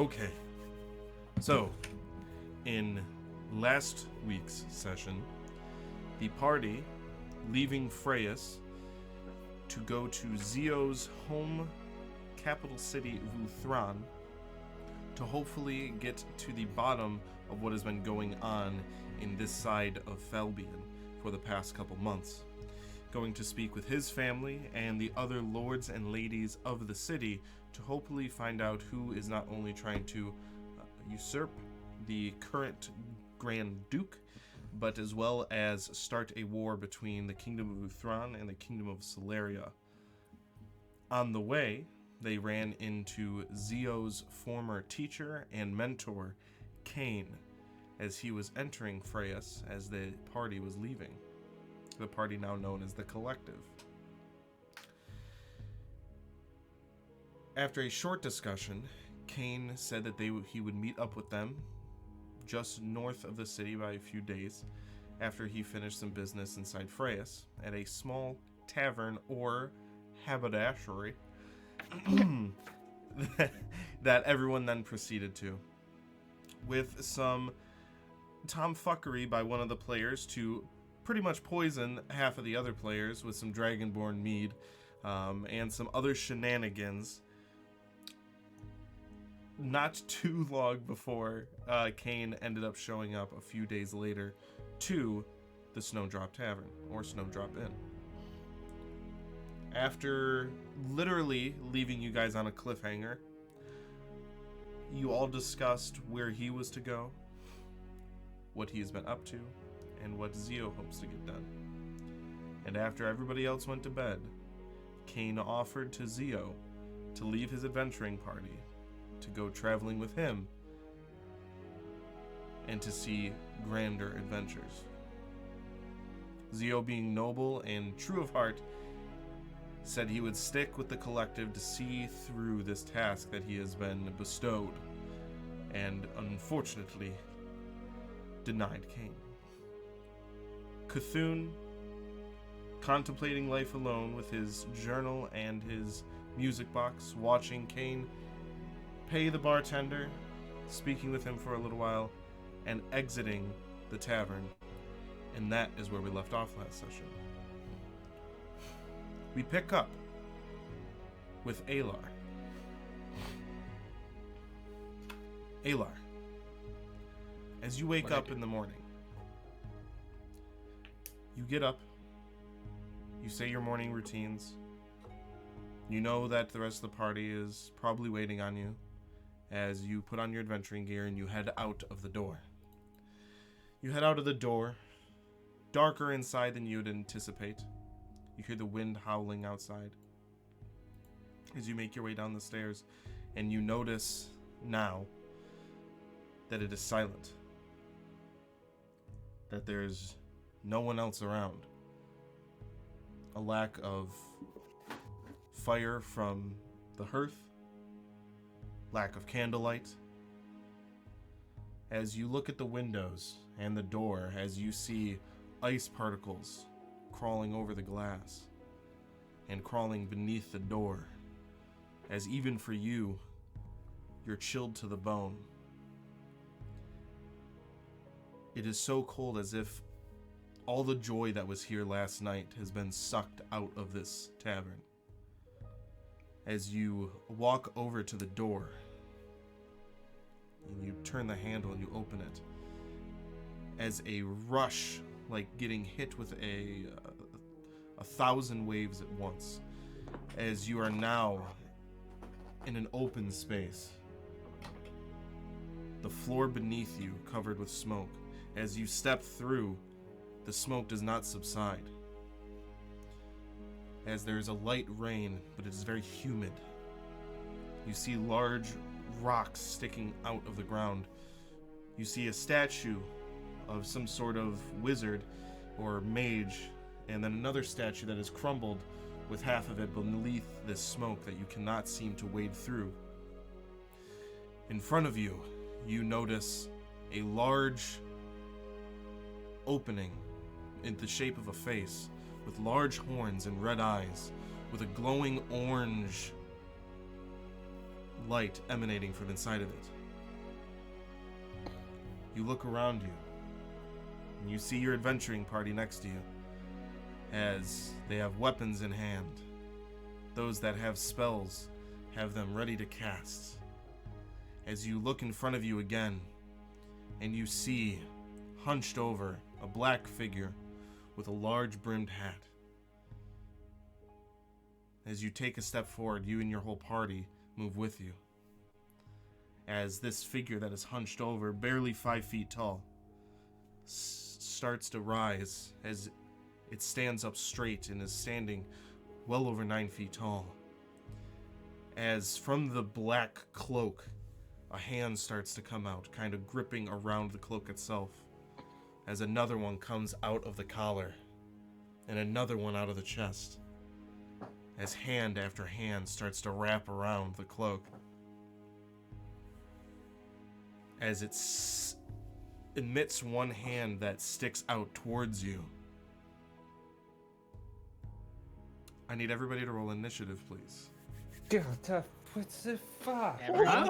Okay. So, in last week's session, the party, leaving Freyas to go to Zio's home capital city, Vuthran, to hopefully get to the bottom of what has been going on in this side of Falbian for the past couple months. Going to speak with his family and the other lords and ladies of the city to hopefully find out who is not only trying to usurp the current Grand Duke, but as well as start a war between the Kingdom of Vuthran and the Kingdom of Celeria. On the way, they ran into Zio's former teacher and mentor, Arcane, as he was entering Freyas as the party was leaving. The party now known as the Collective. After a short discussion, Arcane said that he would meet up with them just north of the city by a few days after he finished some business inside Freyas at a small tavern or haberdashery that everyone then proceeded to, with some tomfuckery by one of the players to pretty much poison half of the other players with some Dragonborn mead and some other shenanigans. Not too long before Arcane ended up showing up a few days later to the Snowdrop Tavern, or Snowdrop Inn. After literally leaving you guys on a cliffhanger, you all discussed where he was to go, what he has been up to, and what Zio hopes to get done. And after everybody else went to bed, Arcane offered to Zio to leave his adventuring party to go traveling with him and to see grander adventures. Zio, being noble and true of heart, said he would stick with the Collective to see through this task that he has been bestowed, and unfortunately denied Arcane. Cthulhu, contemplating life alone with his journal and his music box, watching Arcane pay the bartender, speaking with him for a little while, and exiting the tavern. And that is where we left off last session. We pick up with Alar. Alar, as you wake up in the morning, you get up, you say your morning routines. You know that the rest of the party is probably waiting on you as you put on your adventuring gear and you head out of the door. You head out of the door, darker inside than you'd anticipate. You hear the wind howling outside as you make your way down the stairs, and you notice now that it is silent, that there's no one else around. A lack of fire from the hearth, lack of candlelight. As you look at the windows and the door, as you see ice particles crawling over the glass and crawling beneath the door, as even for you, you're chilled to the bone. It is so cold, as if all the joy that was here last night has been sucked out of this tavern. As you walk over to the door and you turn the handle and you open it, as a rush, like getting hit with a 1,000 waves at once, as you are now in an open space, the floor beneath you covered with smoke. As you step through, the smoke does not subside, as there is a light rain, but it is very humid. You see large rocks sticking out of the ground. You see a statue of some sort of wizard or mage, and then another statue that is crumbled with half of it beneath this smoke that you cannot seem to wade through. In front of you, you notice a large opening in the shape of a face, with large horns and red eyes, with a glowing orange light emanating from inside of it. You look around you, and you see your adventuring party next to you, as they have weapons in hand. Those that have spells have them ready to cast. As you look in front of you again, and you see, hunched over, a black figure with a large brimmed hat. As you take a step forward, you and your whole party move with you. As this figure that is hunched over, barely 5 feet tall, starts to rise as it stands up straight and is standing well over 9 feet tall. As from the black cloak, a hand starts to come out, kind of gripping around the cloak itself, as another one comes out of the collar, and another one out of the chest, as hand after hand starts to wrap around the cloak, as it emits one hand that sticks out towards you. I need everybody to roll initiative, please. What the fuck?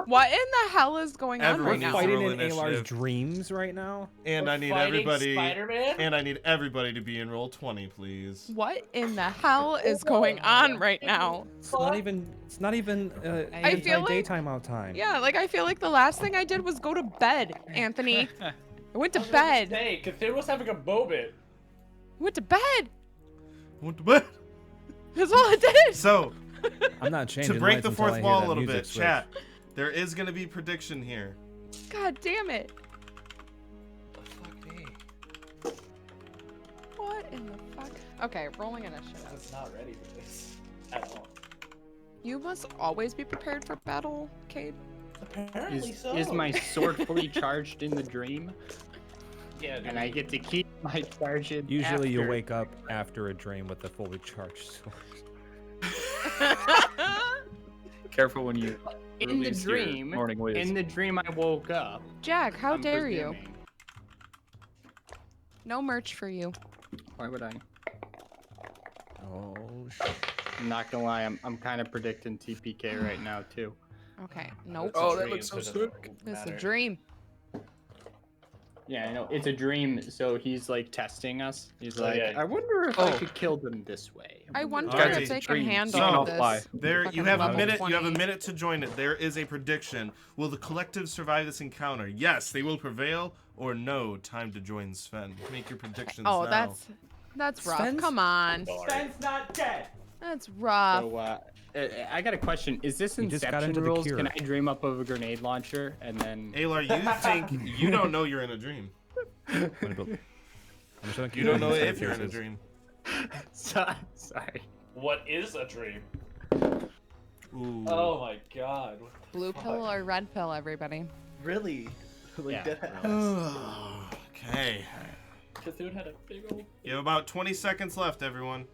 What in the hell is going on Everyone right needs now? to roll Fighting in initiative. Alar's dreams right now? And I need fighting everybody. Spider-Man? And I need everybody to be in roll 20, please. What in the hell is going on right now? It's not even I feel like- daytime out time. Yeah, like I feel like the last thing I did was go to bed, Anthony. I went to bed. Hey, Cthulhu was having a moment. I went to bed. Went to bed. That's all I did. So, I'm not changing to break lights the until I fourth hear wall a that little music bit, switch. chat, there is going to be prediction here. God damn it. Fuck me. What in the fuck? Okay, rolling initiative. I was not ready for this at all. You must always be prepared for battle, Cade. Apparently so. Is my sword fully charged in the dream? Yeah, dude. And I get to keep my charge in Usually you after. wake up after a dream with a fully charged sword. Careful when you in the release your dream. morning ways. In the dream, I woke up. Jack, how I'm dare you? presuming. No merch for you. Why would I? Oh shit. I'm not gonna lie. I'm kind of predicting TPK right now too. Okay, nope. It's a Oh, that dream, looks so it doesn't sick. It's a matter. dream. Yeah, I know it's a dream. So he's like testing us. He's Oh, like, yeah. I wonder if I Oh. could kill them this way. I wonder Alright. if they can Dreams. handle So- I'll this. fly. There, you fucking have a level minute. You have a 20. minute to join it. There is a prediction. Will the collective survive this encounter? Yes, they will prevail, or no? Time to join Sven. Make your predictions Oh, now. that's rough. Sven's- Come on. Sven's not dead. That's rough. So I got a question. Is this You just got Inception into the rules? cure. Can I dream up of a grenade launcher and then? Aylar, you think you don't know you're in a dream? I'm just gonna keep You don't know doing if you're in a cases. dream. Sorry. What is a dream? Ooh. Oh my god. What the Blue fuck? pill or red pill, everybody? Really? Like Yeah, deadass. Okay. Cthulhu had a big old. You have about 20 seconds left, everyone.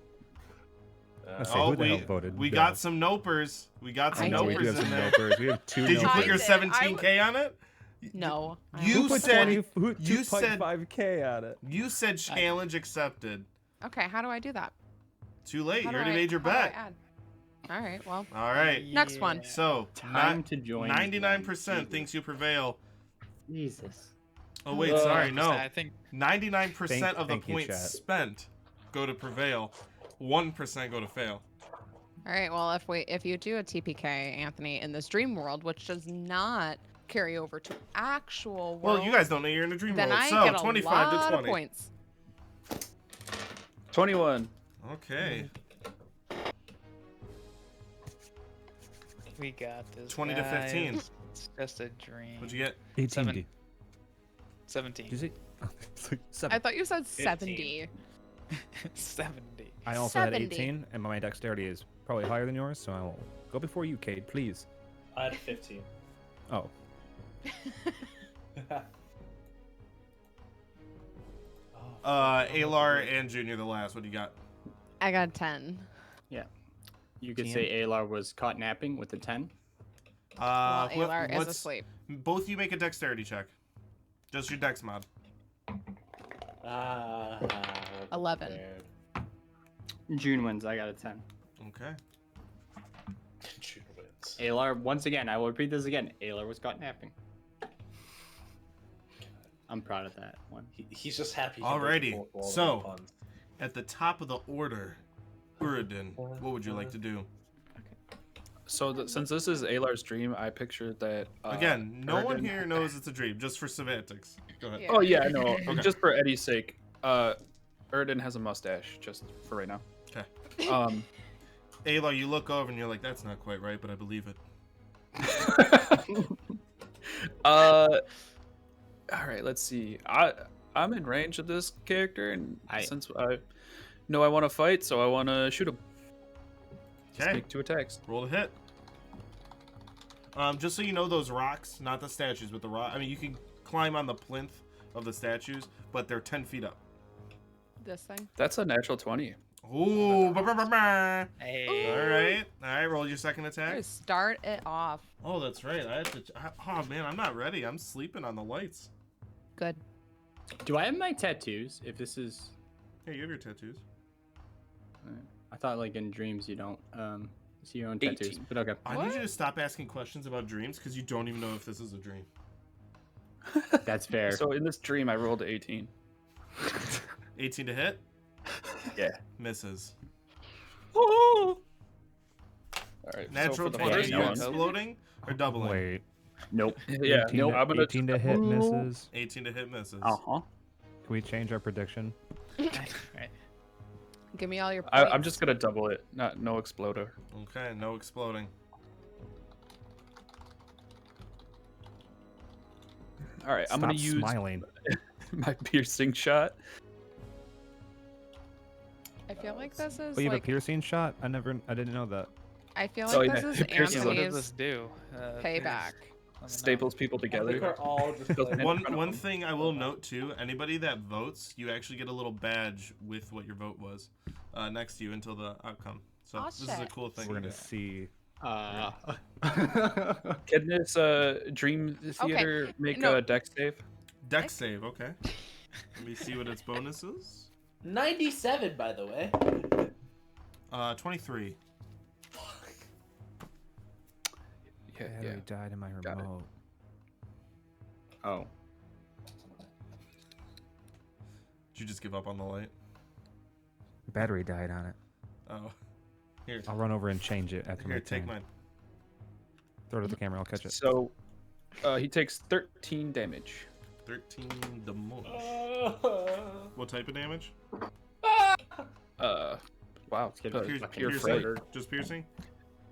Let's see, who the hell voted? we No. got some nopers. We got some I No, we nopers do have in some there. nopers. We have two Did you I put your did. 17K on it? No. I You Who don't. put said- 20, you said- 2.5K on it. You said challenge accepted. Okay, how do I do that? Too late. How You do already I- made your how do I bet. add? All right, well, All right. next one. So, Time to join. 99% thinks you prevail. Jesus. Oh, wait, sorry, no. I think 99% of the Thank you, points chat. spent go to prevail. 1% go to fail. All right, well, if you do a TPK, Anthony, in this dream world, which does not carry over to actual world, Well, you guys don't know you're in a dream then world. I So, get a 25 lot to 20. of points. 21. Okay. We got this. 20 to 15. guys. It's just a dream. What'd you get? 18. Seven. Did 17. you see? It's like 7. I thought you said 70. 70. I also had 70. 18, and my dexterity is probably higher than yours, so I will go before you, Cade, please. I had 15. Oh, Alar and Junior the last. What do you got? I got 10. You could say Alar was caught napping with a 10. Well, What- Alar is what's- asleep. Both you make a dexterity check. Just your dex mod. 11. June wins. I got a 10. Okay. June wins. Alar, once again, I will repeat this again. Alar was caught napping. I'm proud of that one. He's just happy. Alrighty, so at the top of the order, Uridin, what would you like to do? So since this is Alar's dream, I pictured that. Again, no one Erden- here knows it's a dream, just for semantics. Go ahead. Yeah. Oh yeah, I know. Okay. Just for Eddie's sake, Erden has a mustache, just for right now. Okay. Um, Ayla, you look over and you're like, that's not quite right, but I believe it. all right, let's see. I'm in range of this character, and I- since I know I want to fight, so I want to shoot him. Okay. Make 2 attacks. Roll to hit. Just so you know, those rocks, not the statues, but the rock. I mean, you can climb on the plinth of the statues, but they're 10 feet up. This thing. That's a natural 20. Ooh, ba. Hey. All right. Roll your second I'm attack. gonna start it off. Oh, that's right. I have to. Oh man, I'm not ready. I'm sleeping on the lights. Good. Do I have my tattoos? If this is, Hey, you have your tattoos. I thought like in dreams you don't see your own tattoos. 18. But okay. I need you to stop asking questions about dreams because you don't even know if this is a dream. That's fair. So in this dream, I rolled 18. 18 to hit. Yeah. Misses. All right. Natural so for the 20. first You one, exploding or doubling? Wait. Nope. yeah. 18 No, to, I'm gonna. 18 to hit misses. 18 to hit misses. Uh huh. Can we change our prediction? Right. Give me all your points. I'm just gonna double it. No exploder. Okay, no exploding. All right. I'm Stop gonna use smiling. my piercing shot. I feel like this is Oh, you have a like. piercing shot? I didn't know that. I feel Oh, like yeah, this is piercing. What does Anthony's this do? payback. Let me know. Staples people I think together. we're all just like, One thing I will note too: anybody that votes, you actually get a little badge with what your vote was next to you until the outcome. So Aw, this is a shit. cool thing. We're to gonna do. see. Can this dream theater make no. a deck save? Dex save. Okay. Let me see what its bonus is. 97, by the way. 23. Yeah. Battery died in my Got it. remote. Oh. Did you just give up on the light? Battery died on it. Oh. Here. I'll run over and change it after Here, my take turn. mine. Throw it at the camera. I'll catch it. So, he takes 13 damage. 13 damage. What type of damage? Wow. get Uh, piercing. pure Piercing? fright. Just piercing?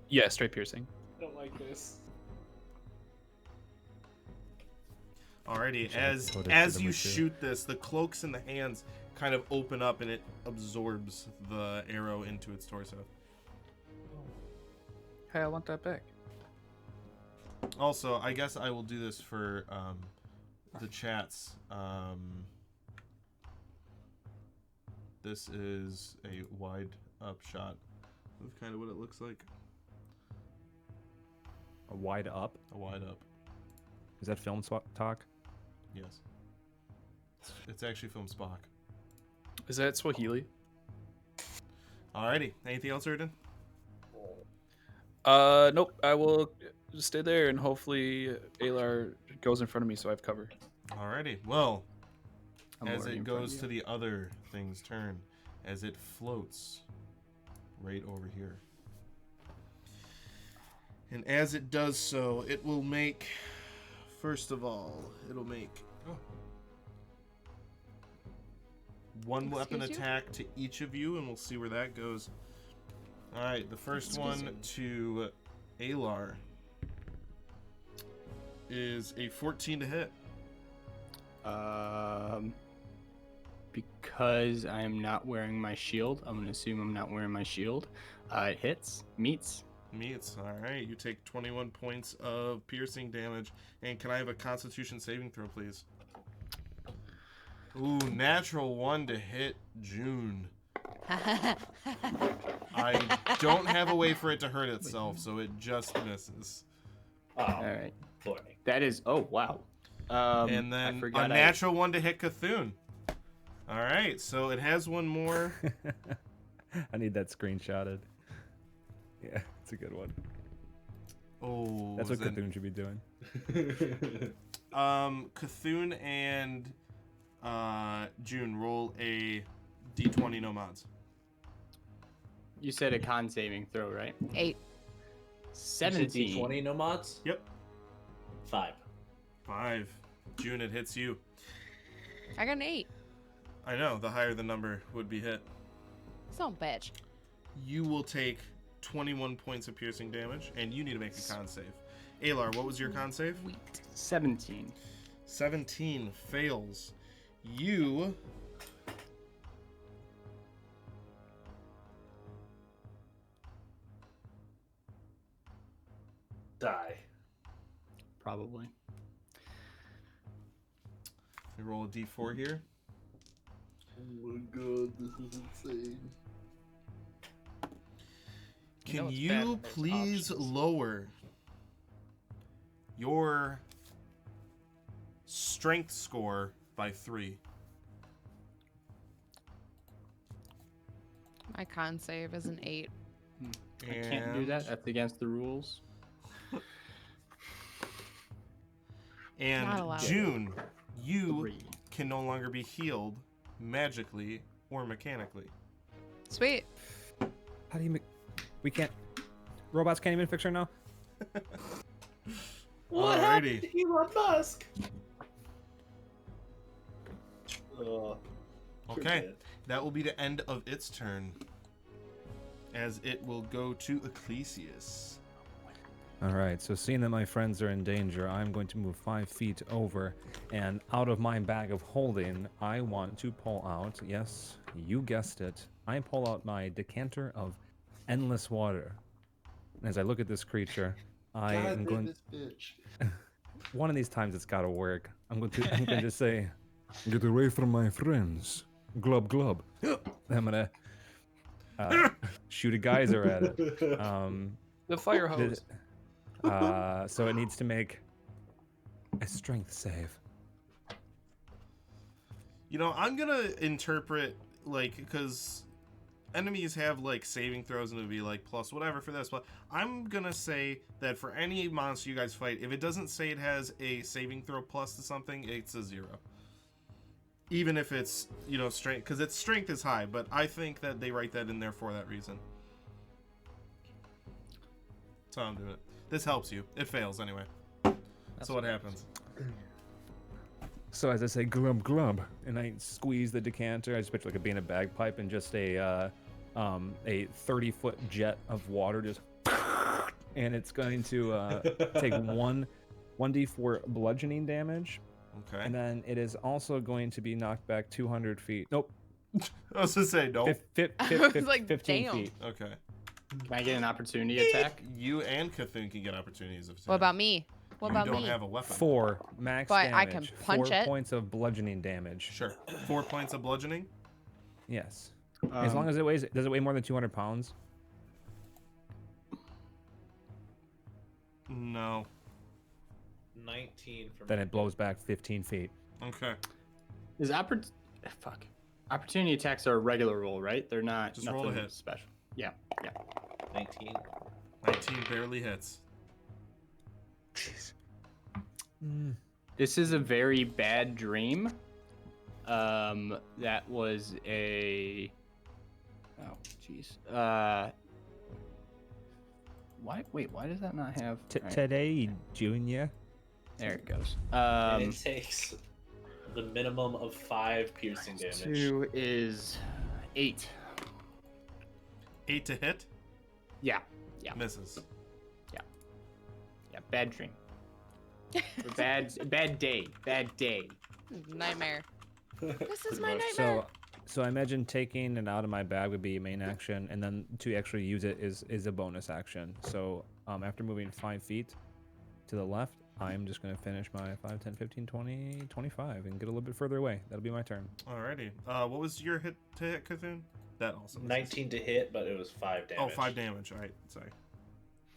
Yeah, straight piercing. I don't like this. Alrighty, Should I as put it to as the you machine? shoot this, the cloaks in the hands kind of open up and it absorbs the arrow into its torso. Hey, I want that back. Also, I guess I will do this for the chats. This is a wide up shot of kind of what it looks like. A wide up. A wide up. Is that film talk? Yes. It's actually film Spock. Is that Swahili? Alrighty. Anything else, Erden? Nope. I will stay there and hopefully Alar goes in front of me so I have cover. Alrighty. Well, I'm as already it in front of goes you. to the other thing's turn, as it floats right over here. And as it does so, it will make, first of all, it'll make one weapon Excuse you? attack to each of you, and we'll see where that goes. Alright, the first one to Alar is a 14 to hit. Because I am not wearing my shield, I'm gonna assume I'm not wearing my shield. It hits, meets. Meets. Alright, you take 21 points of piercing damage. And can I have a constitution saving throw, please? Ooh, natural 1 to hit June. I don't have a way for it to hurt itself, so it just misses. Oh, All right, boy. that is. Oh wow. And I then forgot a natural 1 to hit Cthulhu. Alright, so it has one more. I need that screenshotted. Yeah, it's a good one. Oh, That's what then- Cthulhu should be doing. Cthulhu and June, roll a d20 no mods. You said a con saving throw, right? 8. 17. 20 no mods? Yep. 5. 5. June, it hits you. I got an 8. I know, the higher the number would be hit. Son of a bitch. You will take 21 points of piercing damage, and you need to make a con save. Alar, what was your con save? 17. 17 fails. You Die. Probably. we roll a d4 here. Oh my god, this is insane. You know Can it's bad you when there's please options. lower your strength score by 3? My con save is an 8. I can't do that. That's against the rules. And Not allowed. June, you 3. can no longer be healed magically or mechanically. Sweet. How do you make? We can't. Robots can't even fix her now. What Alrighty. happened to Elon Musk? Okay, that will be the end of its turn, as it will go to Ecclesius. All right. So seeing that my friends are in danger, I'm going to move 5 feet over, and out of my bag of holding, I want to pull out. Yes, you guessed it. I pull out my decanter of endless water. And as I look at this creature, I am going. this bitch. One of these times it's got to work. I'm going to say, "Get away from my friends, glub glub." I'm gonna shoot a geyser at it. The fire hose. So it needs to make a strength save. You know, I'm gonna interpret, like, because enemies have, like, saving throws and it'll be, like, plus whatever for this, but I'm gonna say that for any monster you guys fight, if it doesn't say it has a saving throw plus to something, it's a 0. Even if it's, you know, strength, because its strength is high, but I think that they write that in there for that reason. That's how I'm doing it. This helps you. It fails anyway. So what happens? So as I say, glub glub, and I squeeze the decanter, I just picture like it being a bagpipe and just a 30-foot jet of water just, and it's going to take 1d4 bludgeoning damage, Okay. and then it is also going to be knocked back 200 feet. Nope, I was gonna say no. I was like, 15 damn. feet. Okay. Can I get an opportunity attack? You and Cthulhu can get opportunities of attack. What about me? What You about don't me? have a weapon. 4 max But damage. I can punch 4 it. points of bludgeoning damage. Sure. 4 points of bludgeoning. Yes. As long as does it weigh more than 200 pounds? No. 19 from Then it blows back 15 feet. Okay. Is opportunity attacks are a regular roll, right? They're not Just roll a nothing hit. special. Yeah. 19. 19 barely hits. This is a very bad dream. That was a. Oh, jeez. Why? Wait. Why does that not have? Alright, Today, Junior. there it goes. And it takes the minimum of 5 piercing damage. 2 is 8. 8 to hit. Yeah. Yeah. Misses. Yeah. Bad dream. Or bad day. Bad day. Nightmare. This is Pretty my much. nightmare. So I imagine taking it out of my bag would be a main action, and then to actually use it is a bonus action. So after moving 5 feet to the left, I'm just going to finish my 5, 10, 15, 20, 25 and get a little bit further away. That'll be my turn. Alrighty. What was your hit to hit, Cthulhu? That also. misses. 19 to hit, but it was 5 damage. Oh, 5 damage. Alright. Sorry.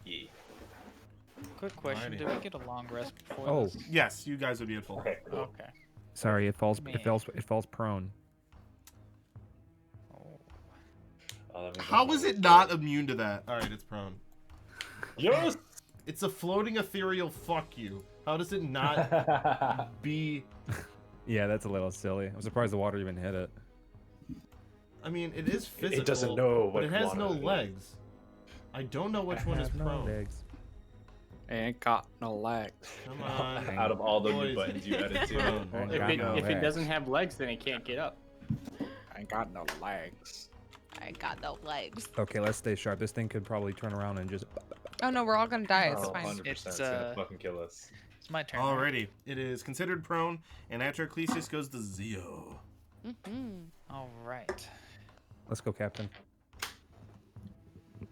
Yeah. Quick question: Alrighty. Did we get a long rest before Oh, this? Yes, you guys would be at full. Okay, cool. Okay. sorry, it falls Man. prone. Oh. Oh, that means How I'm is gonna- it not immune to that? Alright, it's prone. Yes! It's a floating ethereal fuck you. How does it not be... Yeah, that's a little silly. I'm surprised the water even hit it. I mean, it is physical. It doesn't know but what it has no water it is. legs. I don't know which one is prone. Legs. Ain't got no legs. Come on. Out of all the Boys. new buttons you added to it. Ain't If got it, no if it legs. doesn't have legs, then it can't get up. Ain't got no legs. I got no legs. Okay, let's stay sharp. This thing could probably turn around and just. Oh no, we're all gonna die. It's Oh, fine. 100%. It's, It's gonna uh, fucking kill us. It's my turn. right? Alrighty. It is considered prone, and after Ecclesias goes to Zio. Mm-hmm. All right. Let's go, Captain.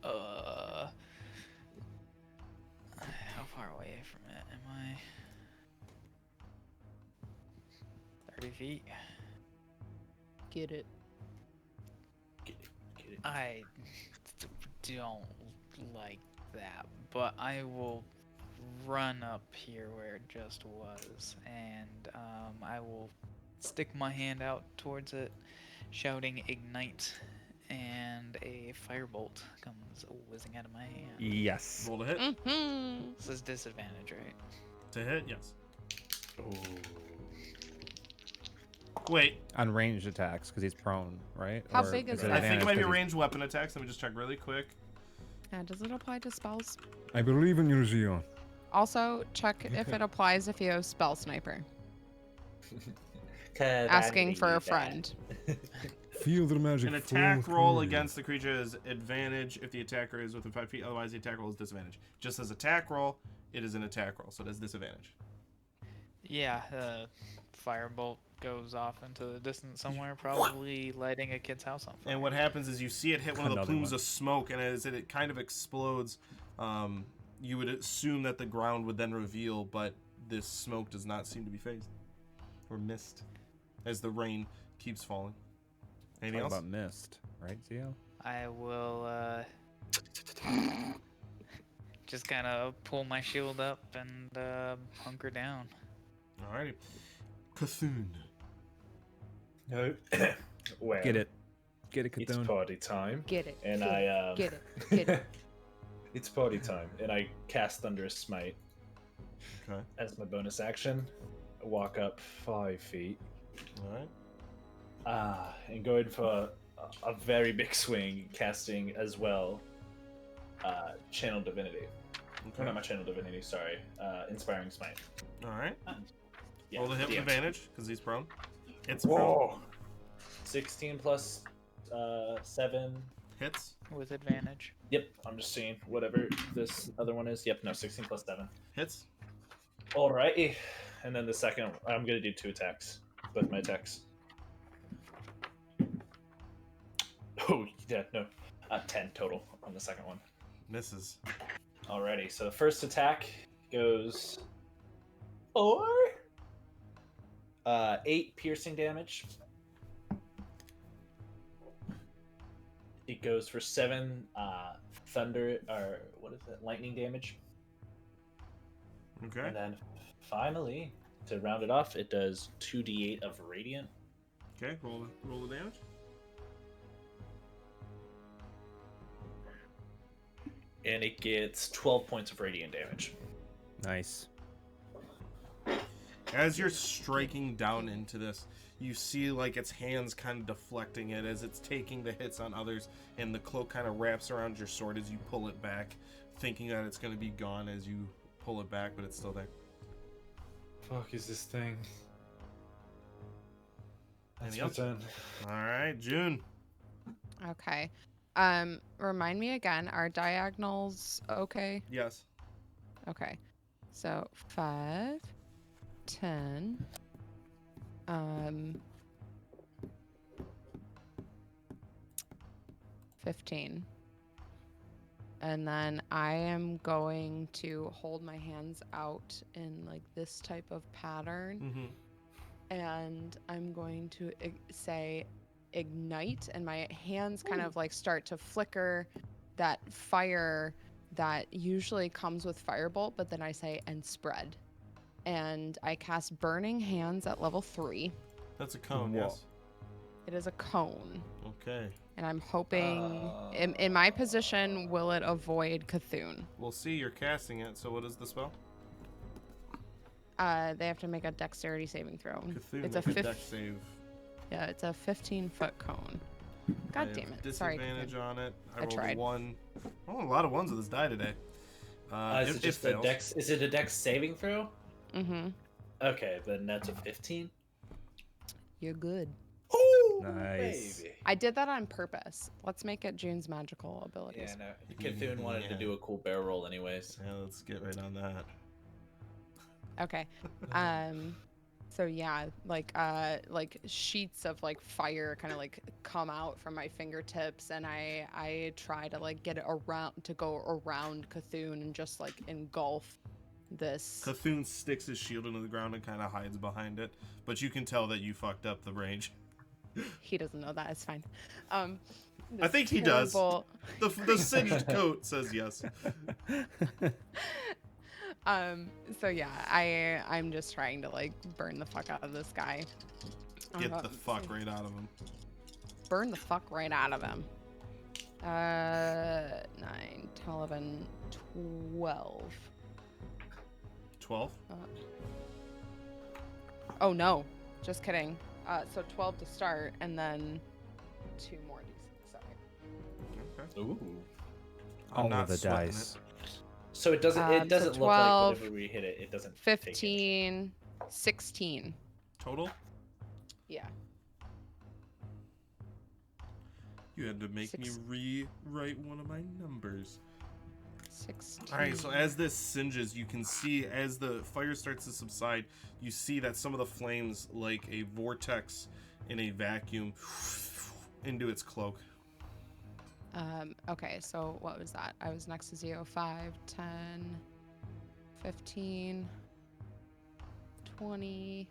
How far away from it am I? 30 feet. Get it. Get it. I don't like that, but I will run up here where it just was, and I will stick my hand out towards it, shouting ignite, and a firebolt comes whizzing out of my hand. Yes. Roll to hit. Mm-hmm. This is disadvantage, right? To hit, yes. Ooh. Wait, On ranged attacks, because he's prone, right? How big is it? I think it might be range. ranged weapon attacks. Let me just check really quick. Yeah, does it apply to spells? I believe in you, Zio. Also, check if it applies if you have spell sniper. 'Cause I Asking need for a that. friend. Feel the magic. An attack roll against the creature is advantage if the attacker is within 5 feet. Otherwise, the attack roll is disadvantage. Just as attack roll, it is an attack roll, so it has disadvantage. Yeah, firebolt goes off into the distance somewhere, probably lighting a kid's house on fire. And what happens is you see it hit one of the Another plumes one. of smoke, and as it kind of explodes, you would assume that the ground would then reveal, but this smoke does not seem to be phased or mist as the rain keeps falling. Anything Talk else? about mist, right, Zio? I will just kind of pull my shield up and hunker down. Alrighty. Cthulhu. No. Well, Get it. Get it, It's Cthulhu. party time. Get it. And get I it, get it. Get it. It's party time, and I cast Thunderous Smite Okay. as my bonus action. I walk up 5 feet. Alright. And going for a very big swing, casting as well Channel Divinity. Or not my Channel Divinity, sorry. Inspiring Smite. Alright. Yeah, Roll the hit with DM. advantage, because he's prone. It's prone. Whoa! 16 plus 7. Hits. With advantage. Yep, I'm just seeing whatever this other one is. Yep, no, 16 plus 7. Hits. Alrighty. And then the second, I'm going to do 2 attacks. Both my attacks. Oh, yeah, no. 10 total on the second one. Misses. Alrighty, so the first attack goes 8 piercing damage. It goes for 7 thunder, or what is it, lightning damage. Okay. And then finally, to round it off, it does 2d8 of radiant. Okay, roll the damage. And it gets 12 points of radiant damage. Nice. As you're striking down into this, you see like its hands kind of deflecting it as it's taking the hits on others, and the cloak kind of wraps around your sword as you pull it back, thinking that it's going to be gone as you pull it back, but it's still there. Fuck is this thing? Anything else? Alright, June. Okay. Remind me again, are diagonals okay? Yes. Okay. So 5, 10, 15. And then I am going to hold my hands out in like this type of pattern. Mm-hmm. And I'm going to say ignite, and my hands kind of like start to flicker that fire that usually comes with firebolt, but then I say and spread. And I cast burning hands at level 3. That's a cone, Whoa. yes. It is a cone. Okay. And I'm hoping, in my position, will it avoid Cthulhu? We'll see. You're casting it. So what is the spell? They have to make a dexterity saving throw. Cthulhu, It's a make a dex save. Yeah, it's a 15-foot cone. God damn it! Sorry. Disadvantage on it. I rolled tried. a 1. Oh, a lot of ones with this die today. Is it just a fails. dex? Is it a dex saving throw? Mm-hmm. Okay, then that's a 15. You're good. Oh, Nice. baby. I did that on purpose. Let's make it June's magical abilities. Yeah, no. Cthulhu wanted to do a cool barrel roll, anyways. Yeah, let's get right on that. Okay. So yeah, like sheets of like fire kind of like come out from my fingertips, and I try to like get it go around Cthulhu and just like engulf this. Cthulhu sticks his shield into the ground and kind of hides behind it, but you can tell that you fucked up the range. He doesn't know that. It's fine. I think he does. The singed coat says yes. So yeah, I'm just trying to like burn the fuck out of this guy. Get the fuck right out of him. Burn the fuck right out of him. 9, 10, 11, 12. 12? Oh no, just kidding. So 12 to start, and then 2 more d6. Sorry. Okay. Ooh. I'm All not of the sweating dice. So it doesn't. It So doesn't look 12, like whenever we hit it, it doesn't. take it. 15, 16. Total? Yeah. You had to make me rewrite one of my numbers. 16. All right, so as this singes, you can see as the fire starts to subside, you see that some of the flames, like a vortex in a vacuum, into its cloak. Okay, so what was that? I was next to 0, 5, 10, 15, 20,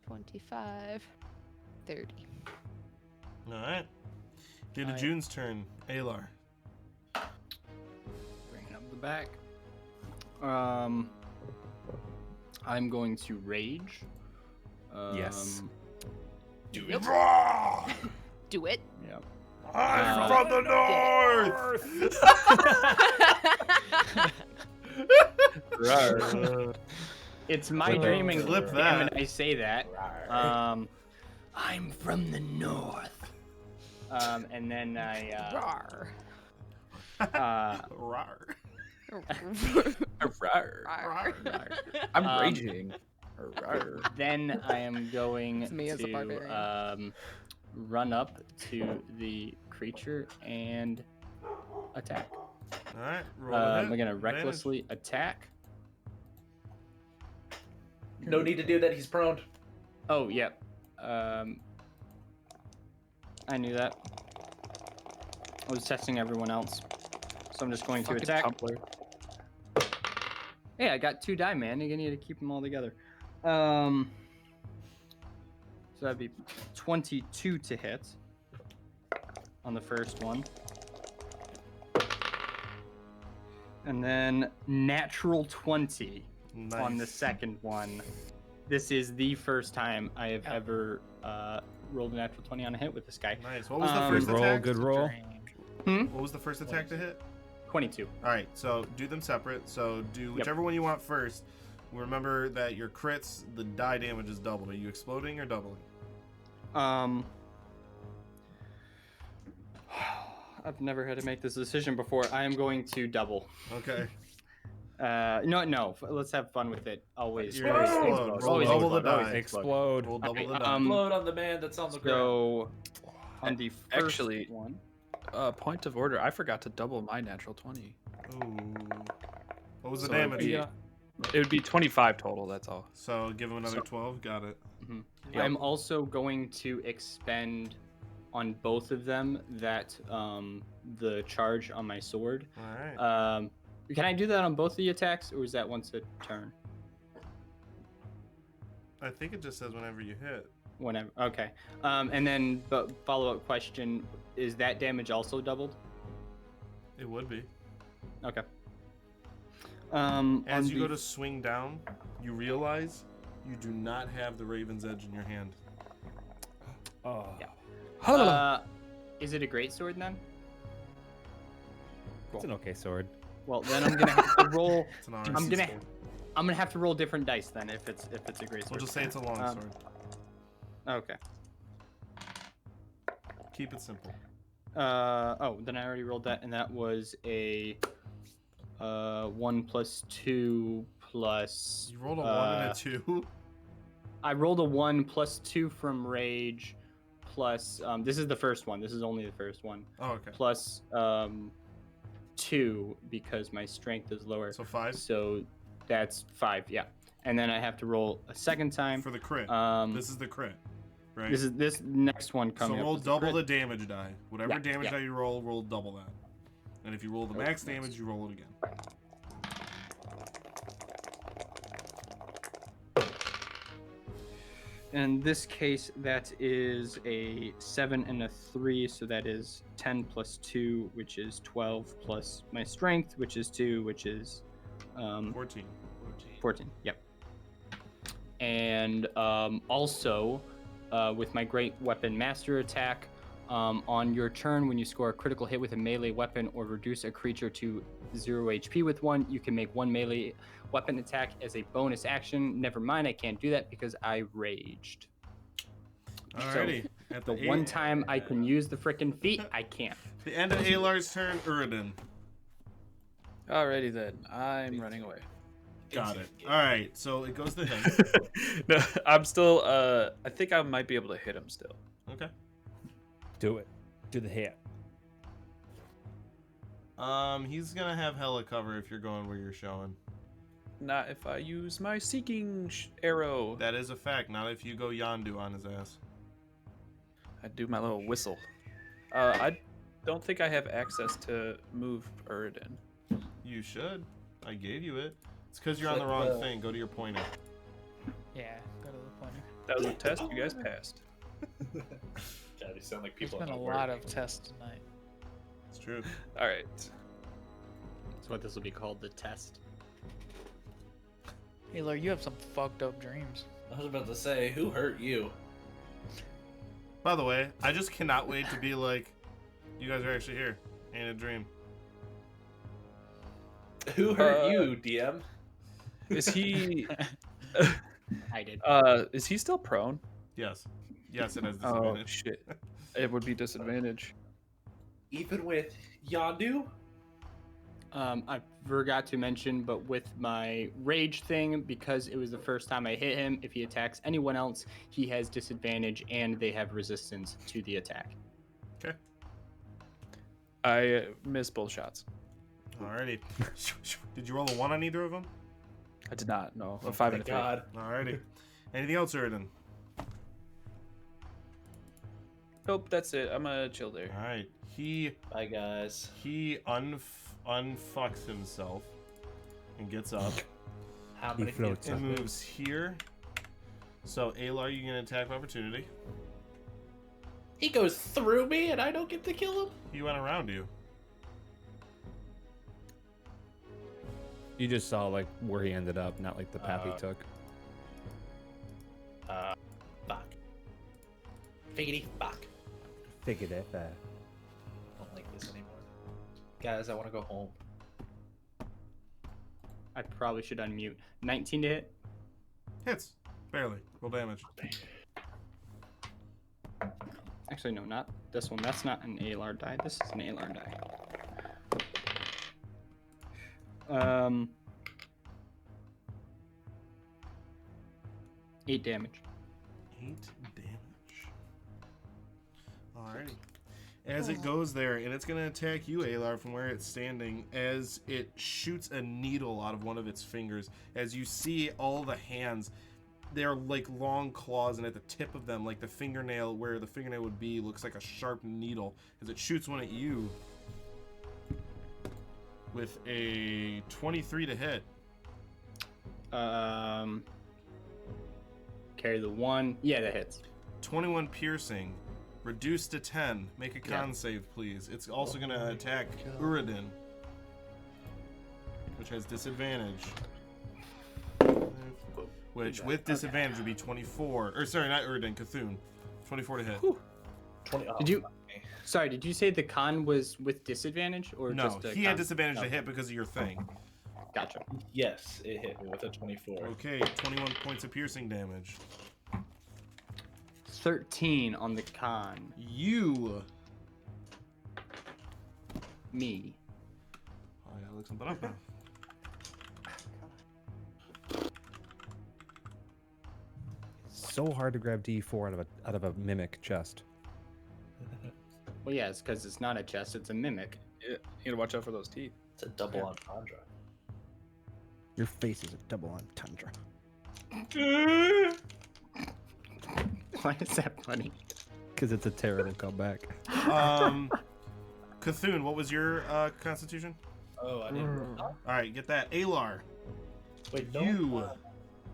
25, 30. All right. Due to Alright. June's turn, Alar. Bringing up the back. I'm going to rage. Yes. Do it. Do it. Yep. I'm from the north. It's my Clip dream, and that. damn it, I say that. I'm from the north. And then I Rawr. Rawr. Rawr. I'm raging. then I am going It's me as a to barbarian. run up to the creature and attack. All right, roll a hit. I'm gonna Advantage. recklessly attack. No need to do that. He's prone. Oh, yep. I knew that. I was testing everyone else. So I'm just going to Fucking attack. Tumblr. Hey, I got 2 die, man. You're gonna need to keep them all together. So that'd be 22 to hit on the first one. And then natural 20 on the Nice. second one. This is the first time I have ever rolled a natural 20 on a hit with this guy. Nice. What was the Um, first Good roll, attack? good roll. What was the first attack to hit? 22. All right, so do them separate. So do whichever one you want first. Remember that your crits, the die damage is doubled. Are you exploding or doubling? I've never had to make this decision before. I am going to double. Okay. No. Let's have fun with it. Always. You're gonna Always explode. explode. Roll Always double the explode. Always die. Explode. Roll double Okay, the die. Load on the man that's on the ground. So, on the first Actually- one. Point of order. I forgot to double my natural 20. Ooh. What was the So it'd damage? be- It would be 25 total. That's all. So give him another 12. Got it. Yep. I'm also going to expend on both of them that the charge on my sword. All right. Can I do that on both the attacks, or is that once a turn? I think it just says whenever you hit. Whenever. Okay. And then, but follow-up question: is that damage also doubled? It would be. Okay. As you go to swing down, you realize you do not have the Raven's Edge in your hand. Oh. Yeah. Is it a great sword then? It's an okay sword. Well, then I'm gonna have to roll. It's an I'm arm. gonna have to roll different dice then if it's a great sword. We'll just say it's a long sword. Okay. Keep it simple. Oh, then I already rolled that, and that was a 1 + 2 plus. You rolled a 1 and a 2? I rolled a 1 + 2 from rage, plus this is the first one. This is only the first one. Oh, okay. Plus 2 because my strength is lower. So 5? So that's 5, yeah. And then I have to roll a second time. For the crit. This is the crit, right? This next one So coming. roll up is double the crit. damage die. Whatever Yeah, damage yeah. die you roll double that. And if you roll the max damage, you roll it again. In this case, that is a 7 and a 3, so that is 10 + 2, which is 12, plus my strength, which is 2, which is 14. 14. Yep. And also, with my Great Weapon Master attack, on your turn, when you score a critical hit with a melee weapon or reduce a creature to 0 HP with one, you can make one melee weapon attack as a bonus action. Never mind, I can't do that because I raged. Alrighty. At The one time I can use the frickin' feat, I can't. The end of Alar's turn, Uridin. Alrighty then, I'm running away. Got it. Alright, so it goes to him. No, I'm still. I think I might be able to hit him still. Okay. Do it. Do the hit. He's gonna have hella cover if you're going where you're showing. Not if I use my seeking arrow. That is a fact, not if you go Yondu on his ass. I do my little whistle. I don't think I have access to move Uridin. You should. I gave you it. It's because you're on the wrong thing. Go to your pointer. Yeah, go to the pointer. That was a test. You guys passed. God, you sound like There's people. been a lot of tests tonight. It's true. All right. That's what this will be called, the test. Hey, Lord, you have some fucked up dreams. I was about to say, who hurt you? By the way, I just cannot wait to be like, you guys are actually here. Ain't a dream. Who hurt you, DM? Is he? I did. Is he still prone? Yes. Yes, it has Oh disadvantage. shit! It would be disadvantage. Even with Yondu? I forgot to mention, but with my rage thing, because it was the first time I hit him, if he attacks anyone else, he has disadvantage and they have resistance to the attack. Okay. I missed both shots. Alrighty. Did you roll a 1 on either of them? I did not. No, a Oh, 5 and a Thank 3. God. Alrighty. Anything else, Uridin? Nope, that's it. I'm gonna chill there. Alright. He Bye, guys. unfucks himself and gets up How He many floats people? and moves here. So, Alar, you can attack of opportunity. He goes through me and I don't get to kill him? He went around you. You just saw like where he ended up, not like the path he took. Fuck. Figgity fuck. Figured it. I don't like this anymore. Guys, I want to go home. I probably should unmute. 19 to hit. Hits. Barely. Roll damage. Actually, no, not this one. That's not an ALR die. This is an ALR die. 8 damage. 8 damage. Alrighty. As it goes there, and it's going to attack you, Alar, from where it's standing, as it shoots a needle out of one of its fingers. As you see all the hands, they're like long claws, and at the tip of them, like the fingernail, where the fingernail would be, looks like a sharp needle. As it shoots one at you with a 23 to hit. Carry the 1. Yeah, that hits. 21 piercing. Reduced to 10. Make a con save, please. It's also going to attack Uridin, which has disadvantage. Which, with disadvantage, would be 24. Or, sorry, not Uridin, Cthulhu. 24 to hit. 20. Oh, Did you Sorry, did you say the con was with disadvantage or No, just a he had con? disadvantage to Oh, hit because of your thing. Gotcha. Yes, it hit me with a 24. Okay, 21 points of piercing damage. 13 on the con. You. Me. Oh, I gotta look something up now. So hard to grab D4 out of a mimic chest. Well, yeah, it's because it's not a chest, it's a mimic. You gotta watch out for those teeth. It's a double entendre. Your face is a double entendre. Why is that funny? Because it's a terrible comeback. Cthulhu, what was your constitution? Oh, I didn't. All right, get that. Alar, Wait, no.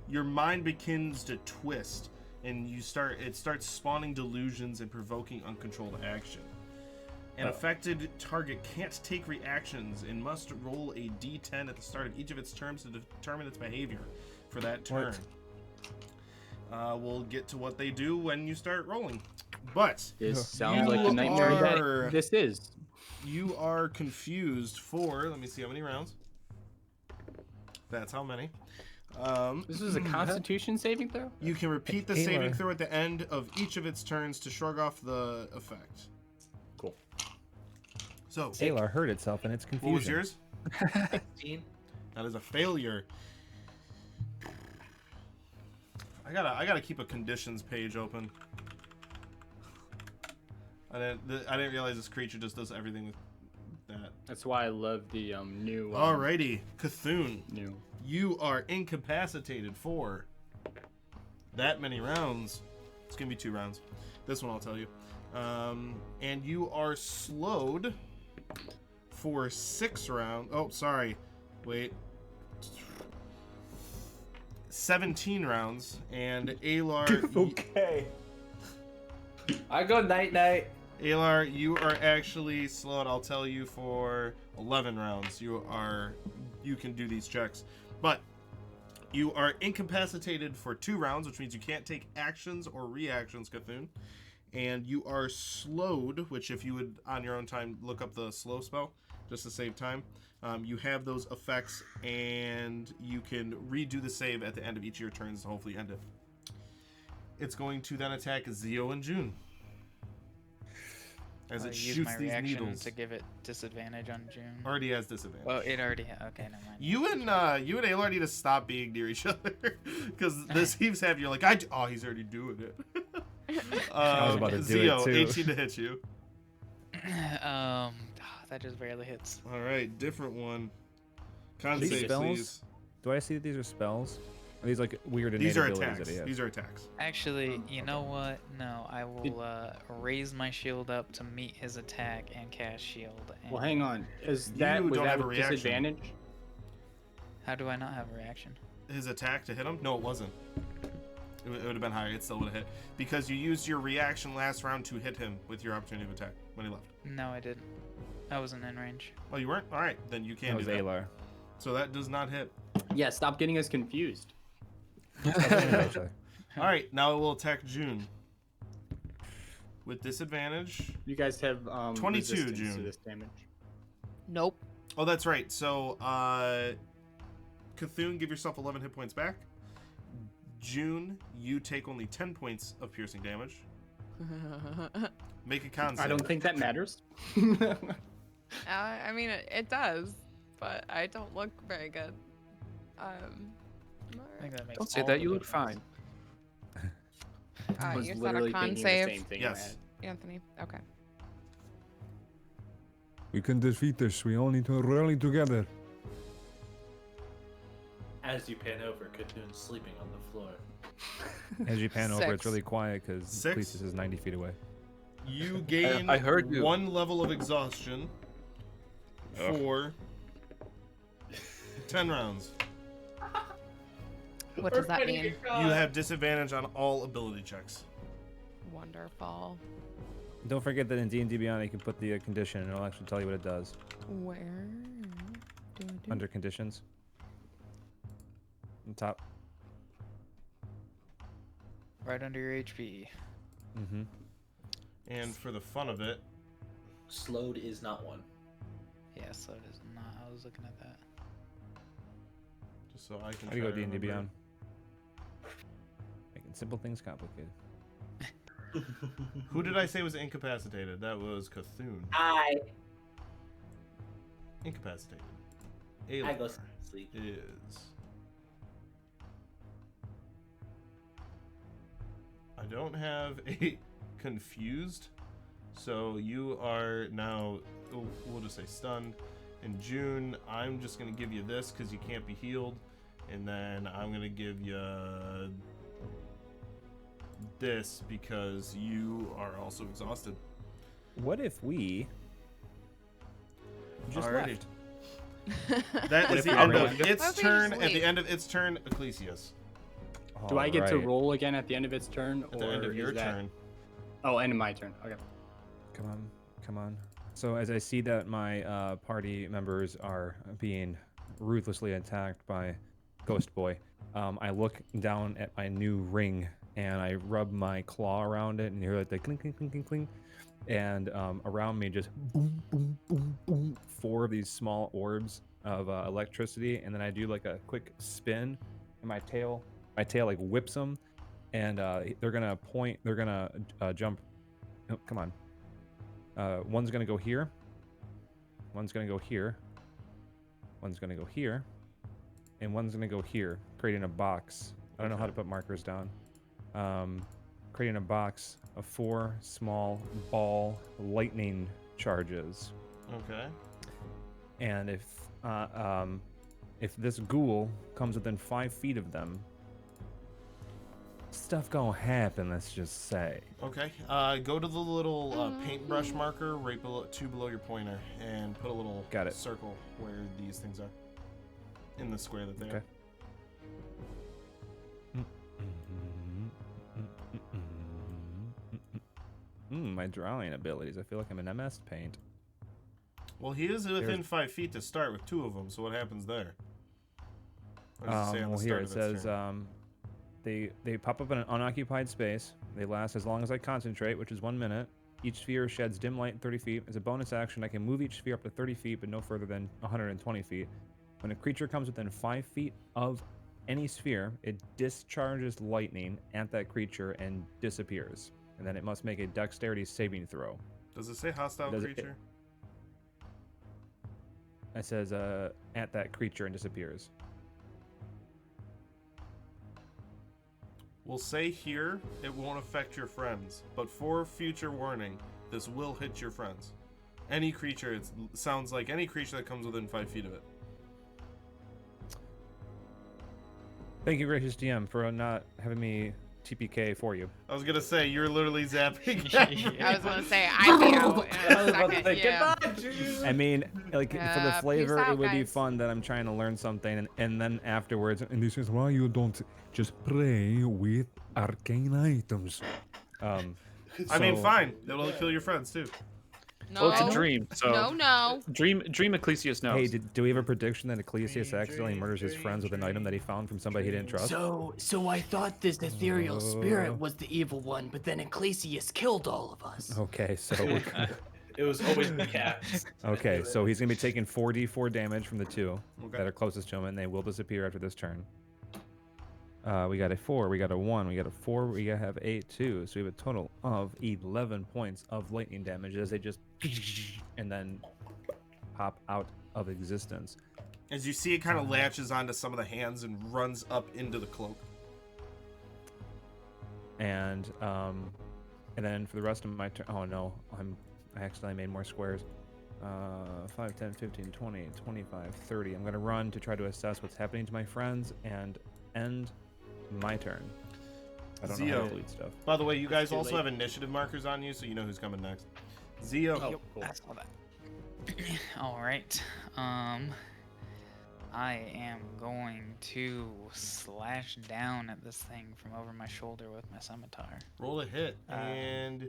your mind begins to twist, and it starts spawning delusions and provoking uncontrolled action. An affected target can't take reactions and must roll a d10 at the start of each of its turns to determine its behavior for that turn. We'll get to what they do when you start rolling. But This sounds like the nightmare that this is. you are confused for, let me see how many rounds. That's how many. This is a constitution saving throw? You can repeat the saving throw at the end of each of its turns to shrug off the effect. Cool. So, Sailor hurt itself and it's confusion. what was yours? 16. That is a failure. I gotta keep a conditions page open. I didn't realize this creature just does everything with that. That's why I love the new. Alrighty, Cthulhu, New. you are incapacitated for that many rounds. It's gonna be 2 rounds. This one I'll tell you. And you are slowed for 6 rounds. Oh, sorry. Wait. 17 rounds. And Alar. Okay. I go night night. Alar, you are actually slowed. I'll tell you for 11 rounds. You can do these checks, but you are incapacitated for 2 rounds, which means you can't take actions or reactions, Cthulhu. And you are slowed, which if you would on your own time look up the slow spell just to save time. You have those effects, and you can redo the save at the end of each of your turns to hopefully end it. It's going to then attack Zio and June. As I'll it use shoots my these reaction needles. to give it disadvantage on June. Already has disadvantage. Well, it already okay, never mind. You and Alar need to stop being near each other because this keeps happening. You're like, he's already doing it. I was about to do Zio, it too. 18 to hit you. That just barely hits. All right, different one. Con These save, spells? please. Do I see that these are spells? Are these like weird innate These are abilities attacks. that he has? These are attacks. Actually, you know what? No, I will raise my shield up to meet his attack and cast shield. And Well, hang on. Was You that don't have a with reaction. disadvantage? How do I not have a reaction? His attack to hit him? No, it wasn't. It would have been higher. It still would have hit. Because you used your reaction last round to hit him with your opportunity of attack when he left. No, I didn't. I wasn't in range. Oh, you weren't? All right, then you can That do was that. Alar. So that does not hit. Yeah, stop getting us confused. Actually. All right, now it will attack June. With disadvantage. You guys have 22, resistance June. to this damage. Nope. Oh, that's right. So, Cthulhu, give yourself 11 hit points back. June, you take only 10 points of piercing damage. Make a con I save. don't think that matters. I mean, it does, but I don't look very good. I think that makes Don't say all that. the You look difference. fine. I was You said literally a con thinking the save, same thing. Yes. Anthony? Okay. We can defeat this. We all need to rally together. As you pan over, Cthulhu's sleeping on the floor. As you pan over, it's 6. really quiet because 6? Cletus is 90 feet away. You gain I heard you. 1 level of exhaustion for 10 rounds. What does that mean? You have disadvantage on all ability checks. Wonderful. Don't forget that in D&D Beyond, you can put the condition and it'll actually tell you what it does. Where? Under conditions. On top. Right under your HP. Mm-hmm. And for the fun of it, Slowed is not one. Yeah, so it is not. I was looking at that. just so I can. How do you try go to D&D remember. Beyond? Making simple things complicated. Who did I say was incapacitated? That was Cthulhu. Incapacitated. I Aelar go sleep. is. I don't have a confused, so you are now. We'll just say stunned. In June, I'm just gonna give you this because you can't be healed, and then I'm gonna give you this because you are also exhausted. What if we just Alrighty. left? That What is if the we end all of go? its What if we turn. just At the leave? end of its turn, Ecclesias. Do I get to Alright. roll again at the end of its turn? At the end or of your is that- turn. Oh, end of my turn. Okay. Come on, come on. So as I see that my party members are being ruthlessly attacked by Ghost Boy, I look down at my new ring and I rub my claw around it, and you hear like the clink, clink, clink, clink, clink. And around me just boom, boom, boom, boom, 4 of these small orbs of electricity, and then I do like a quick spin, and my tail like whips them, and they're gonna jump. Oh, come on. One's gonna go here. One's gonna go here. One's gonna go here. And one's gonna go here, creating a box. I don't know how to put markers down. Creating a box of 4 small ball lightning charges. Okay. And if this ghoul comes within 5 feet of them, stuff gonna happen. Let's just say. Okay. Go to the little paintbrush marker right below your pointer, and put a little Got it. circle where these things are in the square that they Okay. are. My drawing abilities. I feel like I'm an MS Paint. Well, he is within There's- 5 feet to start with 2 of them. So what happens there? What does it say on the Well, here start it of its says turn? they pop up in an unoccupied space. They last as long as I concentrate, which is 1 minute. Each sphere sheds dim light 30 feet. As a bonus action, I can move each sphere up to 30 feet, but no further than 120 feet. When a creature comes within 5 feet of any sphere, it discharges lightning at that creature and disappears. And then it must make a dexterity saving throw. Does it say hostile does it- creature? It says at that creature and disappears. We'll say here it won't affect your friends, but for future warning, this will hit your friends. Any creature, it sounds like any creature that comes within 5 feet of it. Thank you, gracious DM, for not having me TPK for you. I was gonna say, you're literally zapping. I was gonna say I'd be out in I a was about to second. say, Yeah. goodbye, Jude. I mean, like for the Yeah, peace flavor, it out, would be guys. fun that I'm trying to learn something, and then afterwards, and this is why you don't just play with arcane items. I mean, So- fine. That'll kill your friends too. No. Well, it's a dream, so No. dream Ecclesias knows. Hey, do we have a prediction that Ecclesias accidentally murders his friends with an item that he found from somebody he didn't trust? So I thought this ethereal spirit was the evil one, but then Ecclesias killed all of us. Okay, so It was always the cat. okay, so he's gonna be taking 4d4 damage from the 2 Okay. that are closest to him, and they will disappear after this turn. We got a 4, we got a 1, we got a 4, we have a 2, so we have a total of 11 points of lightning damage as they just and then pop out of existence. As you see, it kind of latches onto some of the hands and runs up into the cloak. And then for the rest of my turn, oh no, I accidentally made more squares. 5, 10, 15, 20, 25, 30. I'm gonna run to try to assess what's happening to my friends and end my turn. I don't know how to Zio. delete stuff. By the way, you guys too also late. have initiative markers on you, so you know who's coming next. Zio. Oh, I saw that. All right. I am going to slash down at this thing from over my shoulder with my scimitar. Roll a hit, Uh, and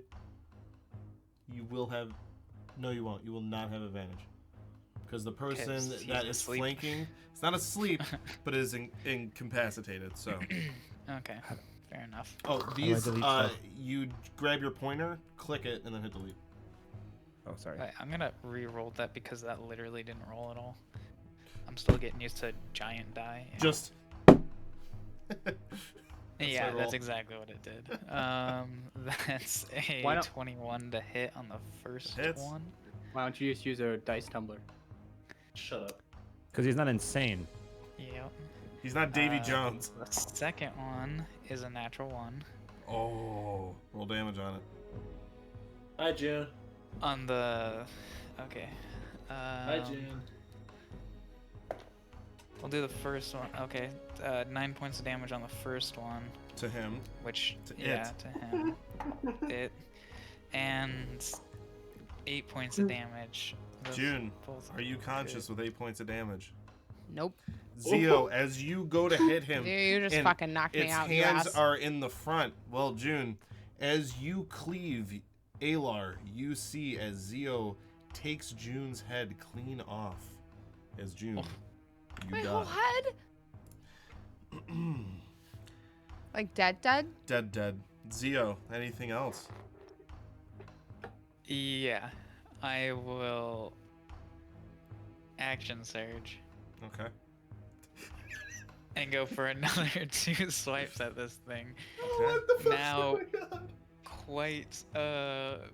you will have. No, you won't. You will not have advantage. Because the person he's that is asleep. flanking, it's not asleep, but is incapacitated, so. Okay, fair Fair enough. Oh, do I these, delete stuff? you grab your pointer, click it, and then hit delete. Oh, sorry. Right, I'm gonna re-roll that because that literally didn't roll at all. I'm still getting used to giant die. Yeah. Just. Yeah, roll. that's exactly what it did. That's a Why don't- 21 to hit on the first Hits. one. Why don't you just use a dice tumbler? Shut up. Because he's not insane. Yep. He's not Davy Jones. The second one is a natural 1. Oh, roll damage on it. Hi, June. On the... Okay. Hi, June. We'll do the first one. Okay. 9 points of damage on the first one. To him. Which... To yeah, it. to him. It. And 8 points of damage. Those June, both are you conscious with 8 points of damage? Nope. Zio, as you go to hit him, Dude, you just and fucking knocked me its out, you hands ass. are in the front. Well, June, as you cleave Alar, you see as Zio takes June's head clean off. As June, you My die. whole head? Like dead? Dead. Zio, anything else? Yeah. I will... Action surge. Okay. And go for another 2 swipes at this thing. Okay. Now, quite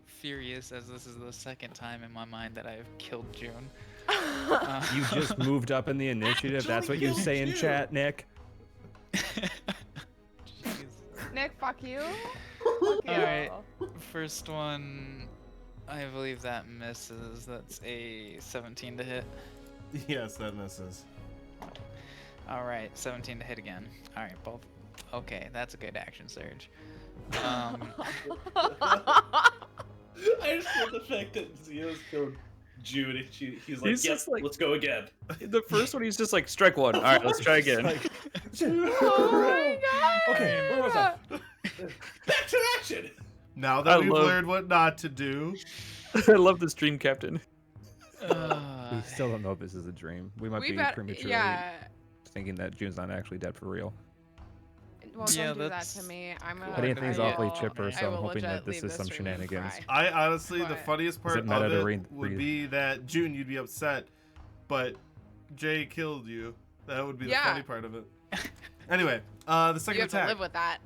furious as this is the second time in my mind that I've killed June. You just moved up in the initiative. That's what you say in chat, Nick. Jeez. Nick, fuck you. Alright, first one, I believe that misses. That's a 17 to hit. Yes, that misses. Alright, 17 to hit again. Alright, both. Okay, that's a good action surge. I just love the fact that Zio's killed June and he's like, He's yep, just like- let's go again. The first one, he's just like, strike one. All right, let's try again. Oh my god. Okay, where was I? Back to action! Now that I we've love- learned what not to do, I love this dream captain. We still don't know if this is a dream. We might be prematurely Yeah. thinking that June's not actually dead for real. Well, Yeah, don't do that that's- to me. I'm gonna. Anything's I awfully will- chipper, I so I'm will hoping that legit this leave is some stream and shenanigans. cry. I honestly, the But- funniest part it meta of to it read- would read? be that June, you'd be upset, but Jay killed you. That would be the Yeah. funny part of it. Anyway, the You second have to attack. live with that.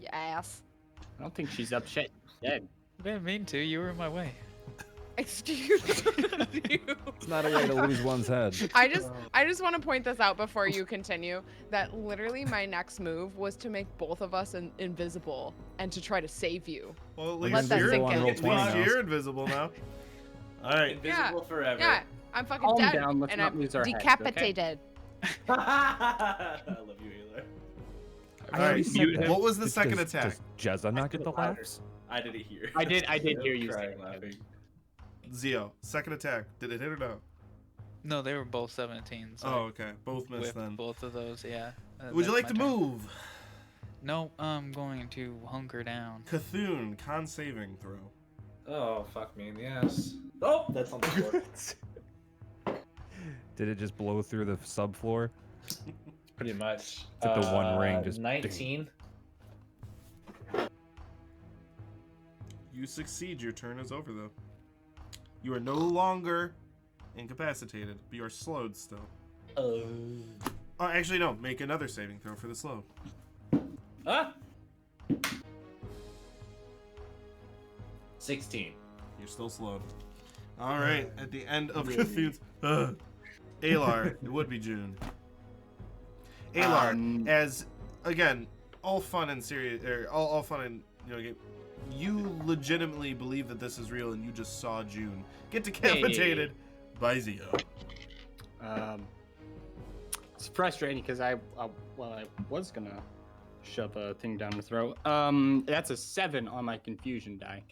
You ass. I don't think she's upset. Dead. Didn't mean to, you were in my way. Excuse you. It's not a way to lose one's head. I just want to point this out before you continue that literally my next move was to make both of us invisible and to try to save you. Well, at Let least that you're, sink in. at least 20 now. you're invisible now. All right. Invisible forever. Yeah, I'm fucking Calm dead down, let's and not I'm lose our heads, okay? decapitated. I love you, Healer. All right. said that. What was the Does- second does- attack? Does Jezza not get the louder. laughs? I didn't hear. I did hear you Crying, say that. laughing. Zio, second attack. Did it hit or no? No, they were both 17. So Oh, okay. Both missed whipped then. both of those, yeah. Would you That's like to my turn. move? No, I'm going to hunker down. Cthulhu, con saving throw. Oh, fuck me in the ass. Oh, that's on the floor. Did it just blow through the subfloor? Pretty much. It's like the One Ring, just 19. You succeed. Your turn is over, though. You are no longer incapacitated, but you are slowed still. Oh, actually, no. Make another saving throw for the slow. Ah! 16. You're still slowed. All right. At the end of Cthulhu's... Alar, it would be June. Alar, as, again, all fun and serious... all fun and, game, you legitimately believe that this is real and you just saw June get decapitated by Zio. It's frustrating because I was gonna shove a thing down the throat. That's a 7 on my confusion die.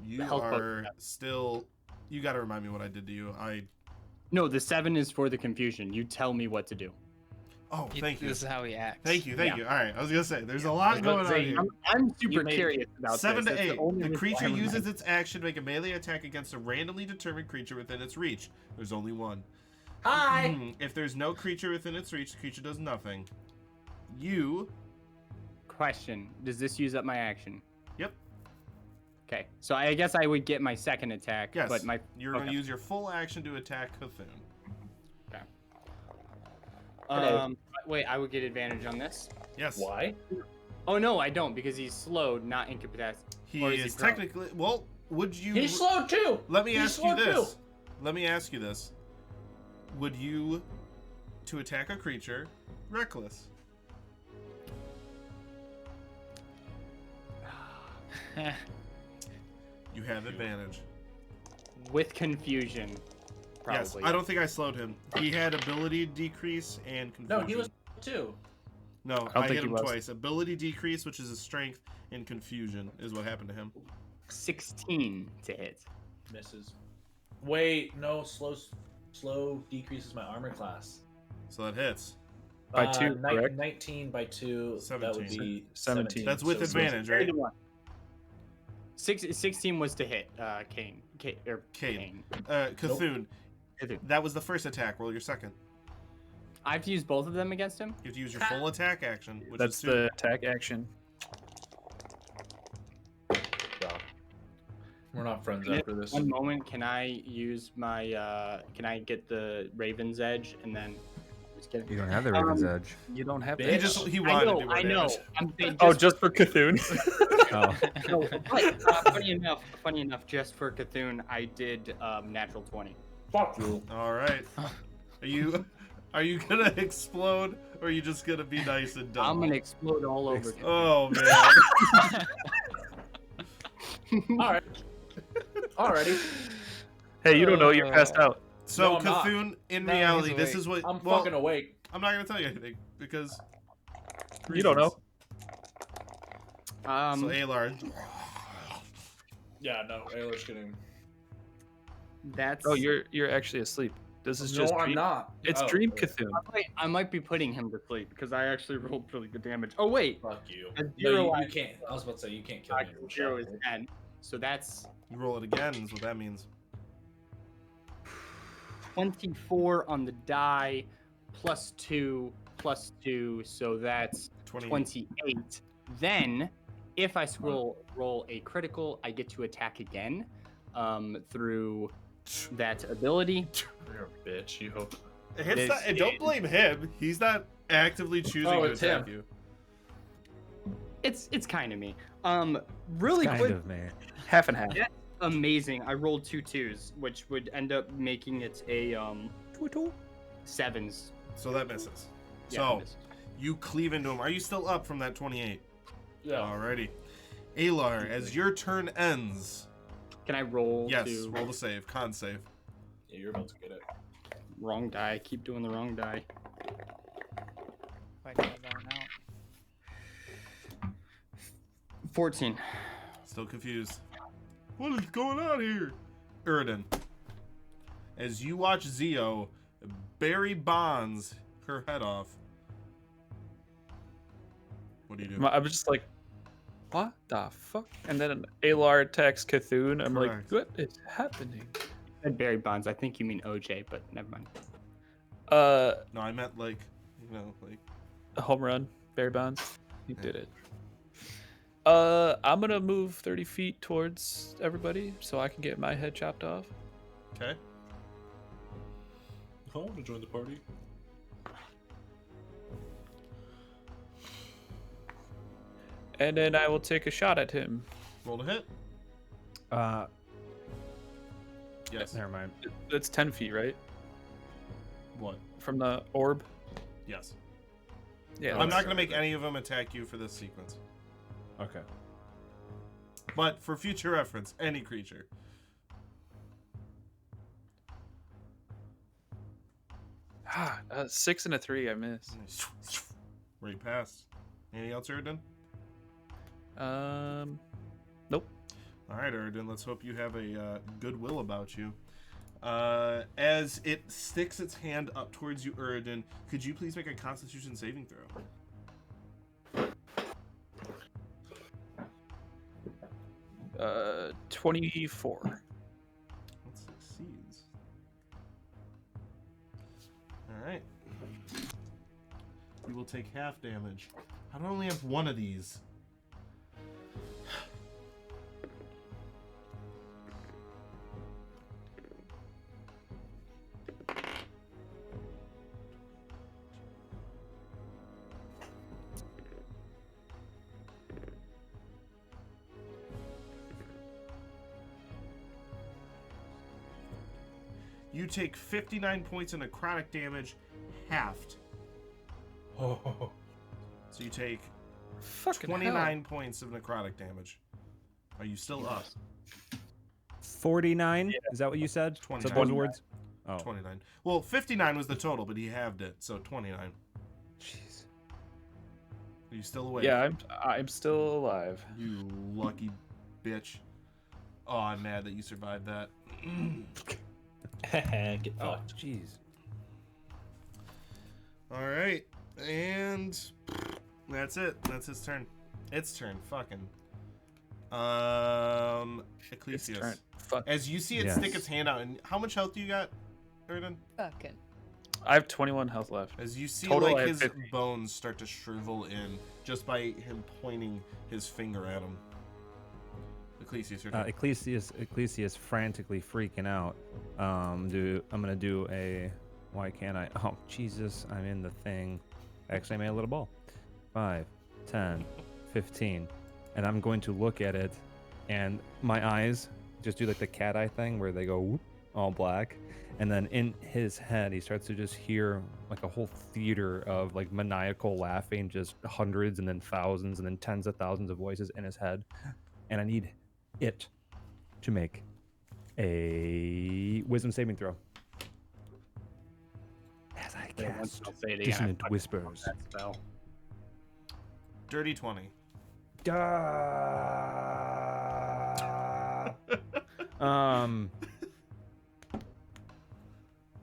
You health potion. are still... You gotta remind me what I did to you. No, the 7 is for the confusion. You tell me what to do. Oh, thank you. This is how he acts. Thank you. Yeah. All right, I was gonna say, there's a lot going on here. I'm super made curious about 7 this. to That's 8. only The reason creature why I'm uses like- its action to make a melee attack against a randomly determined creature within its reach. There's only one. Hi! If there's no creature within its reach, the creature does nothing. You Question: does this use up my action? Yep. Okay, so I guess I would get my second attack. Yes. But my You're going to okay. use your full action to attack Cthulhu. Wait, I would get advantage on this. Yes. Why? Oh no, I don't because he's slowed, not incapacitated. He Or is prone? technically. Well, would you. He's slow too. Let me He's ask you slow this. too. Let me ask you this. Would you, to attack a creature, reckless? You have advantage. With confusion. Probably. Yes, I don't think I slowed him. He had ability decrease and confusion. No, he was too. No, don't I think hit he him was. twice. Ability decrease, which is a strength, and confusion is what happened to him. 16 to hit. Misses. Wait, no, slow decreases my armor class. So that hits. By 2, correct? 19 by 2, that would 17. be 17. That's with So- advantage, right? 16 was to hit Kane. Kane. Cthulhu. Cthulhu. That was the first attack. Roll your second. I have to use both of them against him? You have to use your full attack action, which That's is 2. the attack action. Well, we're not friends after this. One moment, can I use my, can I get the Raven's Edge and then... Just kidding. You don't have the Raven's Edge. You don't have Bitch. to. He I wanted know, to do more I know. damage. I'm saying Oh, just for Cthulhu. Oh. no, but, funny enough, just for Cthulhu, I did natural 20. Fuck you. All right. Are you gonna explode, or are you just gonna be nice and dumb? I'm gonna explode all over. Cthulhu. Oh man. All right. Alrighty. Hey, you don't know you're passed out. So No, I'm not. Cthulhu, in No, reality, he's this awake. is what. I'm well, fucking awake. I'm not gonna tell you anything because. You don't know. So Alar. Yeah, no, Ayla's getting. That's. Oh, you're actually asleep. This is just No, I'm dream. not. It's Oh, Dream okay. Cthulhu. I might be putting him to sleep because I actually rolled really good damage. Oh wait, Fuck you. A No, zero you can't. I was about to say you can't kill me. with a 0 is shot. 10, so that's You roll it again, is what that means. 24 on the die, +2, so that's 28. Then, if I roll a critical, I get to attack again through that ability. You're a bitch. You hope. It's not, and don't blame him. He's not actively choosing Oh, to it's attack him. you. It's kind of me. Really Kind quick, of, man. Half and half. amazing. I rolled 2 2s, which would end up making it a 7s. So that misses. Yeah, So misses. you cleave into him. Are you still up from that 28? Yeah. Alrighty. Alar, as your turn ends. Can I roll? Yes, to... roll the save. Con save. Yeah, you're about to get it. Wrong die. Keep doing the wrong die. Why did I going out? 14. Still confused. What is going on here? Uridan. As you watch Zio bury Bonds her head off. What do you do? I was just like, what the fuck? And then Alar attacks Cthulhu. I'm like, Correct. what is happening? Said Barry Bonds. I think you mean OJ, but never mind. No, I meant like, like. A home run, Barry Bonds. He did it. I'm gonna move 30 feet towards everybody so I can get my head chopped off. Okay. I want to join the party. And then I will take a shot at him. Roll to hit. Yes. Never mind. That's 10 feet, right? What? From the orb? Yes. Yeah. I'm not going to make any of them attack you for this sequence. Okay. But for future reference, any creature. Ah, 6 and a 3, I missed. Right past. Anything else, Uridan? Nope. All right, Uridan, let's hope you have a goodwill about you. As it sticks its hand up towards you, Uridan, could you please make a Constitution saving throw? 24. That succeeds. All right. You will take half damage. How do I only have one of these? You take 59 points of necrotic damage, halved. Oh. So you take Fucking 29 points of necrotic damage. Are you still up? 49? Is that what you said? 29. So those words? Oh. 29. Well, 59 was the total, but he halved it, so 29. Jeez. Are you still awake? Yeah, I'm still alive. You lucky bitch. Oh, I'm mad that you survived that. Get Oh, fucked. jeez. All right, and that's it. That's his turn. Its turn. Fucking. It's Ecclesias. turn. Fuck. As you see it Yes. stick its hand out, and how much health do you got, Erden? Fucking. I have 21 health left. As you see, Total, I like have his 50. bones start to shrivel in just by him pointing his finger at him. Ecclesias, your turn. Ecclesias frantically freaking out. I'm gonna do a. Why can't I? Oh Jesus! I'm in the thing. Actually, I made a little ball. 5, 10, 15, and I'm going to look at it, and my eyes just do like the cat eye thing where they go whoop, all black, and then in his head he starts to just hear like a whole theater of like maniacal laughing, just hundreds and then thousands and then tens of thousands of voices in his head, and I need it to make a wisdom saving throw. As I Yeah, once cast I'll say it again, I dissonant fucking whispers. love that spell. Dirty 20.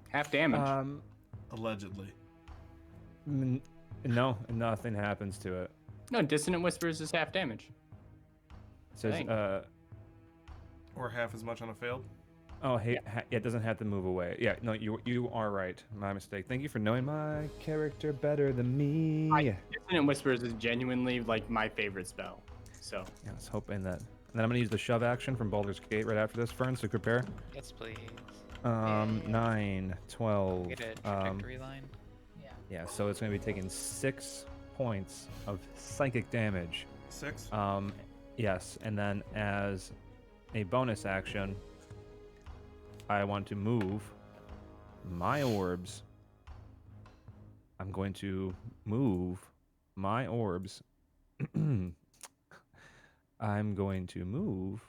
Half damage. Allegedly. No, nothing happens to it. No, dissonant whispers is half damage. It says, Dang. Or half as much on a failed. oh, hey, it doesn't have to move away. Yeah, no, you are right. My mistake. Thank you for knowing my character better than me. Dissonant whispers is genuinely like my favorite spell. So Yeah, I was hoping that. And then I'm gonna use the shove action from Baldur's Gate right after this, Fern, so prepare. Yes, please. 9, 12. Get a trajectory line. Yeah, so it's gonna be taking 6 points of psychic damage. 6. Yes, and then as a bonus action, I want to move my orbs. I'm going to move my orbs. I'm going to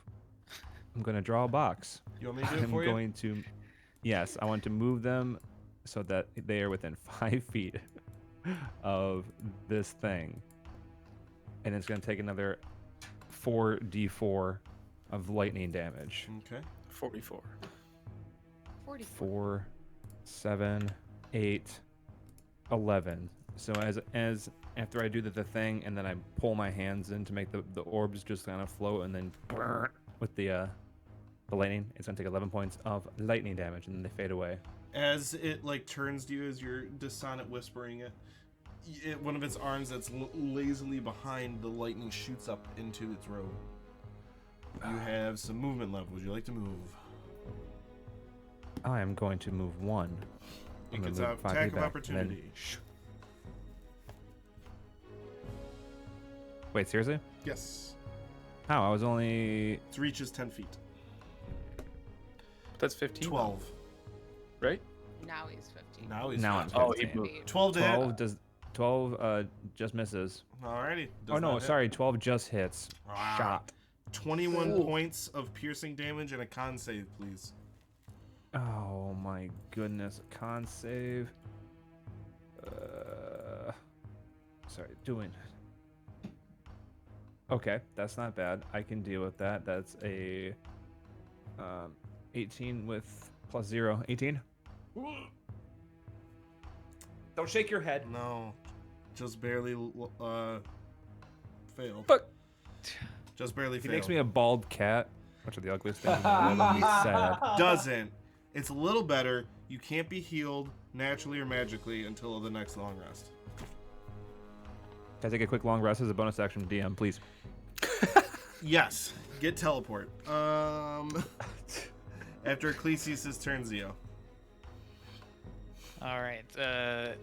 draw a box. You want me to do it I'm for you? going to, yes, I want to move them so that they are within 5 feet of this thing. And it's going to take another 4d4 of lightning damage. Okay. 44. 44. 4, 7, 8, 11. So as after I do the thing and then I pull my hands in to make the orbs just kind of float and then with the lightning, it's gonna take 11 points of lightning damage and then they fade away. As it like turns to you as you're dissonant whispering it, one of its arms that's lazily behind the lightning shoots up into its robe. You have some movement left. Would you like to move? I am going to move 1. It I'm gets gonna an move 5 attack feet of back, and then- opportunity. Wait, seriously? Yes. How? I was only. Its reach is 10 feet. That's 15. 12. Right? Now he's 15. Now he's Now 15. I'm Oh, he 15. moved. 12 to hit. 12 does. 12 just misses. Alrighty. Oh Does no, not hit. sorry, 12 just hits. Ah. Shot. 21 points of piercing damage and a con save, please. Oh my goodness, con save. Sorry, doing. Okay, that's not bad. I can deal with that. That's a 18 with plus 0. 18. Don't shake your head. No. Just barely failed. Fuck. Just barely He failed. makes me a bald cat, which are the ugliest things in the world. And he's sad. Doesn't. It's a little better. You can't be healed naturally or magically until the next long rest. Can I take a quick long rest as a bonus action, DM, please? Yes. Get teleport. After Ecclesias's turn, Zio. Alright, I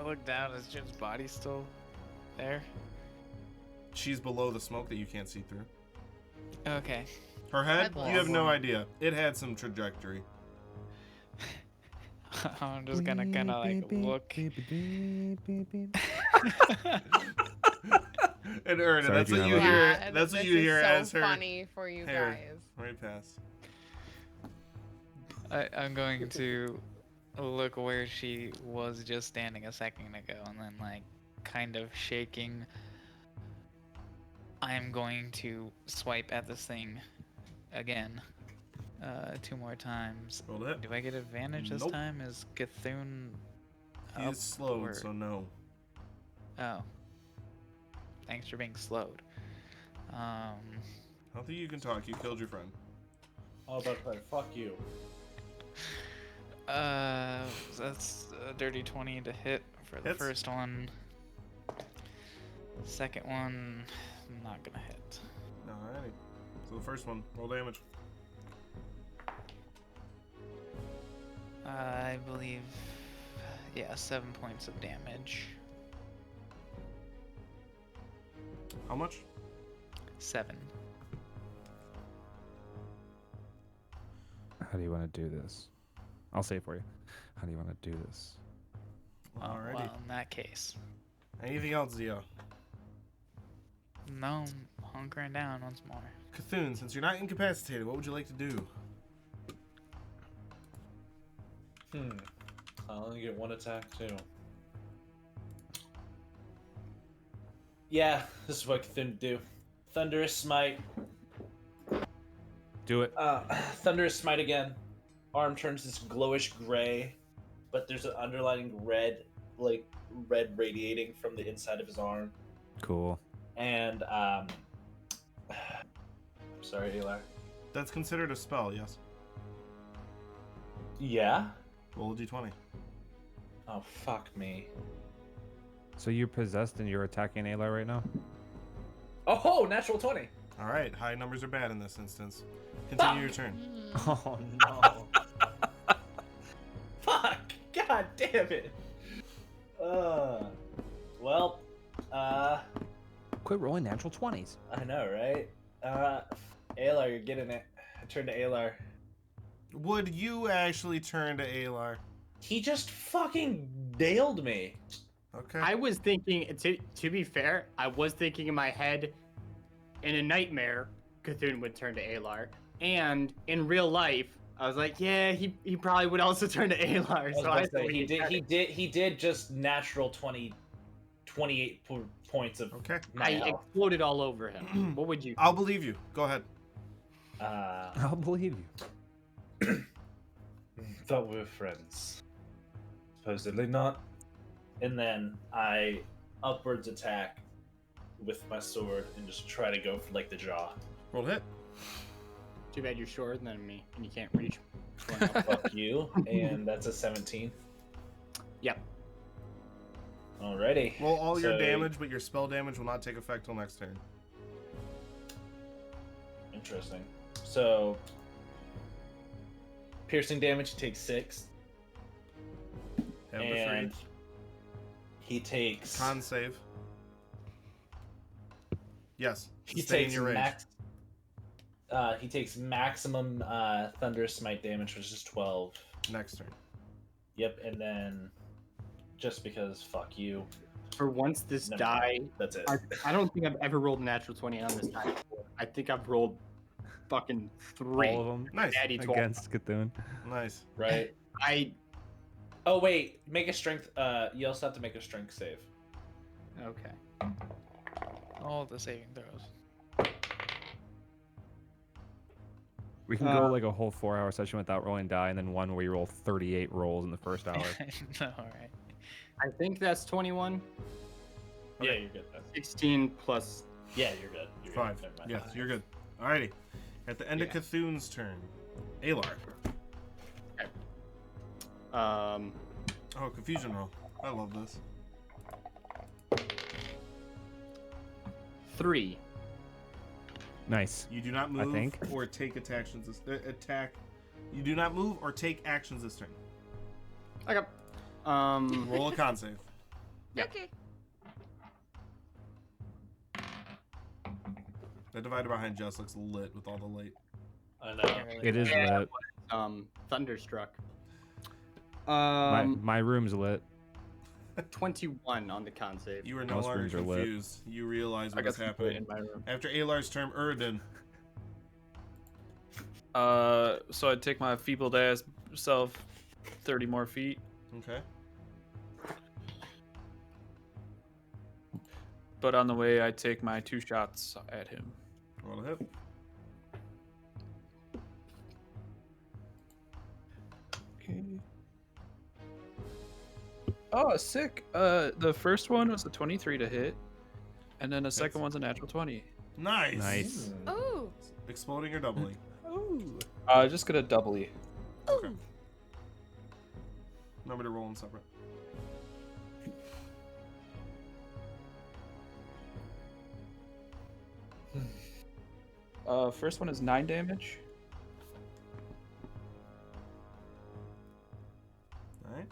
look down, is Jim's body still there? She's below the smoke that you can't see through. Okay. Her head, Red you have no balls. idea. It had some trajectory. I'm just gonna kinda like look. And Erna, Sorry, that's what Gina, you I love you. hear. Yeah, That's what this you is hear so as her funny for you hair guys. right past. I'm going to look where she was just standing a second ago and then like kind of shaking. I'm going to swipe at this thing again. 2 more times. Roll it. Do I get advantage this Nope. time? Is Cthulhu He up is slowed, or- so no. Oh. Thanks for being slowed. I don't think you can talk. You killed your friend. All about to play. Fuck you. That's a dirty 20 to hit for the Hits. first one. Second one, not gonna hit. Alrighty. So the first one, roll damage. I believe, yeah, 7 points of damage. How much? 7. How do you want to do this? I'll say it for you. How do you want to do this? Alrighty. Well, in that case, Anything else, Zio? no, I'm hunkering down once more. Cthulhu, since you're not incapacitated, what would you like to do? I only get 1 attack too. Yeah, this is what Cthulhu do. Thunderous Smite. Do it. Thunderous Smite again. Arm turns this glowish gray, but there's an underlining red, like red radiating from the inside of his arm. Cool. And I'm sorry, Eli. That's considered a spell, yes. Yeah. Roll a d20. Oh fuck me. So you're possessed and you're attacking Ayla right now? Oh, natural 20. Alright, high numbers are bad in this instance. Continue your turn. Oh no. Fuck! God damn it. Well, Quit rolling natural 20s. I know, right? Alar, you're getting it. I turn to Alar. Would you actually turn to Alar? He just fucking nailed me. Okay. I was thinking, to be fair, I was thinking in my head, in a nightmare, Cthulhu would turn to Alar. And in real life, I was like, yeah, he probably would also turn to Alar. So I say, he did just natural 28 points of Okay. my I health. exploded all over him. What would you? I'll believe you. Go ahead. I'll believe you. Thought we were friends. Supposedly not. And then I upwards attack with my sword and just try to go for like the jaw. Roll hit. Too bad you're shorter than me and you can't reach. Going up. Fuck you. And that's a 17. Yep. Alrighty. Roll all your So- damage, but your spell damage will not take effect till next turn. Interesting. So, piercing damage, he takes 6. Have the And free. he takes. Con save. Yes. He Stay in takes your range. he takes maximum thunderous smite damage, which is 12. Next turn. Yep, and then just because fuck you, For once, this Never die, that's it. I don't think I've ever rolled a natural 20 on this die before. I think I've rolled fucking 3. All of them Nice. Natty 12. against Cthulhu. Nice. Right. Oh wait, make a strength. You also have to make a strength save. Okay. All the saving throws. We can go like a whole 4-hour session without rolling die, and then one where you roll 38 rolls in the first hour. No, alright. I think that's 21. Yeah, you're good. 16 plus. Yeah, you're good. You're 5. Good. Never mind. Yes, you're good. Alrighty. At the end of Cthulhu's turn, Alar. Um. Oh, confusion roll. I love this. 3. Nice. You do not I move think. or take actions this attack. You do not move or take actions this turn. Okay. Roll a con save. Yeah. Okay. That divider behind Jess looks lit with all the light. I know. It is Yeah. lit. Thunderstruck. My room's lit. 21 on the con save. You are no Most longer rooms are lit. confused. You realize I what got is some put it happening. in my room. After Alar's turn, Erden. So I'd take my feebled ass self 30 more feet. Okay. But on the way, I take my 2 shots at him. Roll a hit. Okay. Oh, sick. The first one was a 23 to hit, and then the second one's a natural 20. Nice. Nice. Ooh. Exploding or doubling? Just gonna doubly. Okay. Remember to roll them separate. First one is 9 damage. Alright.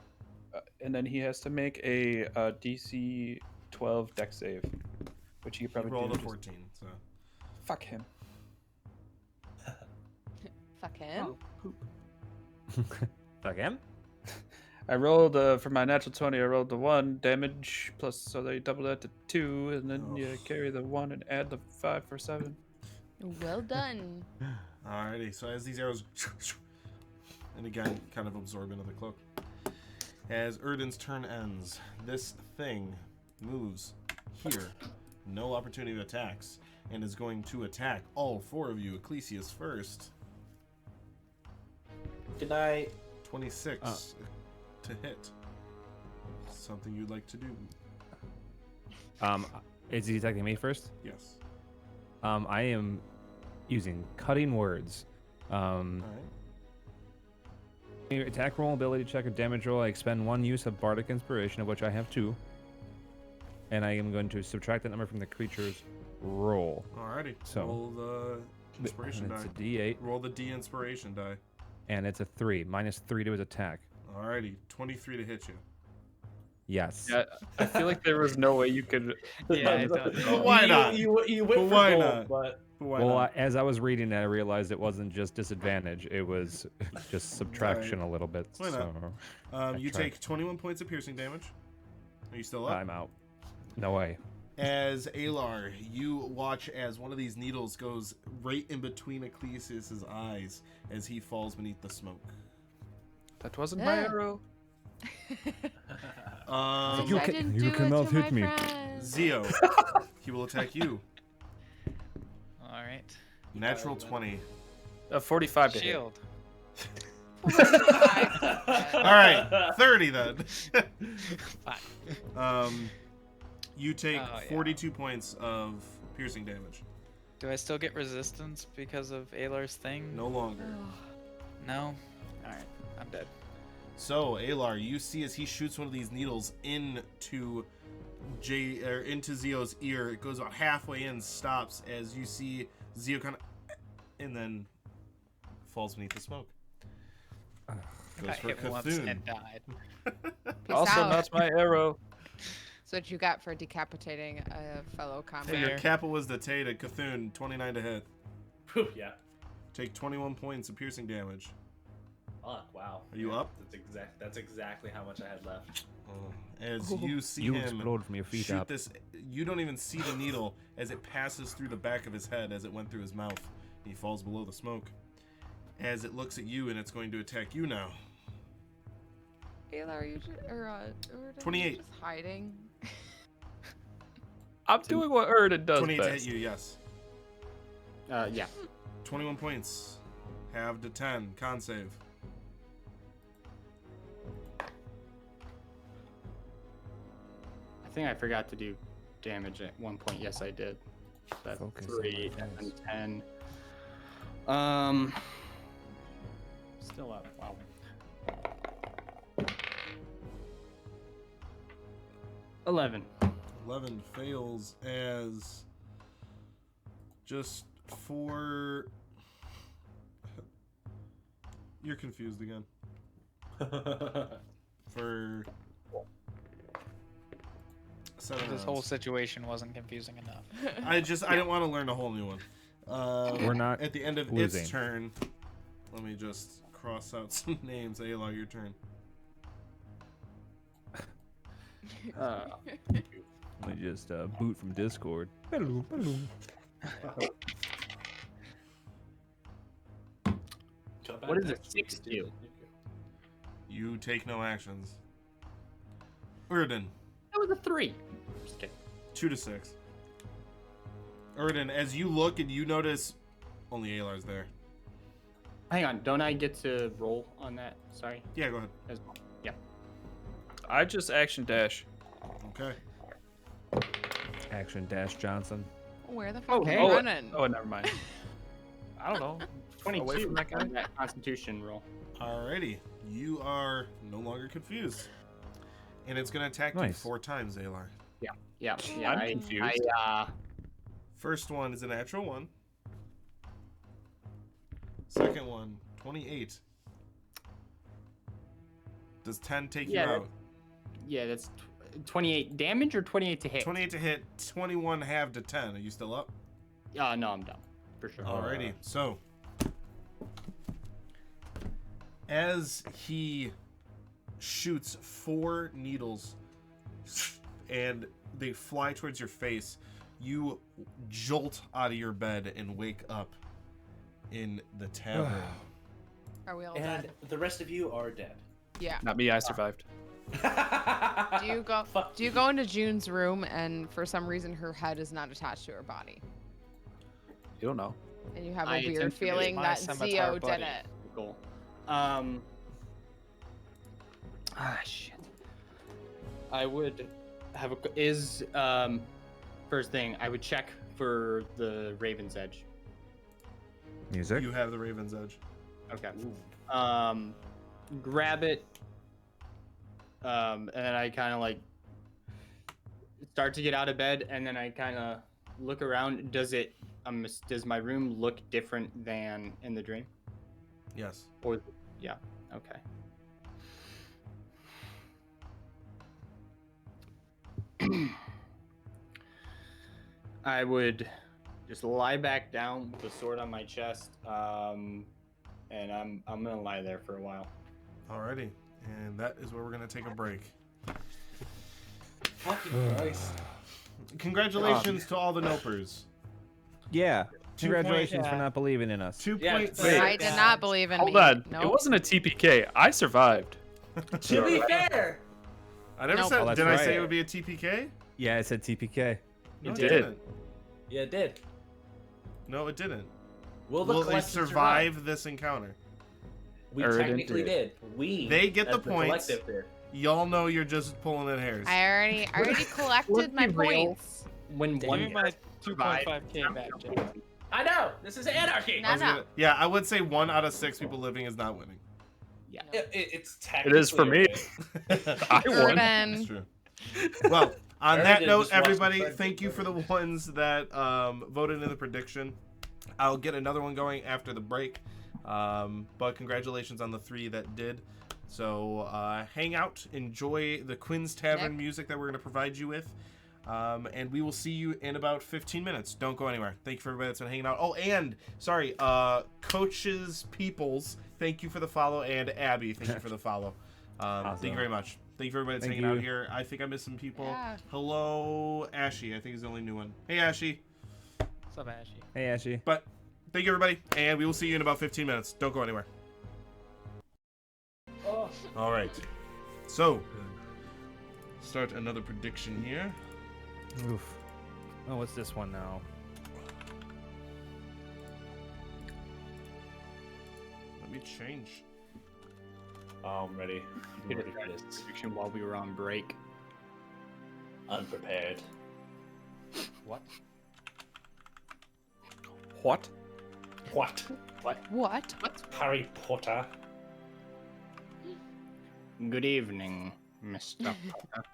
And then he has to make a DC 12 dex save, which he He probably rolled a did. 14, so. Fuck him. Fuck him. Fuck him. I rolled for my natural 20. I rolled the 1 damage plus, so they double that to 2, and then you carry the 1 and add the 5 for 7. Well done. Alrighty, so as these arrows and again kind of absorb into the cloak. As Erden's turn ends, this thing moves here. No opportunity of attacks. And is going to attack all 4 of you. Ecclesias first. Good night. 26 to hit. Something you'd like to do. Is he attacking me first? Yes. I am using cutting words. Alright. Attack roll, ability check, or damage roll. I expend 1 use of Bardic Inspiration, of which I have 2. And I am going to subtract that number from the creature's roll. Alrighty. So- roll the inspiration And die. it's a D8, Roll the D inspiration die. and it's a 3. -3 to his attack. Alrighty. 23 to hit you. Yes. Yeah, I feel like there was no way you could. Yeah, it does. But why not? You went But for why gold, not? but But why Well, not? as I was reading it, I realized it wasn't just disadvantage; it was just subtraction a little bit. Why not? So You tried. take 21 points of piercing damage. Are you still up? I'm out. No way. As Alar, you watch as one of these needles goes right in between Ecclesias's eyes as he falls beneath the smoke. That wasn't my Yeah. arrow. You I can- didn't you do cannot it to hit my me. friend. Zio, he will attack you. All right. Natural 20. 45 to hit. Shield. All right, 30 then. Fine. You take Oh, yeah. 42 points of piercing damage. Do I still get resistance because of Alar's thing? No longer. No? Alright, I'm dead. So, Alar, you see as he shoots one of these needles into into Zio's ear. It goes about halfway in, stops as you see Zio kind of, and then falls beneath the smoke. Goes Got for hit once Cthulhu. and died. Peace Also, out. not my arrow. That's what you got for decapitating a fellow Hey, your combat. Kappa was detated. Cthulhu, 29 to hit. Whew, yeah. Take 21 points of piercing damage. Fuck, wow. Are you up? That's exactly how much I had left. As you see You him explode from your feet shoot up. this, you don't even see the needle as it passes through the back of his head as it went through his mouth. He falls below the smoke. As it looks at you and it's going to attack you now. Ayla, are you just, or 28. just hiding? I'm doing what Erden does 28 to hit best. you, yes. Yeah. 21 points. Halved to 10. Con save. I think I forgot to do damage at one point. Yes, I did. That's Focus on 3 my and face. 10. Still up. Wow. $11. 11 fails as just for... You're confused again. For... This whole situation wasn't confusing enough. I didn't want to learn a whole new one. We're not at the end of losing. its turn. Let me just cross out some names. Ayla, your turn. Let me just boot from Discord. Hello, hello. What does a 6 do? You take no actions. Urden, That was a 3. Just kidding. 2 to 6. Urden, as you look and you notice, only Aylar's there. Hang on, don't I get to roll on that? Sorry. Yeah, go ahead. As well. Yeah. I just action dash. Okay. Action dash Johnson. Where the fuck hey. are you running? Oh, never mind. I don't know. 22 Away from that guy. on that Constitution roll. Alrighty. You are no longer confused. And it's going to attack you Nice. 4 times, Aylar. Yeah. I'm confused. First one is a natural 1. Second one, 28. Does 10 take Yeah, you out? Yeah, that's 28 damage or 28 to hit? 28 to hit, 21 halved to 10. Are you still up? No, I'm done. For sure. Alrighty, so as he shoots 4 needles and they fly towards your face, you jolt out of your bed and wake up in the tavern. Are we all And dead? the rest of you are dead. Yeah. Not me. I survived. Do you go into June's room and for some reason her head is not attached to her body? You don't know. And you have a I weird attempt to get feeling my that scimitar Zio did buddy. it. Cool. Shit. I would have first thing I would check for the Raven's Edge. Music. You have the Raven's Edge. Okay. Grab it. And then I kind of like start to get out of bed, and then I kind of look around. Does my room look different than in the dream? Yes. Or yeah. Okay. I would just lie back down with the sword on my chest, and I'm gonna lie there for a while. Alrighty, and that is where we're gonna take a break. Fucking Christ. Congratulations to all the Nopers. Yeah. 2 Congratulations point- for not believing in us. 2 Yeah, points. wait. I did not believe in Hold me. on. No. It wasn't a TPK. I survived. To be fair, I never Nope. said. Oh, that's did I say right. it would be a TPK? Yeah, I said TPK. No, It it did. didn't. yeah, it did. No, it didn't. Will the Will they collective survive this encounter? We Or it technically did. did. We. They get as the points. collective did. Y'all know you're just pulling at hairs. I already collected my be real. points. When Give one me my survived, 2.5k back, Jay. I know. This is anarchy. No, no. Yeah, I would say 1 out of 6 people living is not winning. yeah. It's It technically is for me. okay. I won. That's Urban. true. Well, on I that did note, just watch the everybody, Fred thank you for the ones that voted in the prediction. I'll get another one going after the break. But congratulations on the 3 that did. So hang out, enjoy the Quinn's Tavern Nick? music that we're going to provide you with. And we will see you in about 15 minutes. Don't go anywhere. Thank you for everybody that's been hanging out. Oh, and sorry, Coaches Peoples, thank you for the follow, and Abby, thank you for the follow. Thank you very much. Thank you for everybody that's Thank hanging out you. here. I think I missed some people. Yeah. Hello, Ashy. I think he's the only new one. Hey, Ashy. What's up, Ashy? Hey, Ashy. But thank you, everybody, and we will see you in about 15 minutes. Don't go anywhere. All right. So, start another prediction here. Oof. Oh, what's this one now? Let me change. Oh, I'm ready. I'm Did ready it for right. this. Prediction while we were on break. Unprepared. What? What? What? What? Harry Potter. Good evening, Mr. Potter.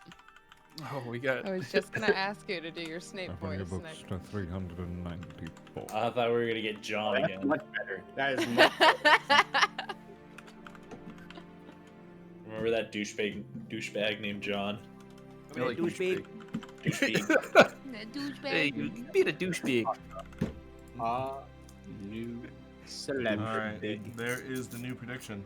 Oh, we got. I was just gonna ask you to do your Snape Open your voice. books Nick. to 394. I thought we were gonna get John That's again. much better. That is much Remember that douchebag named John? Really douchebag. Douchebag. Hey, you beat a douchebag. New All celebrity. right, there is the new prediction.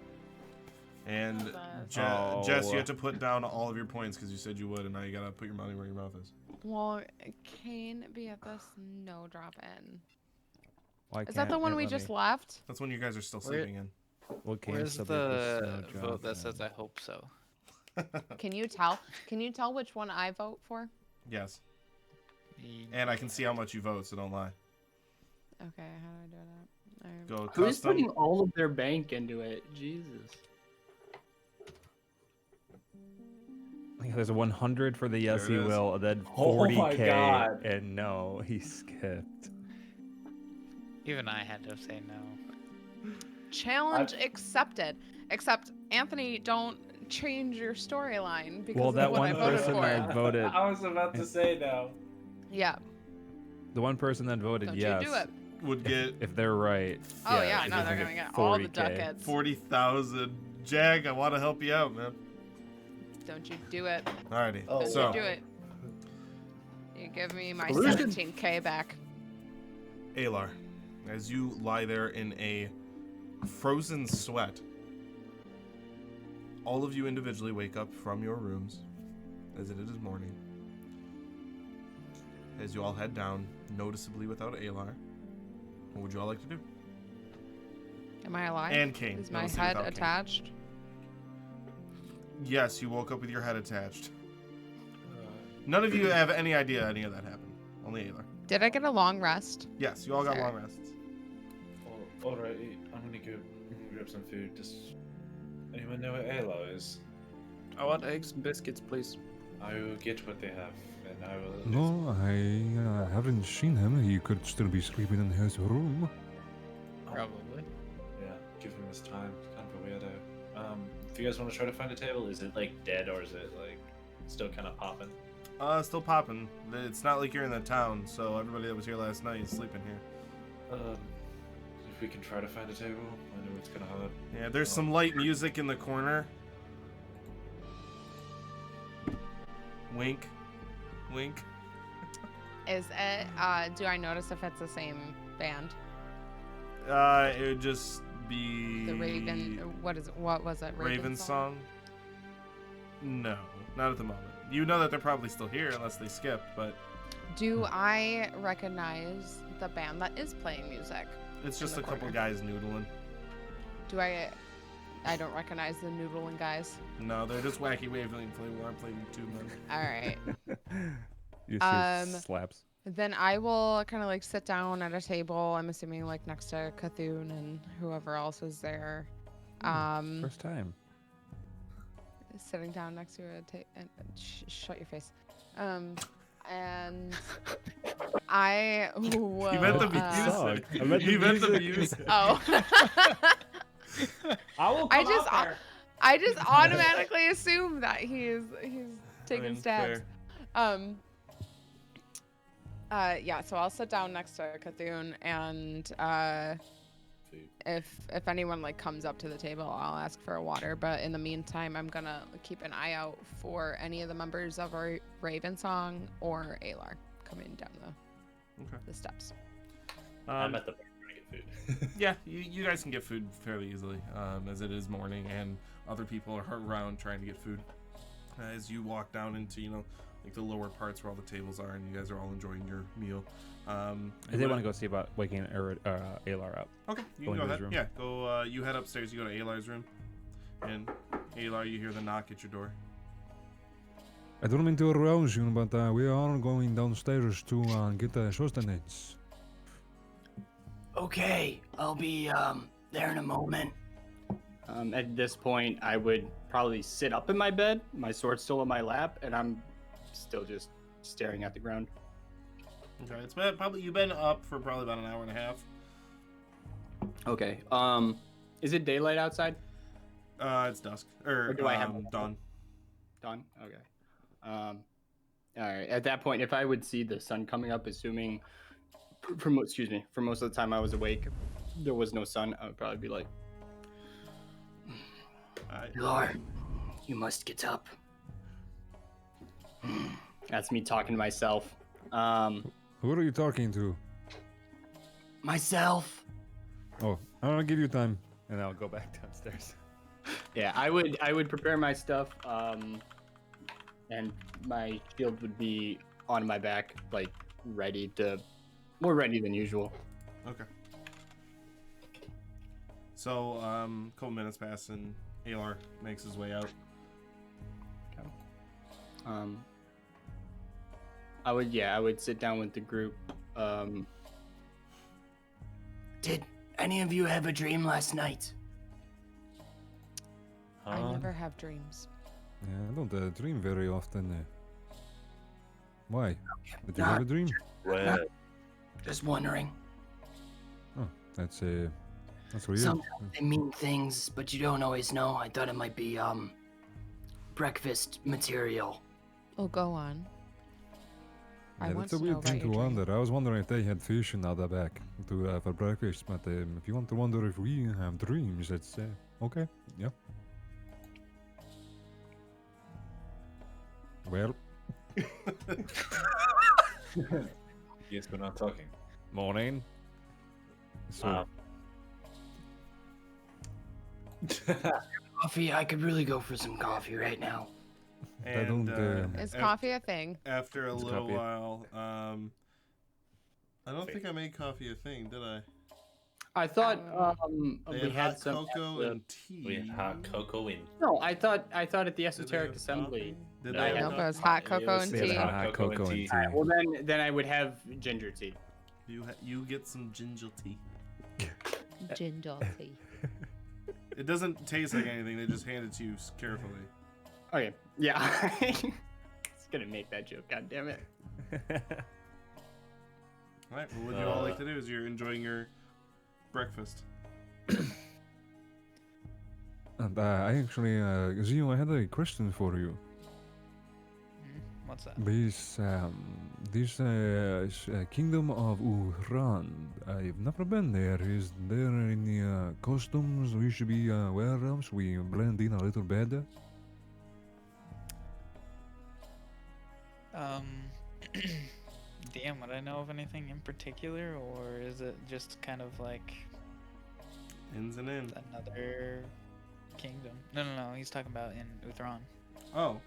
And Love Jess, you Oh. have to put down all of your points because you said you would, and now you gotta put your money where your mouth is. Well, Kane be at the snowdrop inn. Why Is that the can't one it we let just me- left? That's when you guys are still Where- sleeping in. Well, can't Where's submit the snow vote that job says then. I hope so? Can you tell? Can you tell which one I vote for? Yes. And I can see how much you vote, so don't lie. Okay, how do I do that? Go Who's custom. putting all of their bank into it? Jesus. Yeah, there's a 100 for the yes There he it is. will, and then Oh 40K, my God. and no, he skipped. Even I had to say no. Challenge accepted. Except Anthony, don't change your storyline because Well, of that what I one voted person for. that voted, I was about to say no. Yeah, the one person that voted don't yes, you do it. Would get if they're right. Oh yeah, if no, he's they're gonna get all the 40K. ducats. 40,000. Jag, I want to help you out, man. Don't you do it. Alrighty. Oh, Don't so, you do it. You give me my Collusion. 17K back. Alar, as you lie there in a frozen sweat, all of you individually wake up from your rooms as it is morning. As you all head down, noticeably without Alar, what would you all like to do? Am I alive? And Kane. Is my noticeably head without Kane. attached? Yes, you woke up with your head attached. None of you have any idea any of that happened. Only Alar. Did I get a long rest? Yes, you all got Sorry. long rests. Alright, I'm gonna go grab some food. Does anyone know where Ayla is? I want eggs and biscuits, please. I will get what they have, and I will. No, I haven't seen him. He could still be sleeping in his room. Probably. Yeah, give him his time. He's kind of a weirdo. If you guys want to try to find a table, is it like dead or is it like still kind of popping? Still popping. It's not like you're in the town, so everybody that was here last night is sleeping here. If we can try to find a table, I know it's kind of hard. Yeah, there's some light music in the corner. Wink. Wink. Is it? Do I notice if it's the same band? It would just be... The Raven. What is it? What was it? Raven song? No, not at the moment. You know that they're probably still here unless they skipped, but Do I recognize the band that is playing music? it's just the a couple corner. guys noodling. Do I? I don't recognize the noodling guys. No, they're just wacky wavelength playing two men. All right. You see slaps. Then I will kind of like sit down at a table. I'm assuming like next to Cthulhu and whoever else is there. First time. Sitting down next to a table. Shut your face. And I will. You meant the song. music. I meant the You meant the music. music. Oh. I will I come just- out there. I just automatically assume that he's taking mean, stabs. fair. Yeah, so I'll sit down next to Cthulhu and if anyone like comes up to the table, I'll ask for a water, but in the meantime, I'm going to keep an eye out for any of the members of our Raven Song or Alar coming down the steps. I'm at the bar trying to get food. Yeah, you guys can get food fairly easily, as it is morning and other people are around trying to get food. As you walk down into, like the lower parts where all the tables are, and you guys are all enjoying your meal. I did want to go see about waking Alar up. Okay, you Go can go into his ahead. room. Yeah, go. You head upstairs. You go to Alar's room, and Alar, you hear the knock at your door. I don't mean to arouse you, but we are going downstairs to get sustenance. Okay, I'll be there in a moment. At this point, I would probably sit up in my bed, my sword still in my lap, and I'm still just staring at the ground. Okay, it's been probably you've been up for probably about an hour and a half. Okay. Is it daylight outside? It's dusk or do I have dawn. Dawn. Okay. All right. At that point, if I would see the sun coming up, assuming for most of the time I was awake, there was no sun. I would probably be like, Lord, you must get up. That's me talking to myself. Who are you talking to? Myself. Oh, I'll give you time. And I'll go back downstairs. Yeah, I would prepare my stuff, and my shield would be on my back, like more ready than usual. Okay. So, a couple minutes pass and Alar makes his way out. I would sit down with the group. Did any of you have a dream last night? I never have dreams. Yeah, I don't dream very often. Why? Did you have a dream? Well, Just wondering. Oh, that's weird. Sometimes they mean things, but you don't always know. I thought it might be breakfast material. Oh, go on. I Yeah, want that's a to know weird thing about to your dream. wonder. I was wondering if they had fish in the back for breakfast, but if you want to wonder if we have dreams, that's okay. Yeah. Well, yes, we're not talking. Morning. so Coffee, I could really go for some coffee right now. I don't, Is coffee a thing? After a Is little coffee- while, I don't think I made coffee a thing, did I? I thought They we had hot some. cocoa and tea. We had hot cocoa in. No, I thought at the Did they esoteric have assembly. coffee? Did No. they have Nope, it coffee? was hot cocoa and They had tea. hot cocoa and tea. Well, then I would have ginger tea. You get some ginger tea. Ginger tea. It doesn't taste like anything. They just hand it to you carefully. Okay, yeah. It's gonna make that joke. God damn it. All right. Well, what you all like to do is you're enjoying your breakfast. and I actually, Zio, I had a question for you. What's that? This kingdom of Uhran, I've never been there. Is there any customs we should be aware of so we blend in a little better? DM, would I know of anything in particular, or is it just kind of like Ins and in. another kingdom? No, he's talking about in Uthran. Oh.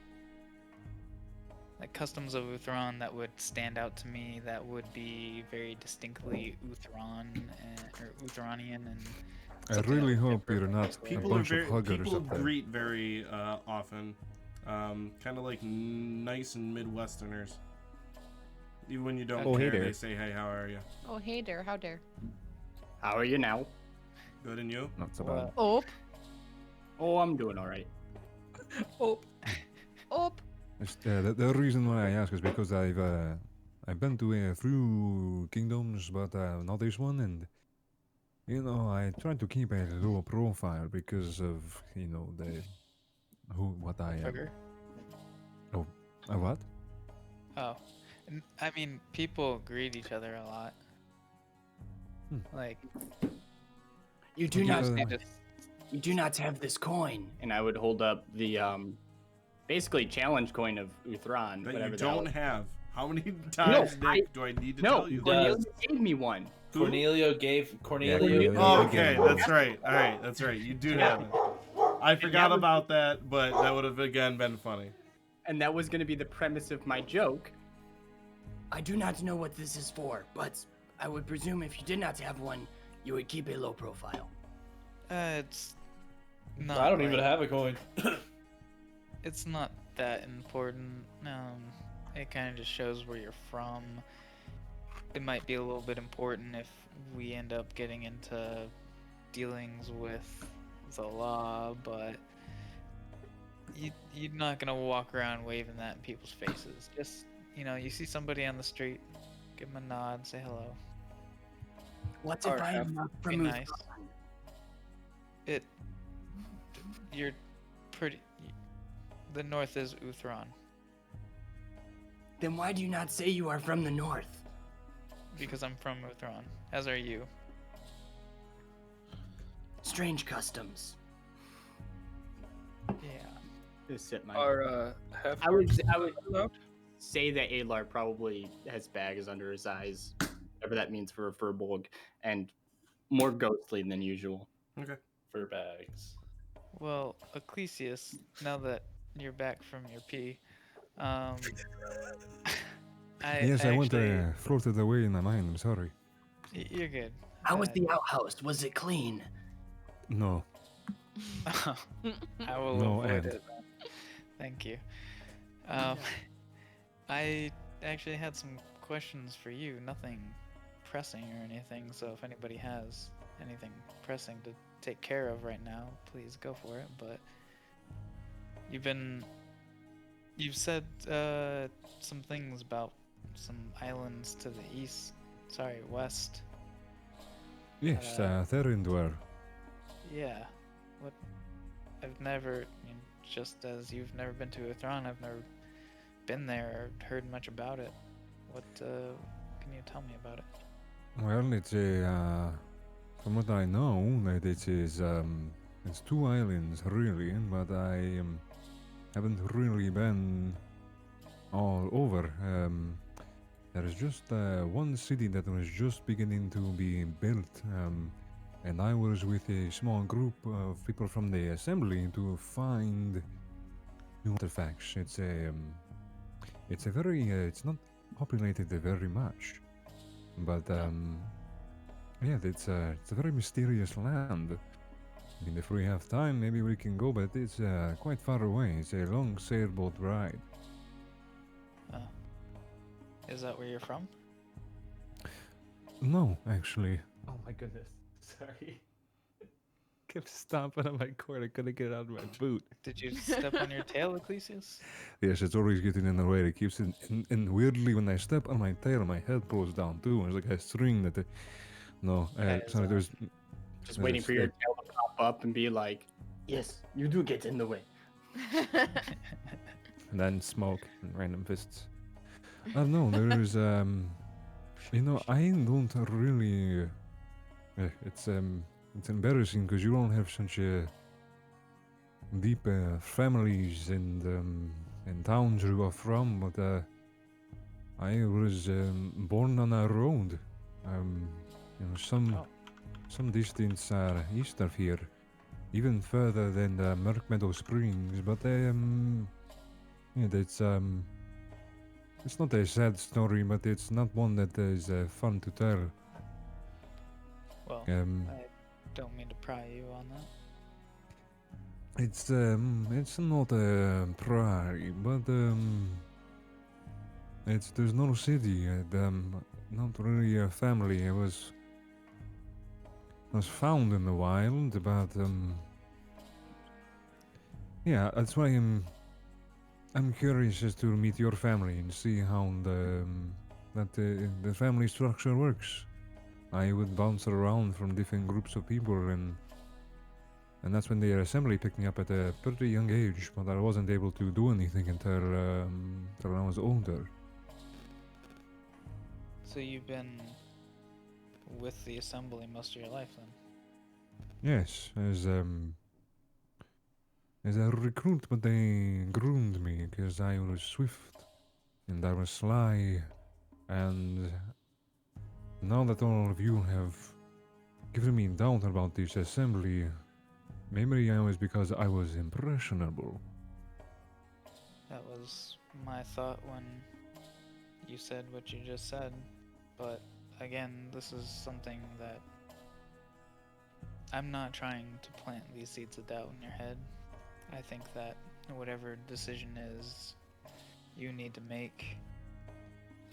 Like customs of Uthran that would stand out to me, that would be very distinctly Uthran or Uthranian, and I something really that would hope differ you're from not most a of People bunch of huggers people up there. greet very often, kind of like nice and Midwesterners. Even when you don't Oh, hey care, there. they say, "Hey, how are you?" Oh, hey there, how dare. How are you now? Good, and you? Not so What? bad. Oh, Oh, I'm doing all right. oh. The reason why I ask is because I've been to a few kingdoms, but not this one, and I try to keep a low profile because of what I am. Figure. A what? Oh, I mean, people greet each other a lot. Like, You do Okay, not. so- they just You do not have this coin. And I would hold up the basically challenge coin of Uthran. That whatever you the hell don't it- have. How many times, I- Nick, do I need to No, tell you? Cornelia does. gave me one. Who? Cornelio gave Cornelio. Cornelio. Oh, Yeah, okay, yeah. that's right. All right, that's right. You do have it. I forgot was- about that, but that would have again been funny. And that was going to be the premise of my joke. I do not know what this is for, but I would presume if you did not have one, you would keep a low profile. it's not. I don't even like- have a coin. It's not that important. It kind of just shows where you're from. It might be a little bit important if we end up getting into dealings with the law, but you're not gonna walk around waving that in people's faces. Just, you see somebody on the street, give them a nod, say hello. What Or if I have- am not be from nice. Uthran? You're pretty. The north is Uthran. Then why do you not say you are from the north? because I'm from Uthron, as are you. Strange customs. Yeah. Just sit my. Are half I would allowed? say that Adlar probably has bags under his eyes, whatever that means for a furbolg, and more ghostly than usual. Okay. Fur bags. Well, Ecclesius, now that you're back from your pee, I Yes, I went actually, floated away in my mind. I'm sorry. You're good. How was the outhouse? Was it clean? No. I will No, avoid and- it. Thank you. I actually had some questions for you. Nothing pressing or anything. So if anybody has anything pressing to take care of right now, please go for it. But you've said some things about some islands to the east. Sorry, west. Yes, Uh, Therindwer. Yeah. What? I've never, just as you've never been to Uthron, I've never been there or heard much about it. What can you tell me about it? Well, it's a, from what I know, that it is, it's 2 islands really, but I haven't really been all over. There is just one city that was just beginning to be built, and I was with a small group of people from the assembly to find new artifacts. It's a very, it's not populated very much, but yeah, it's a very mysterious land. I mean, if we have time, maybe we can go, but it's quite far away. It's a long sailboat ride. Is that where you're from? No, actually. Oh my goodness. Sorry. Kept stomping on my cord. I couldn't get it out of my boot. Did you step on your tail, Ecclesius? Yes, it's always getting in the way. It keeps it, and weirdly, when I step on my tail, my head pulls down too. It's like a string that. No, sorry, there's. Just there's waiting a for your stick. tail to pop up and be like, yes, you do get in the way. And then smoke and random fists. I don't know. There's you know, I don't really. It's embarrassing because you don't have such deep families and towns you are from, but I was born on a road. You know, some distance east of here, even further than the Merk Meadow Springs. But yeah, it's not a sad story, but it's not one that is fun to tell. Well, Um, I don't mean to pry you on that. It's not a prairie, but there's no city and not really a family. I was found in the wild, but yeah, that's why I'm curious as to meet your family and see how the family structure works. I would bounce around from different groups of people, and that's when the assembly picked me up at a pretty young age, but I wasn't able to do anything until I was older. So you've been with the assembly most of your life then? Yes, as a recruit, but they groomed me because I was swift and I was sly, and now that all of you have given me doubt about this assembly, maybe I was because I was impressionable. That was my thought when you said what you just said. But again, this is something that I'm not trying to plant these seeds of doubt in your head. I think that whatever decision is you need to make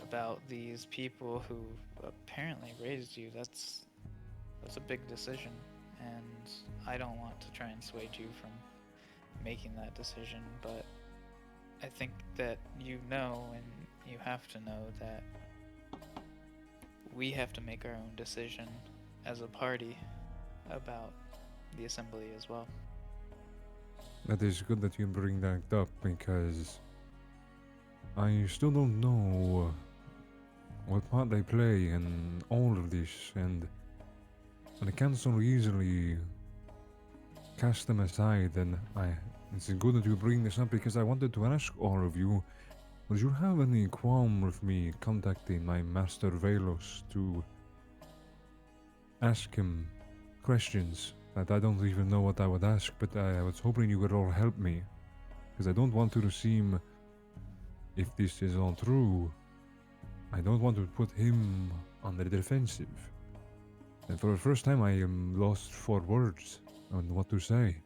about these people who apparently raised you, that's a big decision, and I don't want to try and sway you from making that decision, but I think that you know, and you have to know that we have to make our own decision as a party about the assembly as well. That is good that you bring that up because I still don't know what part they play in all of this, and I can't so easily cast them aside. And it's good that you bring this up because I wanted to ask all of you, would you have any qualm with me contacting my master Velos to ask him questions that I don't even know what I would ask, but I was hoping you would all help me, because I don't want to seem, if this is all true, I don't want to put him on the defensive. And for the first time I am lost for words on what to say.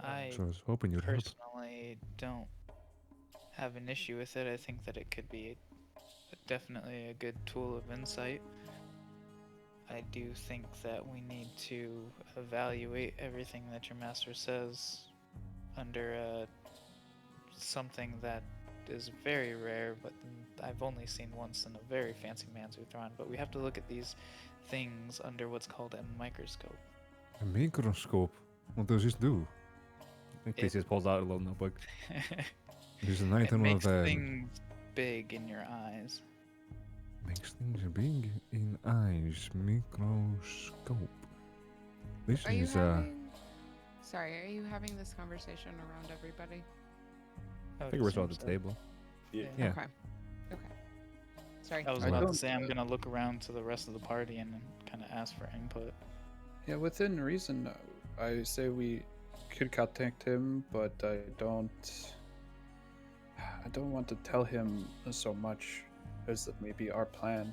I So I was hoping you'd help. personally don't have an issue with it. I think that it could be definitely a good tool of insight. I do think that we need to evaluate everything that your master says under something that is very rare, but I've only seen once in a very fancy Manzuthron. But we have to look at these things under what's called a microscope. A microscope? What does this do? I think Theseus pulls out a little notebook. This is an It item makes of things big in your eyes. makes things big in eyes. Microscope. This Are you is having... Sorry, are you having this conversation around everybody? I think we're still at the table. Yeah. Yeah. Okay. Okay. Sorry. I was I about to don't- say I'm gonna look around to the rest of the party and kind of ask for input. Yeah, within reason, I say we could contact him, but I don't want to tell him so much as that may be our plan.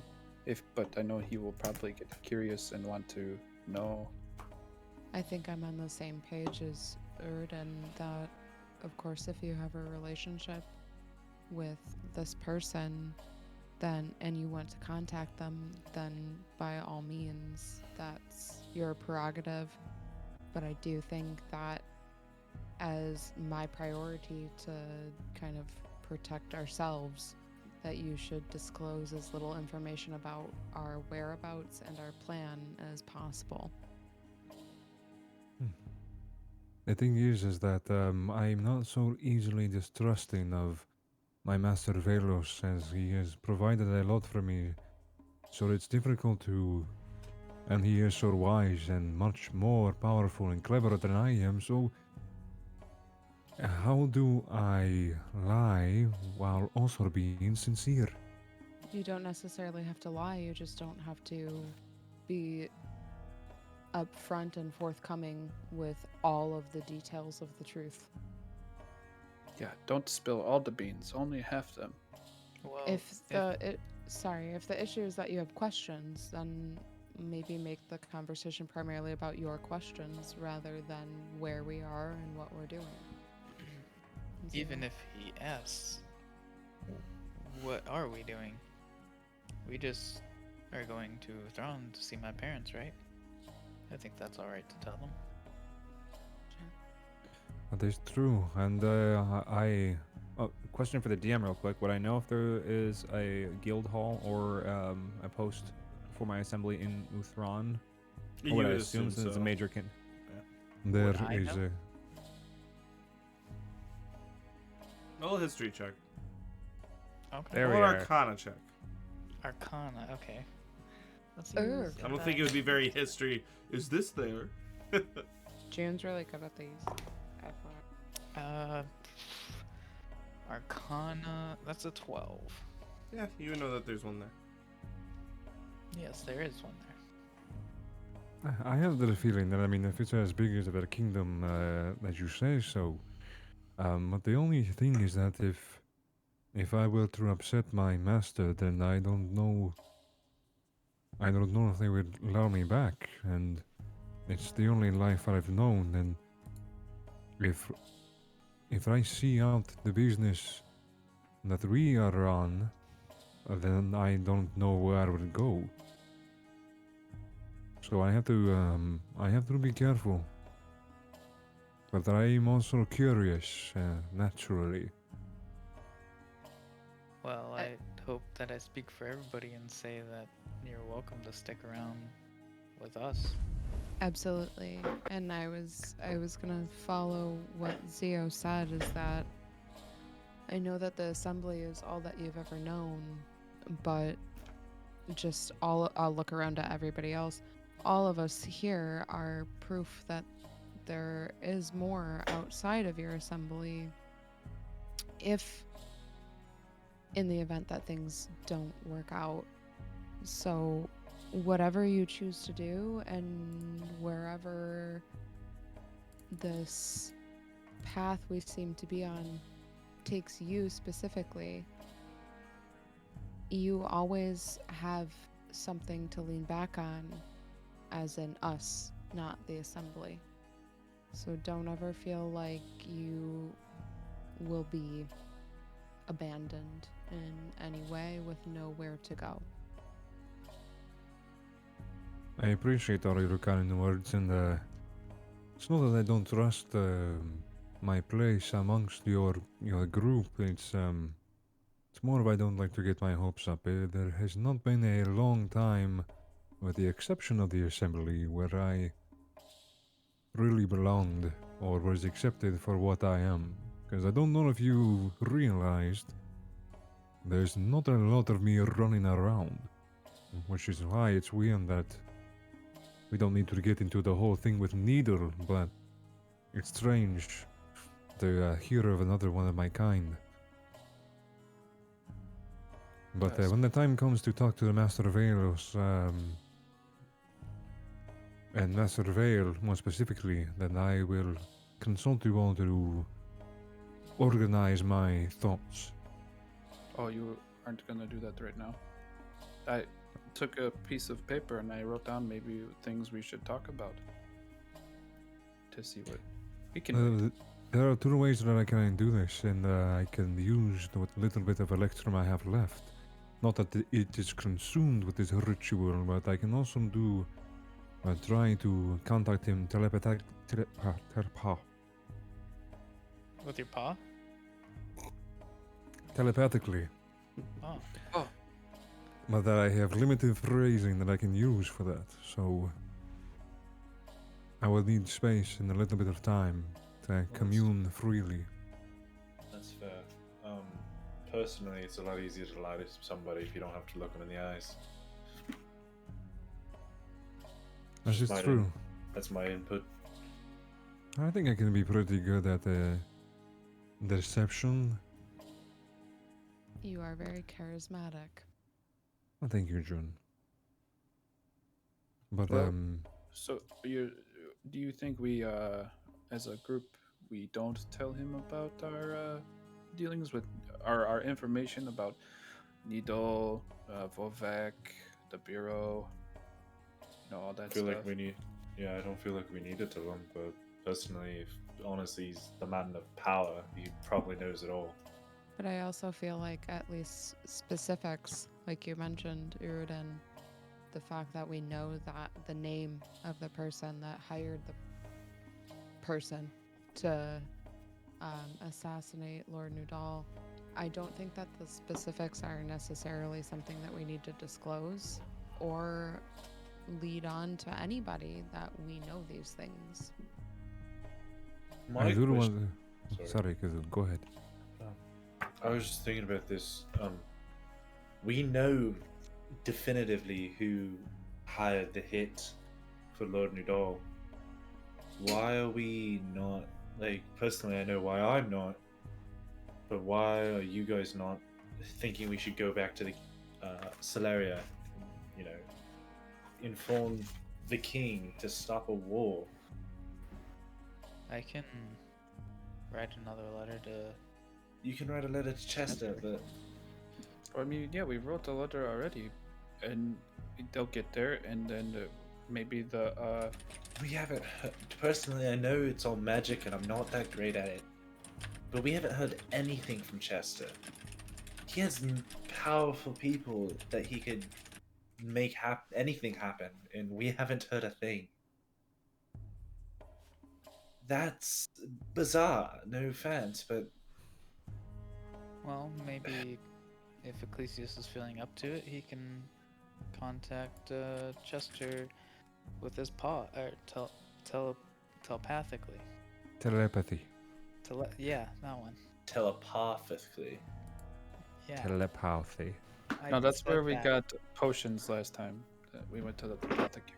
But I know he will probably get curious and want to know. I think I'm on the same page as Erd, and that, of course, if you have a relationship with this person, then and you want to contact them, then by all means, that's your prerogative. But I do think that as my priority to kind of protect ourselves, that you should disclose as little information about our whereabouts and our plan as possible. The thing is that I'm not so easily distrusting of my master Velos, as he has provided a lot for me. So it's difficult to, and he is so wise and much more powerful and clever than I am. So how do I lie while also being sincere? You don't necessarily have to lie, you just don't have to be upfront and forthcoming with all of the details of the truth. Yeah, don't spill all the beans, only half them. Well, If the issue is that you have questions, then maybe make the conversation primarily about your questions rather than where we are and what we're doing. even if he asks, what are we doing? We just are going to Thrawn to see my parents, right? I think that's alright to tell them. That is true, and Question for the DM real quick. Would I know if there is a guild hall or a post for my assembly in Uthron? Or You would I would assume since it's a so. major there Would I is know? Roll a history check. Okay. There Roll we an are. Arcana check. Arcana, okay. Let's Ugh. use I don't think it would be very history. Is this there? June's really good at these. Arcana, that's a 12. Yeah, you know that there's one there. Yes, there is one there. I have the feeling that, I mean, if it's as big as a kingdom as you say so, but the only thing is that if I were to upset my master, then I don't know if they would allow me back, and it's the only life I've known, and if I see out the business that we are on, then I don't know where I would go. So I have to be careful. But I am also curious, naturally. Well, I hope that I speak for everybody and say that you're welcome to stick around with us. Absolutely. And I was gonna follow what Zio said, is that I know that the assembly is all that you've ever known, but just I'll look around at everybody else. All of us here are proof that there is more outside of your assembly. If in the event that things don't work out. So whatever you choose to do and wherever this path we seem to be on takes you specifically, you always have something to lean back on, as in us, not the assembly. So don't ever feel like you will be abandoned in any way with nowhere to go. I appreciate all your kind words, and it's not that I don't trust my place amongst your group. It's more of I don't like to get my hopes up. There has not been a long time, with the exception of the assembly, where I really belonged or was accepted for what I am. Because I don't know if you realized, there's not a lot of me running around, which is why it's weird that we don't need to get into the whole thing with Needle, but it's strange to hear of another one of my kind. But Yes. when the time comes to talk to the Master of Aelos, and Master of Ale more specifically, then I will consult you all to organize my thoughts. Oh, you aren't gonna do that right now. I took a piece of paper and I wrote down maybe things we should talk about. To see what we can. There are two ways that I can do this, and I can use the little bit of electrum I have left. Not that it is consumed with this ritual, but I can also do try to contact him With your paw? telepathically. Oh. But I have limited phrasing that I can use for that, so I will need space and a little bit of time to commune freely. That's fair. Personally, it's a lot easier to lie to somebody if you don't have to look them in the eyes. That's just my true. That's my input. I think I can be pretty good at deception. You are very charismatic. Oh, thank you, June. But Well, So, do you think we, as a group, we don't tell him about our dealings with our information about Needle, Vovek, the Bureau, all that I feel stuff? like we need. Yeah, I don't feel like we need it to him, but personally, if honestly he's the man of power, he probably knows it all. But I also feel like at least specifics, like you mentioned, Urudin, the fact that we know that the name of the person that hired the person to assassinate Lord Nudal, I don't think that the specifics are necessarily something that we need to disclose or lead on to anybody that we know these things. I do want question- to... Sorry, Kazun, go ahead. I was just thinking about this. We know definitively who hired the hit for Lord Nudal. Why are we not, like, personally I know why I'm not, but why are you guys not thinking we should go back to the Celeria, inform the king to stop a war? I can write another letter to. You can write a letter to Chester, but I mean, yeah, we wrote a letter already, and they'll get there, and then maybe the we haven't heard, personally I know it's all magic and I'm not that great at it, but we haven't heard anything from Chester. He has powerful people that he could make anything happen, and we haven't heard a thing. That's bizarre, no offense, but Well, maybe if Ecclesias is feeling up to it, he can contact Chester with his paw, or telepathically. Telepathy. Yeah, that one. telepathically. Yeah. Telepathy. I No, that's said where we that. got potions last time. We went to the apothecary.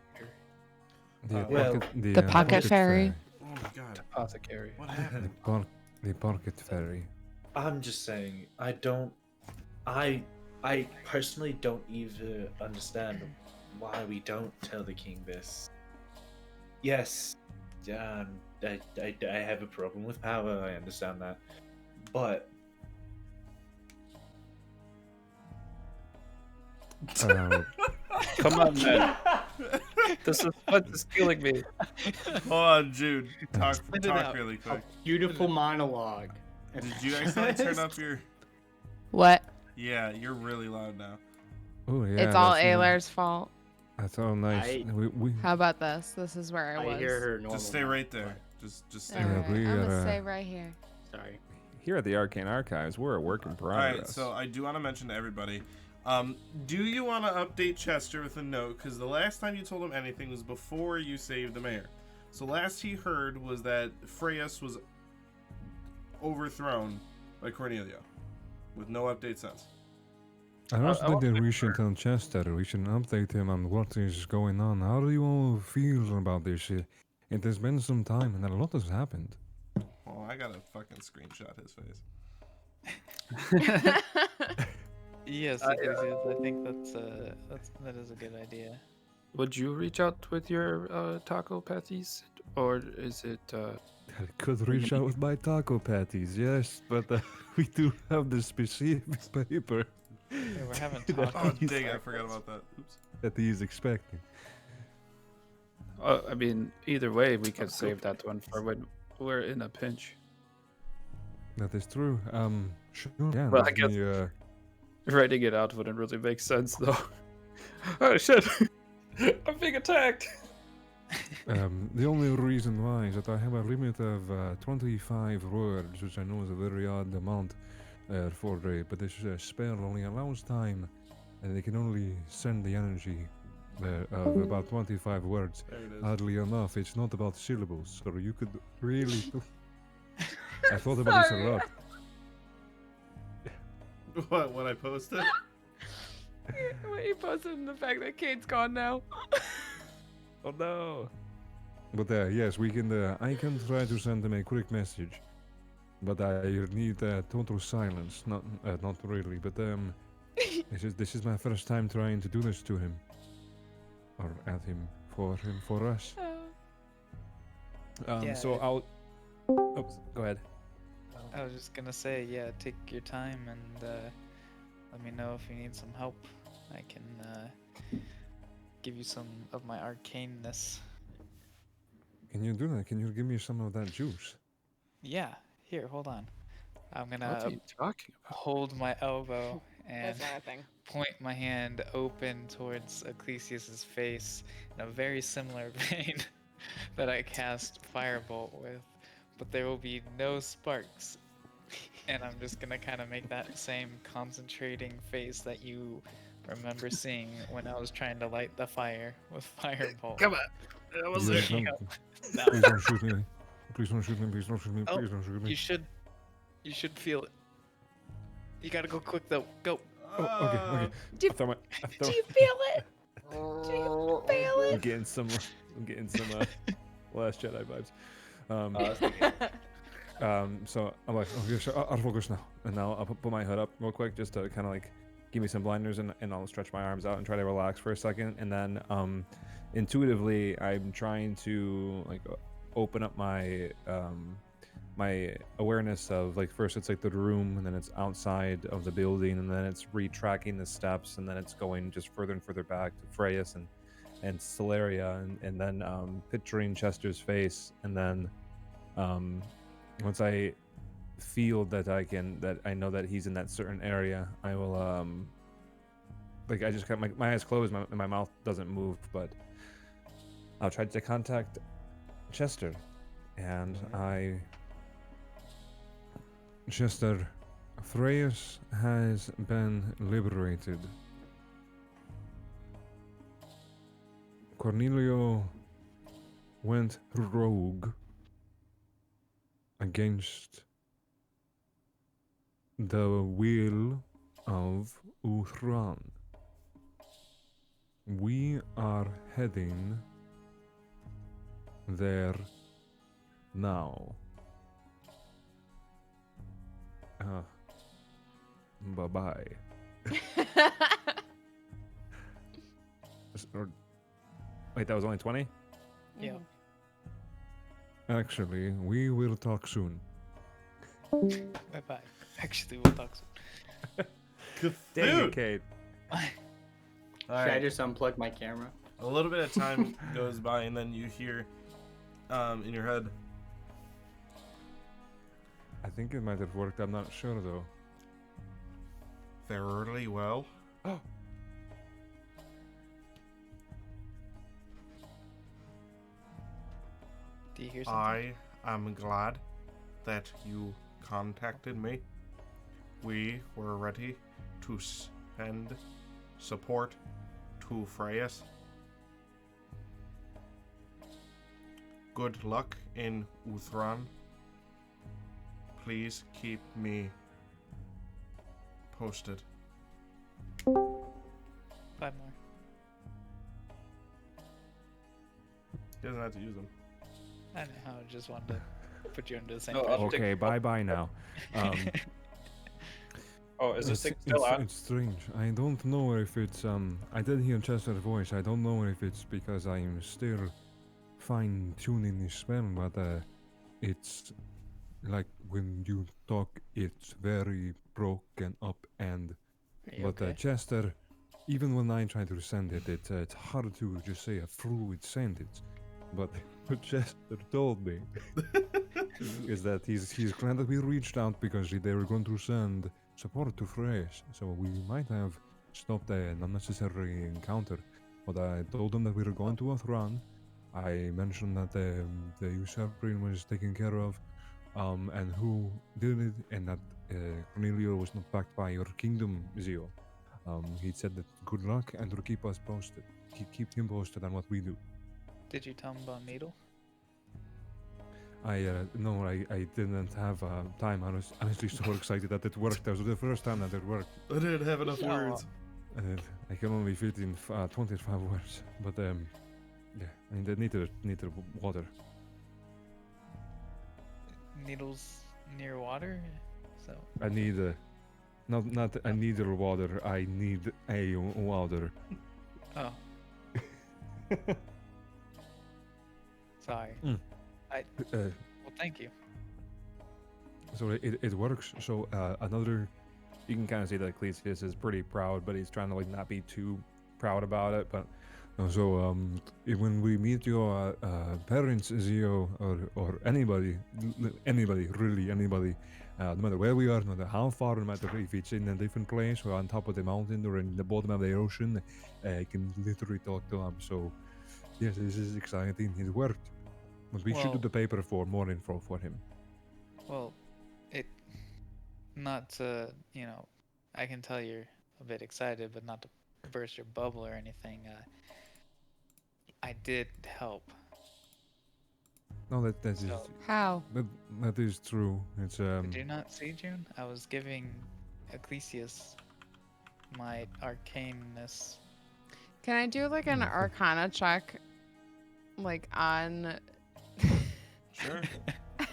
Well, The pocket fairy. Oh my god. Apothecary. What happened? The pocket fairy. I'm just saying, I personally don't even understand why we don't tell the king this. Yes, I have a problem with power, I understand that. But Come on, man. This is what is killing me. Hold on, Jude. Talk Spit it out. really quick. Beautiful monologue. Did you accidentally turn up your? What? Yeah, you're really loud now. Oh yeah. It's all that's, Aylar's fault. That's all nice. I- We How about this? This is where I was. I hear her normal. Just stay now. right there. Just stay. All Right. right, we I'm gotta- gonna stay right here. Sorry. Here at the Arcane Archives, we're a work in All progress. right. So I do want to mention to everybody. Do you want to update Chester with a note? Because the last time you told him anything was before you saved the mayor. So last he heard was that Freyas was overthrown by Cornelio, with no update since. I also I think that wasn't we should tell Chester. We should update him on what is going on. How do you all feel about this? It has been some time, and a lot has happened. Well, I gotta fucking screenshot his face. Yes, it is. I think that is a good idea. Would you reach out with your taco patties, or is it? I could reach out with my taco patties, yes, but we do have the specific paper Yeah, we're having You know, Oh, tacos. dang, I forgot about that. Oops. that he's expecting. I mean, either way, we can save that one for when we're in a pinch. That is true. Sure. Yeah, Well, I let guess- me, Writing it out wouldn't really make sense, though. Oh shit! I'm being attacked. the only reason why is that I have a limit of 25 words, which I know is a very odd amount but this spell only allows time, and they can only send the energy of about 25 words. There it is. Oddly enough, it's not about syllables, so you could really. I thought about this a Sorry. lot. What? When I post it? When you posted the fact that Kate's gone now. Oh no. But yes, we can. I can try to send him a quick message, but I need total silence. Not really. But this is my first time trying to do this to him, or at him, for us. Yeah, So it- I'll. Oops. Go ahead. I was just gonna say, yeah, take your time and let me know if you need some help. I can give you some of my arcaneness. Can you do that? Can you give me some of that juice? Yeah, here, hold on. I'm What gonna are you talking about? hold my elbow and That's not a thing. point my hand open towards Ecclesias's face in a very similar vein that I cast Firebolt with, but there will be no sparks. And I'm just gonna kind of make that same concentrating face that you remember seeing when I was trying to light the fire with Firebolt. Come on, that was Yeah, it. don't- Please don't shoot me. Please don't shoot me. Please don't shoot me. Oh, Please don't shoot me. You should feel it. You gotta go quick though. Go. Okay. Do, I'll throw my, do you feel it? Do you feel I'm it? getting some Last Jedi vibes. So I'm like, okay, so I'll focus now, and now I'll put my hood up real quick just to kind of like give me some blinders, and I'll stretch my arms out and try to relax for a second, and then intuitively I'm trying to like open up my my awareness of like first it's like the room, and then it's outside of the building, and then it's retracking the steps, and then it's going just further and further back to Freyas and Celeria, and then picturing Chester's face, and then once I feel that I know that he's in that certain area, I will like I just got my eyes closed, my mouth doesn't move, but I'll try to contact Chester, and Chester, Freyas has been liberated. Cornelio went rogue against the will of Uthran. We are heading there now. Bye-bye. Wait, that was only 20? Yeah. Actually, we will talk soon. Bye bye. Actually, we'll talk soon. Dang it, Kate. All Should I right. just unplug my camera? A little bit of time goes by, and then you hear in your head, I think it might have worked. I'm not sure though. fairly well. Do you hear something? I am glad that you contacted me. We were ready to send support to Freyas. Good luck in Uthran. Please keep me posted. 5 more. He doesn't have to use them. I know. I just wanted to put you under the same No, pressure. Okay, bye-bye now. Oh, is this It's, thing still out? it's strange. I don't know if it's I did hear Chester's voice. I don't know if it's because I'm still fine-tuning the spell, but it's like when you talk, it's very broken up. And Are you but okay? Chester, even when I try to send it, it's hard to just say a fluid sentence. But what Chester told me is that he's glad that we reached out because they were going to send support to Fresh, so we might have stopped an unnecessary encounter. But I told them that we were going to Uthran. I mentioned that the usurping was taken care of, and who did it, and that Cornelio was not backed by your kingdom, Zio. He said that good luck and to keep us posted. Keep him posted on what we do. Did you tell him about Needle? No, I didn't have time. I was honestly so excited that it worked. That was the first time that it worked. I didn't have enough Oh. words. I can only fit in 25 words, but yeah, I need the water. Needle's near water, so I need not I need the water. I need a water. oh, sorry. Uh, Well, thank you. so it works. So another. You can kind of see that Ecclesias is pretty proud, but he's trying to like not be too proud about it. But So when we meet your parents, Zio, or anybody, really anybody, no matter where we are, no matter how far, no matter if it's in a different place or on top of the mountain or in the bottom of the ocean, I can literally talk to them. So yes, this is exciting. It worked. But we should do Well- the paper for more info for him. Well, not to, I can tell you're a bit excited, but not to burst your bubble or anything. I did help. No, that is So- How? that is true. It's Did you not see, June? I was giving Ecclesias my arcaneness. Can I do like an Okay. Arcana check, like on? Sure.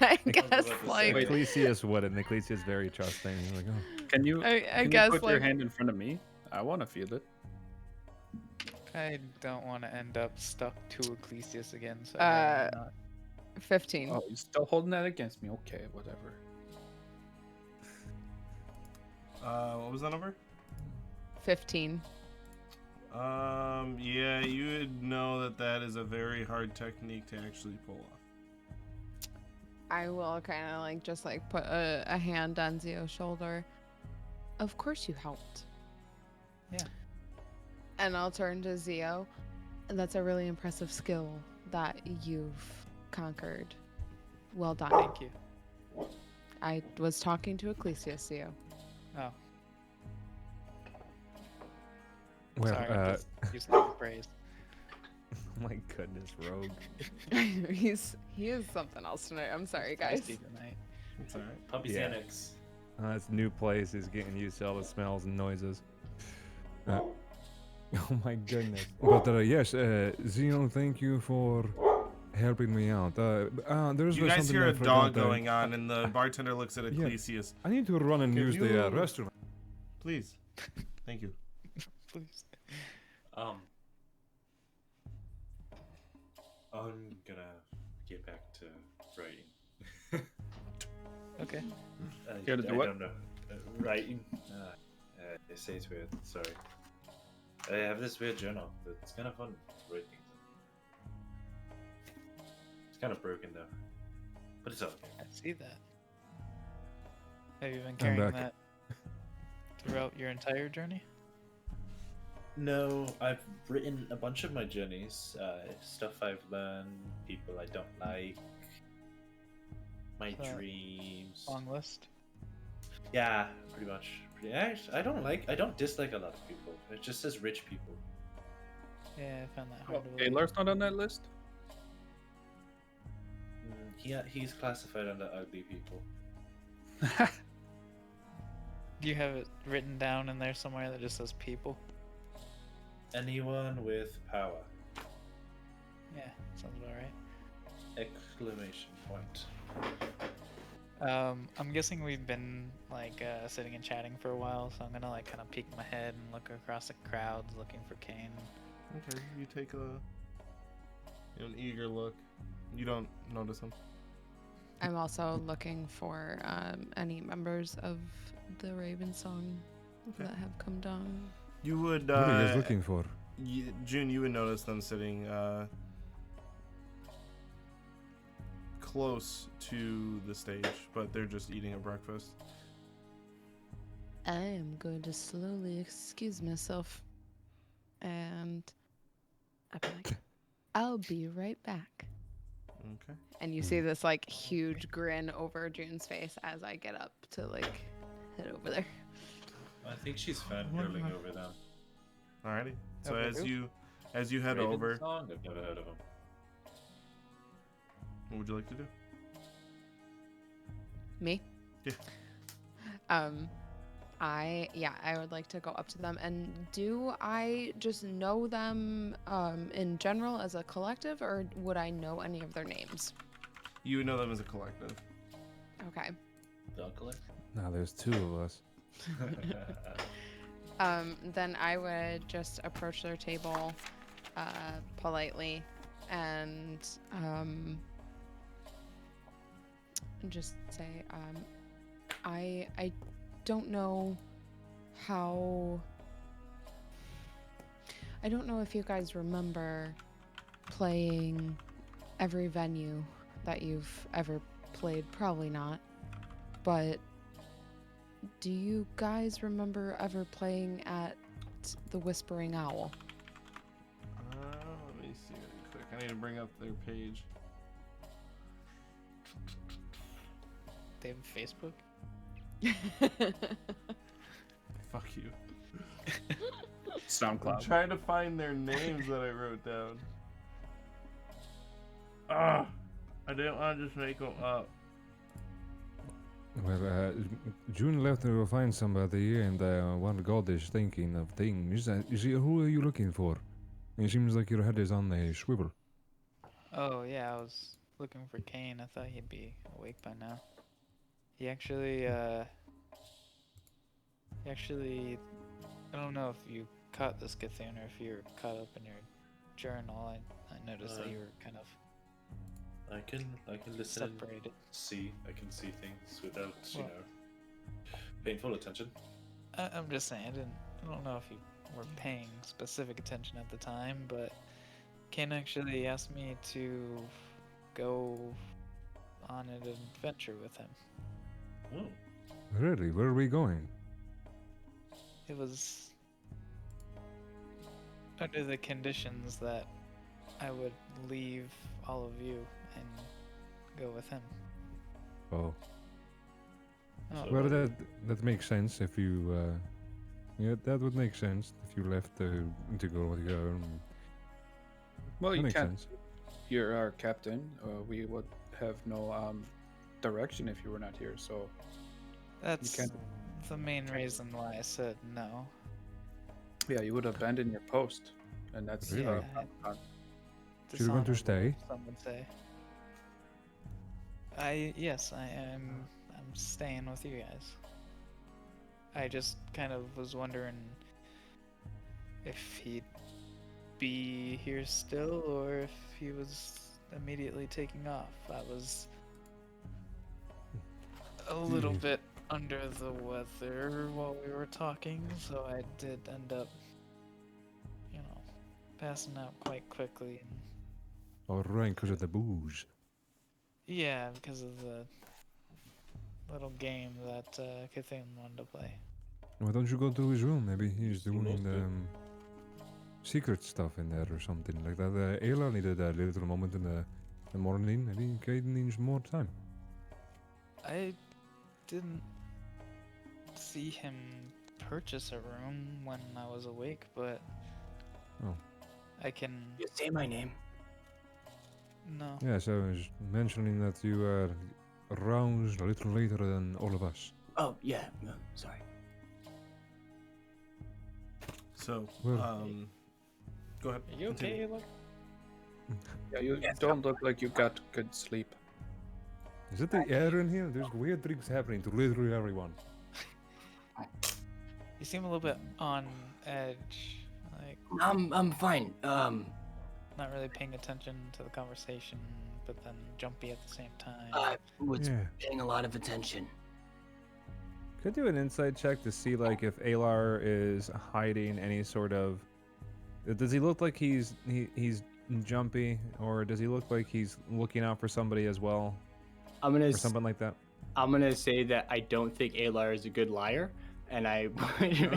I was guess about to say. like Wait. Ecclesias would, and Ecclesias is very trusting. He's like, oh. Can you? I can guess you put like your hand in front of me? I want to feel it. I don't want to end up stuck to Ecclesias again, so Uh, maybe not. 15. Oh, you're still holding that against me? Okay, whatever. What was that number? 15. Yeah, you would know that is a very hard technique to actually pull off. I will kind of like just like put a hand on Zio's shoulder. Of course you helped. Yeah. And I'll turn to Zio. That's a really impressive skill that you've conquered. Well done. Thank you. I was talking to Ecclesias, Zio. Oh, well. sorry. I'm just using the praise. My goodness, Rogue. he is something else tonight. I'm sorry, guys. Feisty tonight. It's alright. Puppy Yeah. Xanax. It's a new place. He's getting used to all the smells and noises. Oh my goodness. But yes, Xeon, thank you for helping me out. There's You guys something hear I a forgot. dog going on, and the bartender looks at yeah. Ecclesius. I need to run and Can use the you- restroom. Please. Thank you. Please. I'm gonna get back to writing. Okay. Here to do what? don't know. Writing. Essays weird. Sorry. I have this weird journal. It's kind of fun to write things. It's kind of broken though, but it's okay. I see that. Have you been carrying back. that throughout your entire journey? No, I've written a bunch of my journeys, stuff I've learned, people I don't like, my dreams. Long list. Yeah, pretty much. I don't dislike a lot of people. It just says rich people. Yeah, I found that Oh, hard to believe. Taylor's not on that list? He's classified under ugly people. Do you have it written down in there somewhere that just says people? Anyone with power! Yeah, sounds about right. Exclamation point. I'm guessing we've been like sitting and chatting for a while, so I'm gonna like kind of peek my head and look across the crowds looking for Kane. Okay, you take an eager look. You don't notice him. I'm also looking for any members of the Raven Song Okay. that have come down. You would. What are you guys looking for? June, you would notice them sitting close to the stage, but they're just eating a breakfast. I am going to slowly excuse myself, and I'll be like, I'll be right back. Okay. And you see this like huge grin over June's face as I get up to like head over there. I think she's fangirling over them. Alrighty. So Okay. as you head Raven over, Song? I've never heard of them. what would you like to do? Me? Yeah. I would like to go up to them. And do I just know them in general as a collective, or would I know any of their names? You would know them as a collective. Okay. Dog collector? Now there's two of us. Then I would just approach their table politely and just say, I don't know how. I don't know if you guys remember playing every venue that you've ever played. Probably not. But do you guys remember ever playing at the Whispering Owl? Let me see really quick. I need to bring up their page. They have Facebook. Fuck you. I'm SoundCloud. trying to find their names that I wrote down. Ah, I didn't want to just make them up. Well, June left to go find somebody, and one god is thinking of things. Who are you looking for? It seems like your head is on a swivel. Oh yeah, I was looking for Kane. I thought he'd be awake by now. He actually, I don't know if you caught this, Cthulhu, or if you were caught up in your journal. I noticed that you were kind of I can listen and separated. see. I can see things without, Well- painful attention. I'm just saying, I don't know if you were paying specific attention at the time, but Kane actually asked me to go on an adventure with him. Oh, Really? Where are we going? It was under the conditions that I would leave all of you and go with him. Oh. Oh, Well, that makes sense if you. Yeah, that would make sense if you left to go with your. Well, That you makes can't. sense. You're our captain. We would have no direction if you were not here. So That's can't- the main reason why I said no. Yeah, you would abandon your post, and that's Really? Yeah, You're going to dishonorable, stay? some would say. Yes, I am. I'm staying with you guys. I just kind of was wondering if he'd be here still or if he was immediately taking off. I was a little Hmm. bit under the weather while we were talking, so I did end up, passing out quite quickly. And Alright, because of the booze. yeah, because of the little game that Cthulhu wanted to play. Why don't you go to his room? Maybe he's Still doing lost it. secret stuff in there or something like that. Ayla needed a little moment in the morning. Maybe Caden needs more time. I didn't see him purchase a room when I was awake, but Oh. I can. You say my name. No. Yeah, so I was mentioning that you were aroused a little later than all of us. Oh yeah, no, sorry. So, Well- go ahead. Are you okay, continue. Ayla? Yeah, you Yes, don't look like you got good sleep. Is it the air in here? There's weird things happening to literally everyone. You seem a little bit on edge, like I'm fine. not really paying attention to the conversation, but then jumpy at the same time. I was Yeah. paying a lot of attention. Could do an insight check to see like if Alar is hiding any sort of. Does he look like he's jumpy, or does he look like he's looking out for somebody as well, I'm gonna or something like that? I'm gonna say that I don't think Alar is a good liar, and I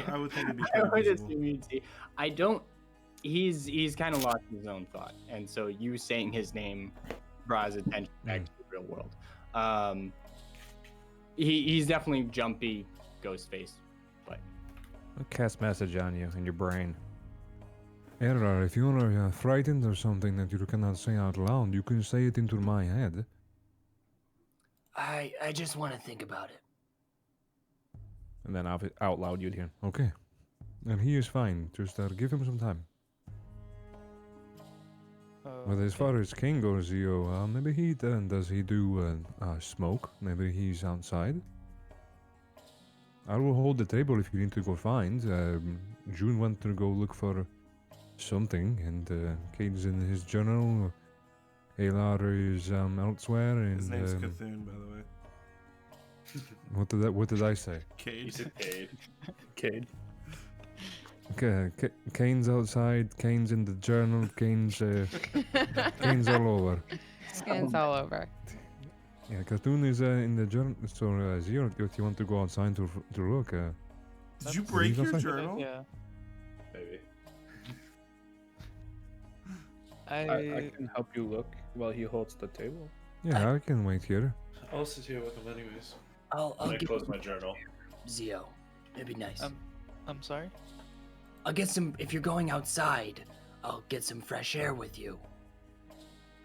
I would think it'd be I kind of would visible. assume you'd see. I don't. He's kind of lost his own thought, and so you saying his name draws attention back to the real world. He's definitely jumpy, ghost face, but I'll cast message on you in your brain. Error, if you are frightened or something that you cannot say out loud, you can say it into my head. I just want to think about it. And then out loud you'd hear. Okay. And he is fine. Just give him some time. But as Okay. far as King goes, maybe he does he do smoke? Maybe he's outside. I will hold the table if you need to go find. June went to go look for something, and Kane's in his journal. Alar is elsewhere, and His name's Cthulhu, by the way. what did I say? You Cade. said Cade. Cade. Okay, Kane's outside. Kane's in the journal. Kane's Kane's all over. Skins all over. Yeah, Cartoon is in the journal. So Zero, if you want to go outside to look, Did you That's- break He's your outside. journal? Yeah. Maybe. I can help you look while he holds the table. yeah, I can wait here. I'll sit here with him anyways. I'll I get close my journal. Zio. It'd be nice. I'm sorry. I'll get some. If you're going outside, I'll get some fresh air with you.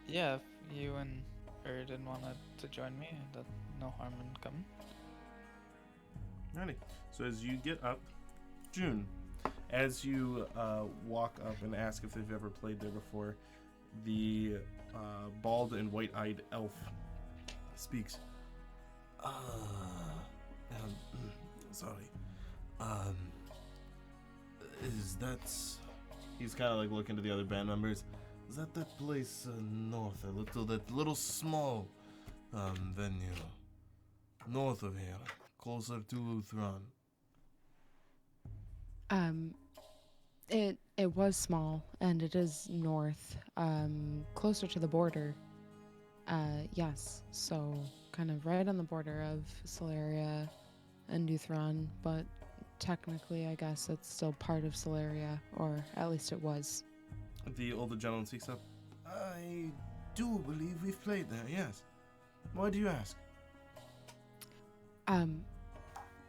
Yeah, if you and her didn't want to join me, that no harm in coming. Alrighty. So as you get up, June, as you walk up and ask if they've ever played there before, the bald and white-eyed elf speaks. Sorry. Is that? He's kind of like looking to the other band members. Is that place north? That little small venue north of here, closer to Lutheran. It was small, and it is north, closer to the border. Yes, so kind of right on the border of Solaria and Lutheran, but technically, I guess it's still part of Solaria, or at least it was. The older gentleman speaks up. I do believe we've played there, yes. Why do you ask?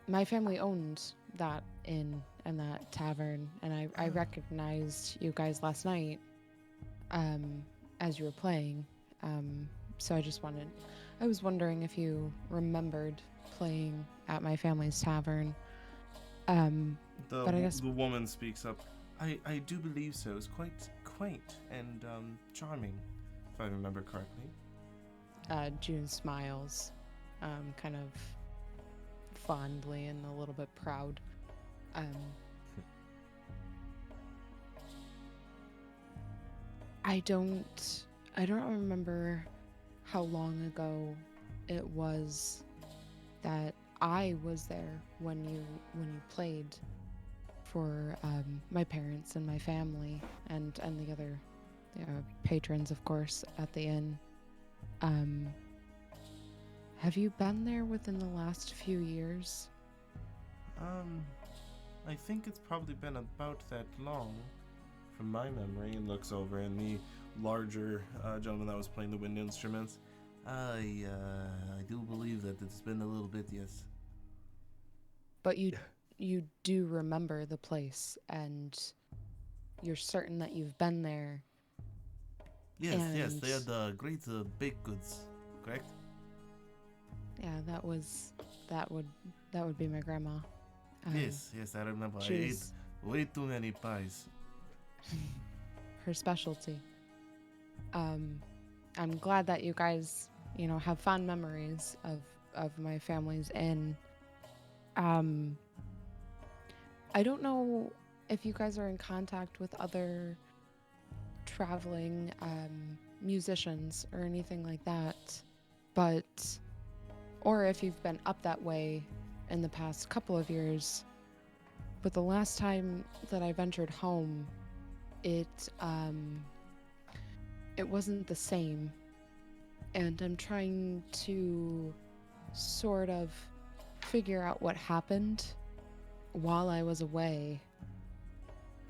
My family owned that inn and that tavern, and I recognized you guys last night, as you were playing. So I was wondering if you remembered playing at my family's tavern. The, But I guess- the woman speaks up. I do believe so. It's quite quaint and charming, if I remember correctly. June smiles, kind of fondly and a little bit proud. I don't remember how long ago it was that I was there when you played for my parents and my family and the other patrons, of course, at the inn. Have you been there within the last few years? I think it's probably been about that long, from my memory. And looks over, and the larger gentleman that was playing the wind instruments. I do believe that it's been a little bit, yes. But you do remember the place, and you're certain that you've been there. Yes, yes, And- they had great baked goods, correct? Yeah, that would be my grandma. Yes, I remember. I she ate was way too many pies. her specialty. I'm glad that you guys, have fond memories of my family's inn. I don't know if you guys are in contact with other traveling musicians or anything like that, or if you've been up that way in the past couple of years. But the last time that I ventured home, it wasn't the same, and I'm trying to sort of figure out what happened while I was away.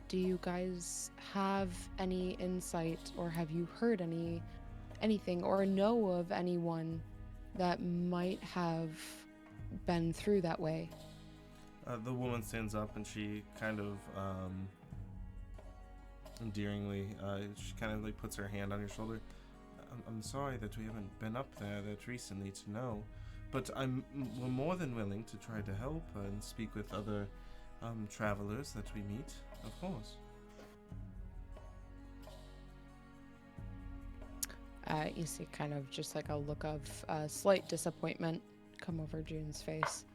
Do you guys have any insight, or have you heard anything, or know of anyone that might have been through that way? The woman stands up and she kind of endearingly, she kind of like puts her hand on your shoulder. I'm sorry that we haven't been up there that recently to know, but we're more than willing to try to help and speak with other travelers that we meet, of course. You see kind of just like a look of slight disappointment come over June's face.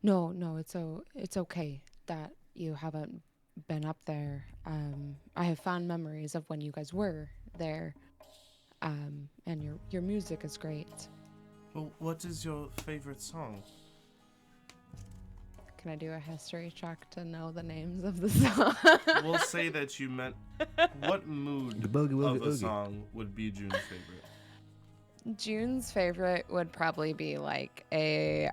No, it's okay that you haven't been up there. I have fond memories of when you guys were there, and your music is great. Well, what is your favorite song? Can I do a history check to know the names of the song? We'll say that you meant what mood The boogie woogie of a oogie. song would be June's favorite? June's favorite would probably be like a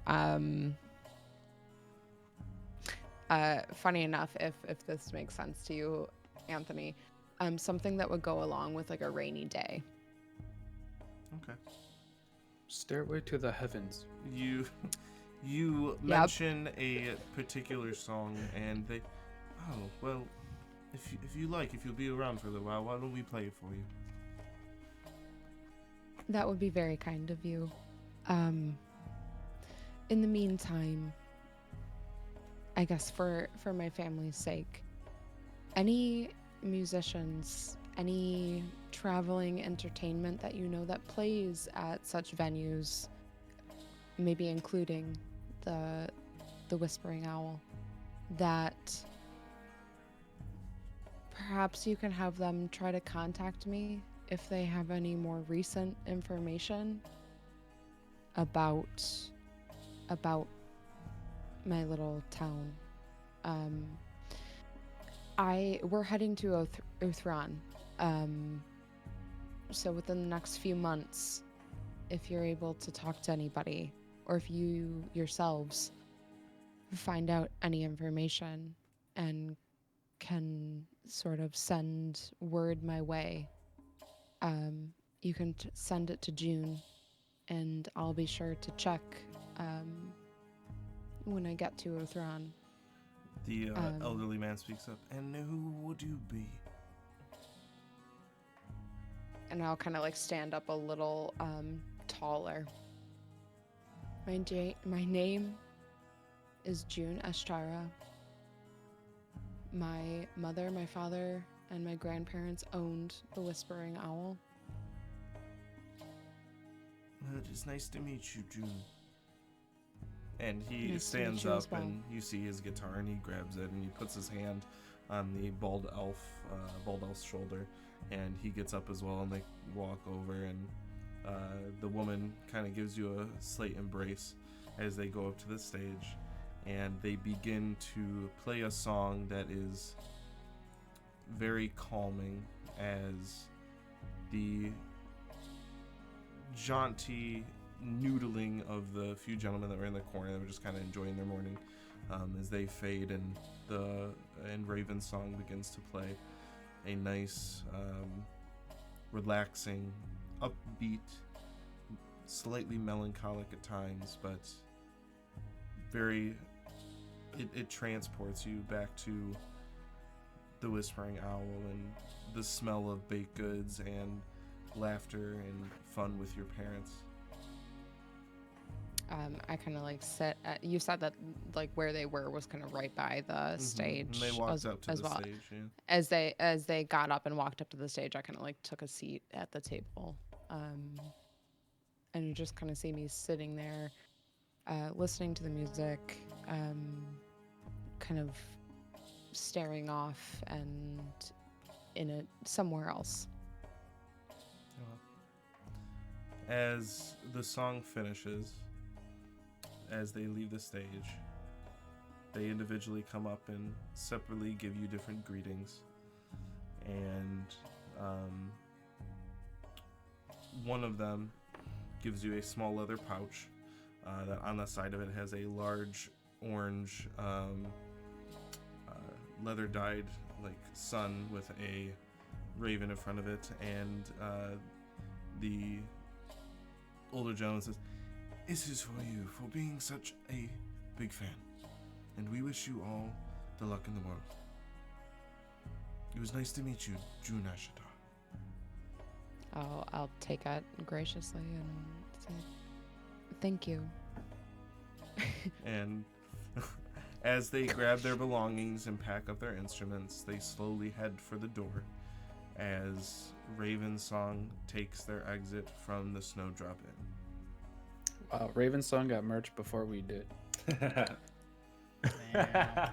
funny enough, if this makes sense to you, Anthony, something that would go along with like a rainy day. Okay. Stairway to the Heavens. You mention a particular song, and they. Oh well, if you'll be around for a little while, why don't we play it for you? That would be very kind of you. In the meantime, I guess for my family's sake, any musicians, any traveling entertainment that you know that plays at such venues, maybe including the Whispering Owl, that perhaps you can have them try to contact me if they have any more recent information about my little town. We're heading to Uthran. So within the next few months, if you're able to talk to anybody, or if you yourselves find out any information and can sort of send word my way, you can send it to June, and I'll be sure to check when I get to Uthran. The elderly man speaks up. And who would you be? And I'll kind of like stand up a little taller. My name is June Ashtara. My mother, my father, and my grandparents owned the Whispering Owl. It is nice to meet you, June. And he Nice to meet stands you as up, well. and you see his guitar, and he grabs it, and he puts his hand on the bald elf's shoulder, and he gets up as well, and they walk over, and the woman kind of gives you a slight embrace as they go up to the stage, and they begin to play a song that is very calming as the jaunty noodling of the few gentlemen that were in the corner that were just kind of enjoying their morning as they fade, and Raven's song begins to play a nice relaxing, upbeat, slightly melancholic at times, but it transports you back to the Whispering Owl and the smell of baked goods and laughter and fun with your parents. I kind of like sit at, you said that like where they were was kind of right by the stage. And they walked as, up to as the well. stage, yeah. As they got up and walked up to the stage, I kind of like took a seat at the table. And you just kind of see me sitting there, listening to the music, kind of staring off and in it somewhere else. As the song finishes, as they leave the stage, they individually come up and separately give you different greetings. And one of them gives you a small leather pouch that on the side of it has a large orange leather dyed like sun with a raven in front of it, and the older gentleman says, "This is for you for being such a big fan, and we wish you all the luck in the world. It was nice to meet you, June Ashita." I'll take it graciously and say, "Thank you." And as they grab their belongings and pack up their instruments, they slowly head for the door as Raven's song takes their exit from the Snowdrop Inn. Wow, Raven's song got merch before we did. Man.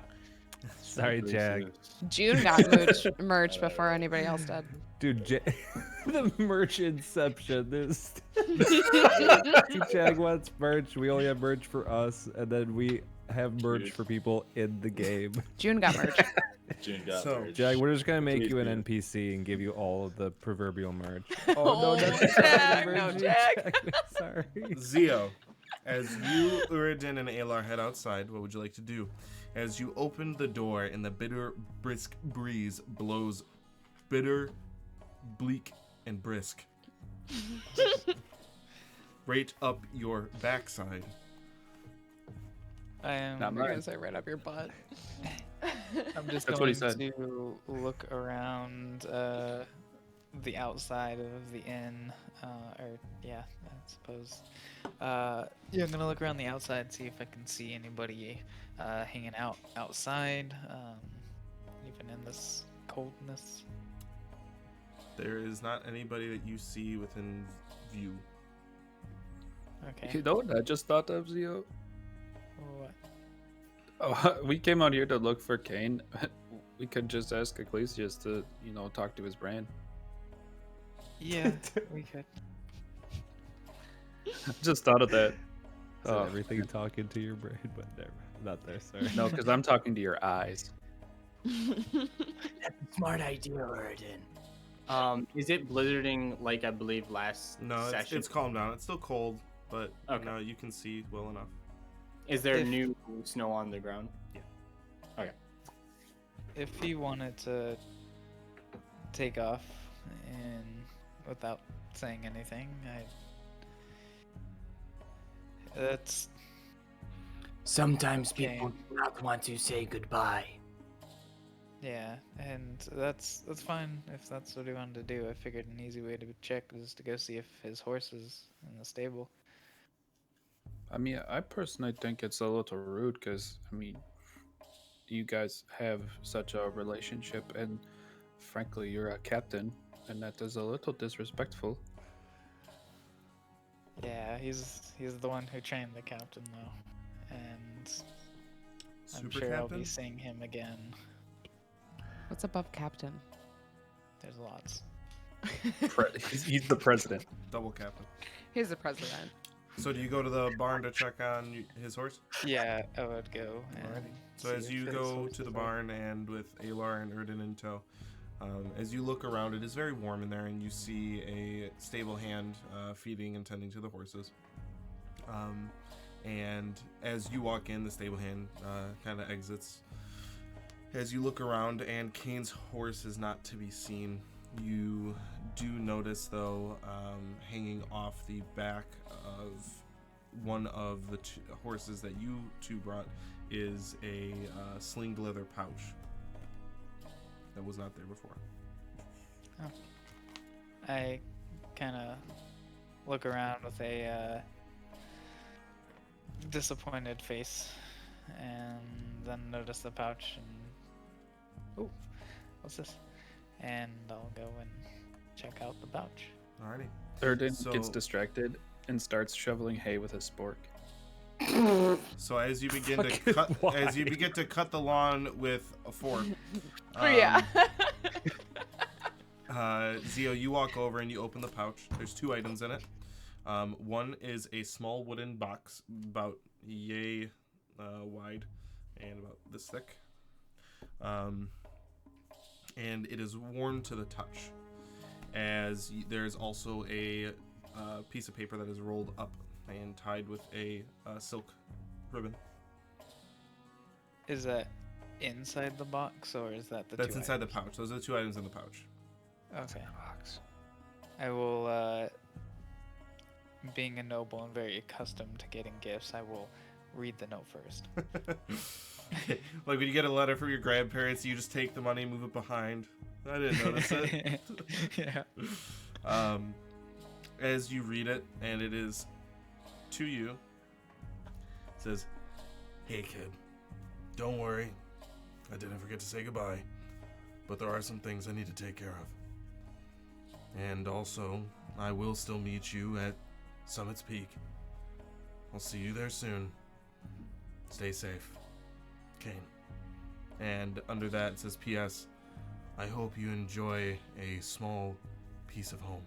Sorry, Jag. June got merch before anybody else did. Dude, the merch inception. There's Jag wants merch. We only have merch for us, and then we have merch for people in the game. June got merch. June got So, merch. Jag, we're just gonna make Please you an do. NPC and give you all of the proverbial merch. Oh, not Jag, the no, merch. Jag. Sorry. Zio, as you, Uridin, and Alar head outside, what would you like to do? As you open the door and the bitter, brisk breeze blows bitter, bleak, and brisk right up your backside. I am. Not We're gonna mine. say right up your butt. I'm just That's what going he said. to look around the outside of the inn, or yeah, I suppose. Yeah, I'm gonna look around the outside, see if I can see anybody hanging out outside, even in this coldness. There is not anybody that you see within view. Okay. You know what I just thought of, Zio? What? Oh, we came out here to look for Kane. We could just ask Ecclesias to, talk to his brain. Yeah, we could. Just thought of that. Said Oh, everything talking to your brain, but never. Not there, sorry. no, because I'm talking to your eyes. Smart idea, Uridin. Is it blizzarding like I believe last No, session? it's calmed down. It's still cold, but Okay. no, you can see well enough. Is there If- new snow on the ground? If he wanted to take off and without saying anything, that's Sometimes people do not want to say goodbye. yeah, and that's fine if that's what he wanted to do. I figured an easy way to check was to go see if his horse is in the stable. I mean, I personally think it's a little rude because, I mean, you guys have such a relationship, and frankly, you're a captain, and that is a little disrespectful. Yeah, he's the one who trained the captain though, and I'm Super sure I'll captain? be seeing him again. What's above captain? There's lots. He's the president. Double captain. He's the president. So do you go to the barn to check on his horse? Yeah, I would go. And So see as if you his go horse to the is barn and with Alar and Erden in tow, as you look around, it is very warm in there, and you see a stable hand feeding and tending to the horses. And as you walk in, the stable hand kind of exits. As you look around, and Kane's horse is not to be seen, you do notice, though, hanging off the back of one of the horses that you two brought is a slinged leather pouch that was not there before. I kind of look around with a disappointed face, and then notice the pouch and oh, what's this? And I'll go and check out the pouch. Alrighty. Erden So- gets distracted and starts shoveling hay with a spork. So as you begin to Fucking cut, why? as you begin to cut the lawn with a fork, Yeah. Zio, you walk over and you open the pouch. There's 2 items in it. One is a small wooden box, about yay wide and about this thick. And it is warm to the touch. There's also a piece of paper that is rolled up and tied with a silk ribbon. Is that inside the box, or is that the That's two inside the items? pouch. Those are the 2 items in the pouch. Okay. I will, being a noble and very accustomed to getting gifts, I will read the note first. Like when you get a letter from your grandparents, you just take the money and move it behind. I didn't notice it. Yeah. As you read it, and it is to you, it says, "Hey kid, don't worry. I didn't forget to say goodbye, but there are some things I need to take care of. And also, I will still meet you at Summit's Peak. I'll see you there soon. Stay safe. Kane." And under that it says, "P.S. I hope you enjoy a small piece of home."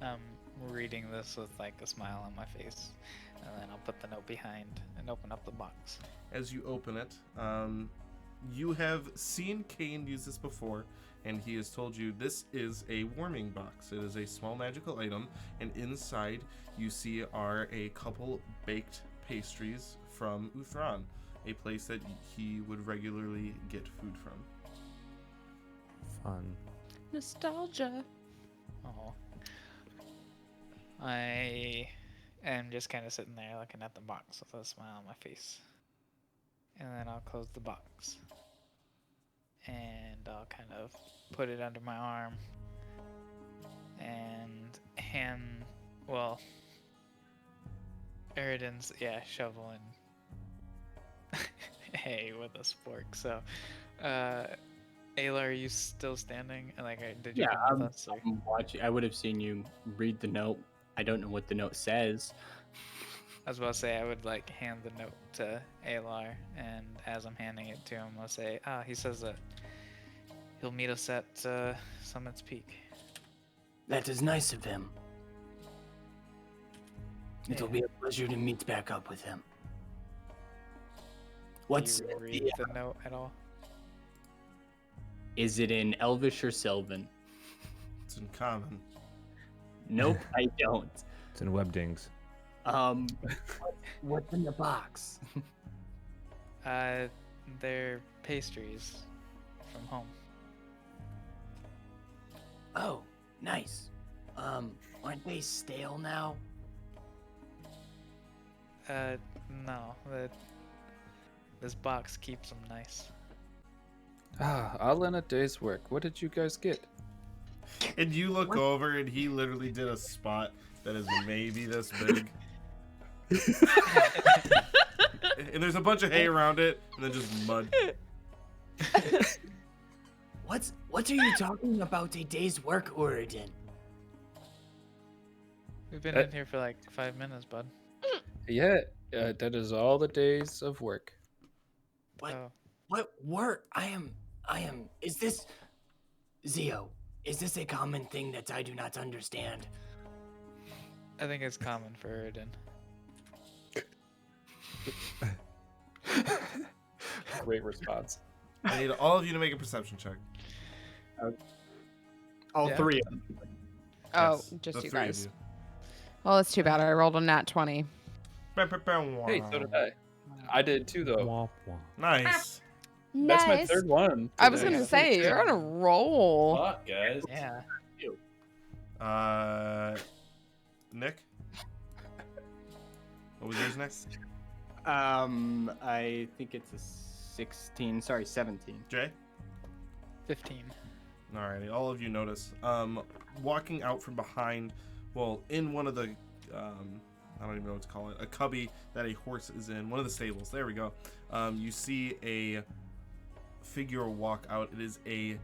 I'm reading this with like a smile on my face, and then I'll put the note behind and open up the box. As you open it, you have seen Kane use this before, and he has told you this is a warming box. It is a small magical item, and inside you see are a couple baked pastries from Uthran, a place that he would regularly get food from. Fun. Nostalgia. Oh. I am just kind of sitting there looking at the box with a smile on my face. And then I'll close the box. And I'll kind of put it under my arm. And Eridan's, shoveling hay with a spork. So, Ayla, are you still standing? Like, did you come with us? Or? I'm watching. I would have seen you read the note. I don't know what the note says. I was about to say I would like hand the note to Alar, and as I'm handing it to him, I'll say, he says that he'll meet us at Summit's Peak. That is nice of him. It'll Yeah. be a pleasure to meet back up with him. Do What's you read the note at all? Is it in Elvish or Sylvan? It's in common. Nope, I don't. It's in Webdings. What's in the box? They're pastries from home. Oh, nice. Aren't they stale now? No, this box keeps them nice. All in a day's work. What did you guys get? And you look over, and he literally did a spot that is maybe this big. And there's a bunch of hay around it, and then just mud. What are you talking about? A day's work, Oridan? We've been in here for like 5 minutes, bud. Yeah, that is all the days of work. What? Oh. What work? I am. Is this Zio? Is this a common thing that I do not understand? I think it's common for Erden. Great response. I need all of you to make a perception check. All Yeah. 3 of them. Oh, Yes, just the you 3 of guys. you. Well, it's too bad. I rolled a nat 20. Hey, so did I. I did too, though. Womp womp. Nice. That's my third one. I was today. gonna say you're on a roll. Fuck, guys. Yeah. Nick? What was yours next? I think it's a 16. Sorry, 17. Jay? 15. Alrighty, all of you notice. Walking out from behind, well, in one of the, I don't even know what to call it, a cubby that a horse is in, one of the stables, there we go. You see a figure walk out. It is a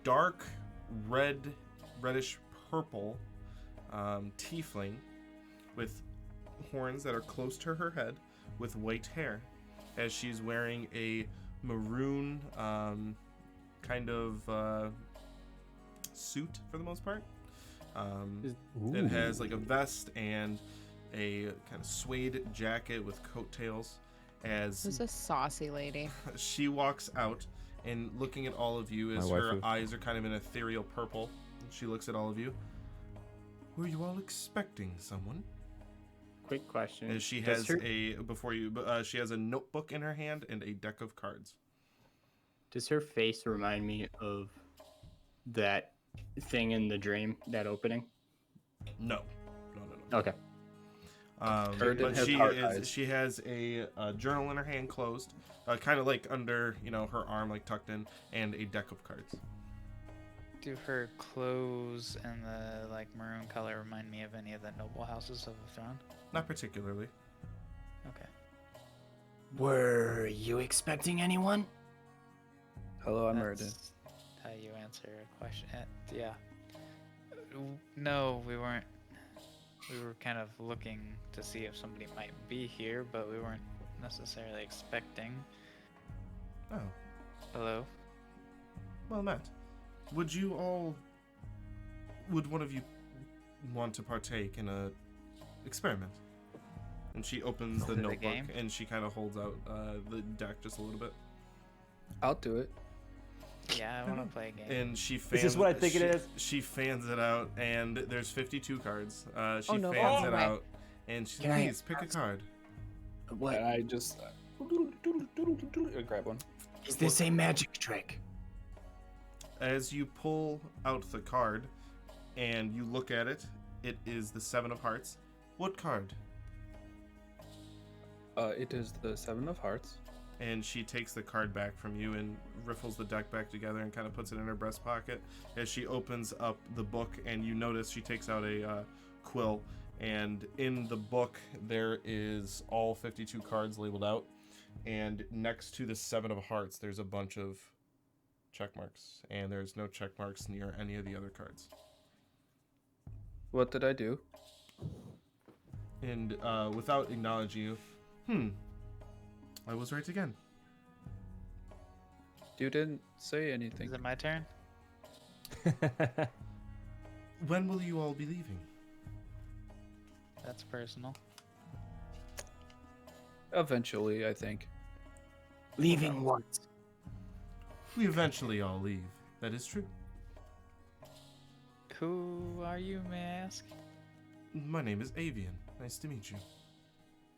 dark reddish purple tiefling with horns that are close to her head with white hair, as she's wearing a maroon kind of suit for the most part. It has like a vest and a kind of suede jacket with coattails. As Who's a saucy lady? she walks out and looking at all of you as My her waifu. eyes are kind of an ethereal purple. She looks at all of you. Were you all expecting someone? Quick question. As she Does has her- she has a notebook in her hand and a deck of cards. Does her face remind me of that thing in the dream, that opening? No. Okay. Erden But has she heart is eyes. she has a journal in her hand closed, kind of like under her arm, like tucked in, and a deck of cards. Do her clothes and the like maroon color remind me of any of the noble houses of the throne? Not particularly. Okay. Were you expecting anyone? Hello, I'm Erden. That's how you answer a question. Yeah. No, we weren't. We were kind of looking to see if somebody might be here, but we weren't necessarily expecting. Oh, Hello? well, Matt, would one of you want to partake in a experiment? And she opens the Is it a notebook game? and she kind of holds out the deck just a little bit. I'll do it. Yeah, I want to play a game. And she fans. this what I think it is? She fans it out, and there's 52 cards. She Oh, no. fans Oh, it right. out, and she's Can I- please pick a card. What? And I just grab one. Is this a magic trick? As you pull out the card, and you look at it, it is the 7 of Hearts. What card? It is the 7 of Hearts. And she takes the card back from you and riffles the deck back together and kind of puts it in her breast pocket. As she opens up the book, and you notice she takes out a quill, and in the book there is all 52 cards labeled out, and next to the 7 of Hearts there's a bunch of check marks, and there's no check marks near any of the other cards. What did I do? And without acknowledging you, I was right again. You didn't say anything. Is it my turn? When will you all be leaving? That's personal. Eventually, I think. Leaving what? We eventually all leave. That is true. Who are you, may I ask? My name is Avian. Nice to meet you.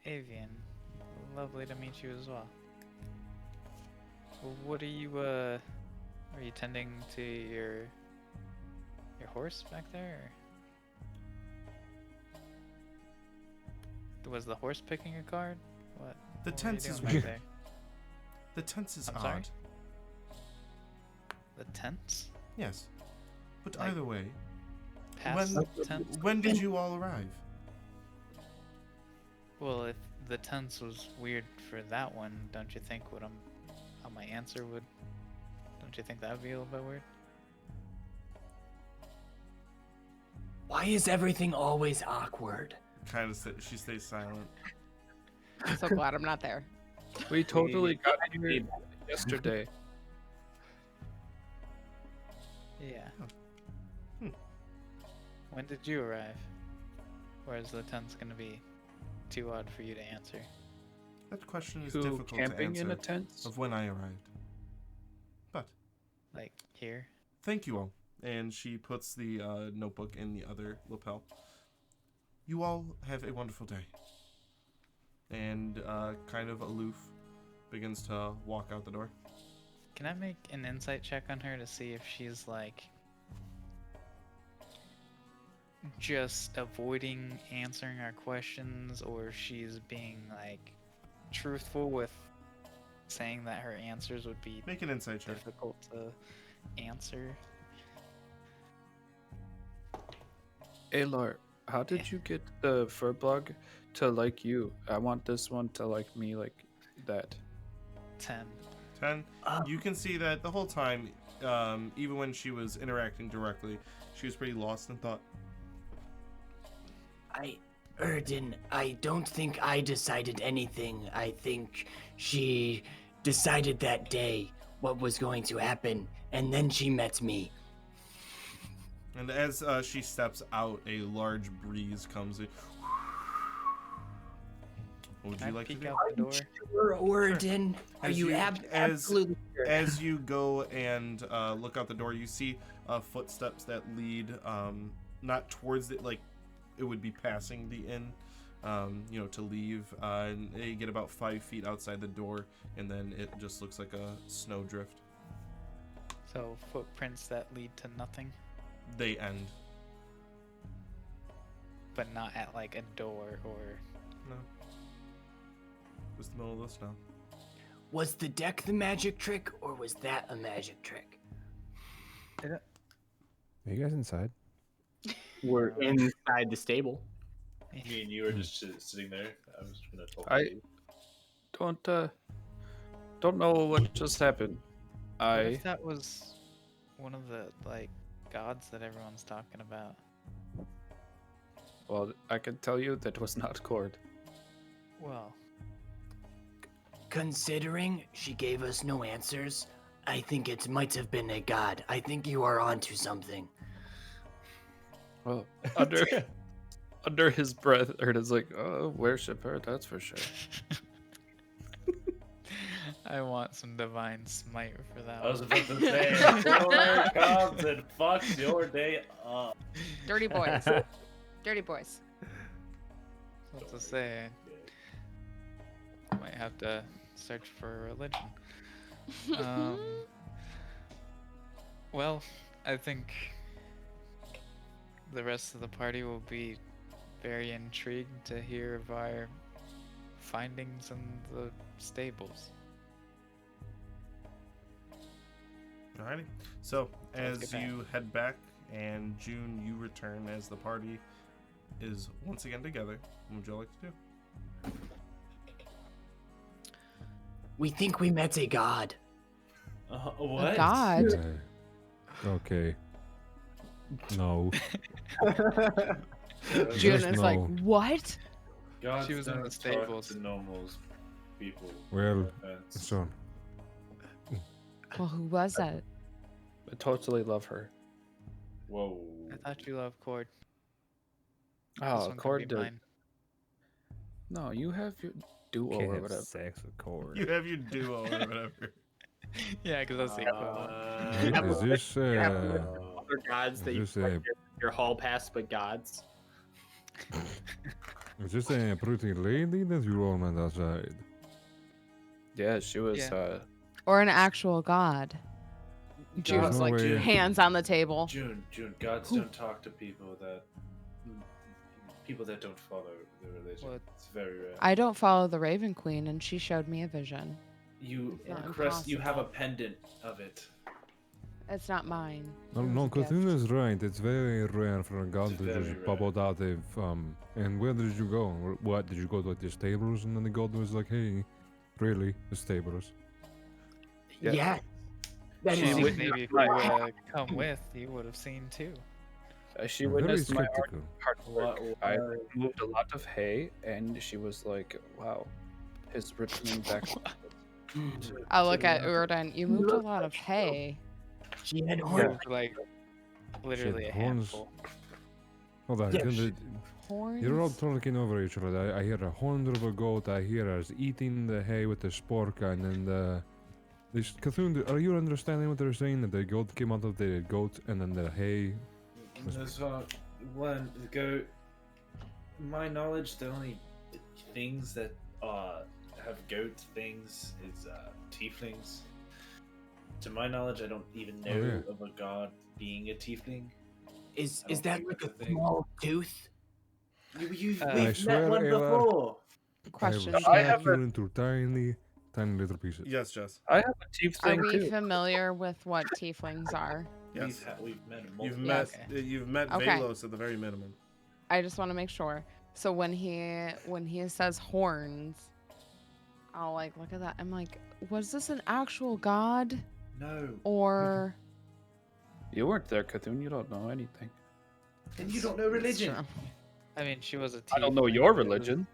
Avian. Lovely to meet you as well. What are you tending to your horse back there? Or... Was the horse picking a card? What? The what were you tense is doing back weird. there? The tense is I'm odd. sorry? The tense? Yes. But Like- either way, Past when tense? when did you all arrive? Well, if the tense was weird for that one, don't you think how my answer would? Don't you think that would be a little bit weird? Why is everything always awkward? Kind of. She stays silent. I'm so glad I'm not there. We totally got here yesterday. Yeah. Hmm. When did you arrive? Or is the tense gonna be too odd for you to answer? That question is Who difficult to camping answer. in a tent? Of when I arrived. But Like here? thank you all. And she puts the notebook in the other lapel. You all have a wonderful day. And kind of aloof, begins to walk out the door. Can I make an insight check on her to see if she's like just avoiding answering our questions, or she's being like truthful with saying that her answers would be Make an insight check. difficult to answer? Alar, how did you get the Furblog to like you? I want this one to like me like that. 10. 10. You can see that the whole time, even when she was interacting directly, she was pretty lost in thought. Erden, I don't think I decided anything. I think she decided that day what was going to happen, and then she met me. And as she steps out, a large breeze comes in. What would Can you I like to peek do? out the door? Sure, Erden, are As you you- absolutely sure? As you go and look out the door, you see footsteps that lead not towards it, like it would be passing the inn, to leave. And they get about 5 feet outside the door, and then it just looks like a snowdrift. So footprints that lead to nothing, They end. but not at like a door or. No. Just the middle of the snow. Was the deck the magic trick, or was that a magic trick? Are you guys inside? We're inside the stable. Me and you are just sitting there. I was gonna talk I- to you. Don't know what just happened. What if that was one of the like gods that everyone's talking about? Well, I can tell you that was not Cord. Well, Considering she gave us no answers, I think it might have been a god. I think you are onto something. Well, under his breath, Erden's like, "Oh, worship her, that's for sure." I want some divine smite for that. I was one. about to say, Taylor comes and fucks your day up. Dirty boys. Dirty boys. What to say? I might have to search for a religion. Well, I think the rest of the party will be very intrigued to hear of our findings in the stables. Alrighty. So, Let's as get back. you head back, and June, you return as the party is once again together. What would you like to do? We think we met a god. What? A god. Okay. No. June Just is like, no. what? Gods She was in don't the talk stables. to normal people. Well, No offense. son. Well, who was that? I totally love her. Whoa. I thought you loved Cord. This Oh, one can Cord. be mine. No, you have your duo Can't or have whatever. sex with Cord. You have your duo or whatever. Yeah, because that's the equivalent. Is this Other gods that you is this like a your hall pass, but gods. is this a pretty lady that you all met outside? Yeah, she was. Yeah. Or an actual god? June's no like, way. hands on the table. June, gods don't talk to people that don't follow the religion. What? It's very rare. I don't follow the Raven Queen, and she showed me a vision. You, It's not Crest, you have a impossible. pendant of it. It's not mine. No, It was no, a gift. Cthulhu is right. It's very rare for a god It's to very just rare. pop out of. And where did you go? What did you go to like the stables? And then the god was like, "Hey, really, the stables?" Yeah. Yeah. That She is witnessed Maybe if you my- come with, you would have seen too. She I'm very witnessed my skeptical. hard work. Wha- I why- moved a lot of hay, and she was like, "Wow, his returning back." I look at Urdan. You moved a lot of hay. She had You horns. moved, like literally a horns. handful. Hold on, Yeah, can you're all Horns. talking over each other. I hear a horn of a goat. I hear us eating the hay with the spork, and then this Cthulhu. Are you understanding what they're saying? That the goat came out of the goat, and then the hay. There's one the goat. My knowledge, the only things that have goat things is tieflings. To my knowledge, I don't even know yeah. of a god being a tiefling. Is I don't that think like a that's a thing. small tooth? We've I met swear, one Ava, before. Question. I have have you into tiny little pieces. Yes, Jess. I have a teeth Are thing we too. familiar with what tieflings are? Yes. We've met him You've multiple met times. you've met Okay. Velos at the very minimum. I just want to make sure. So when he says horns, I'll like look at that. I'm like, was this an actual god No. or? You weren't there, Cthulhu. You don't know anything. And you don't know religion. True. I mean, she was a I don't know your religion.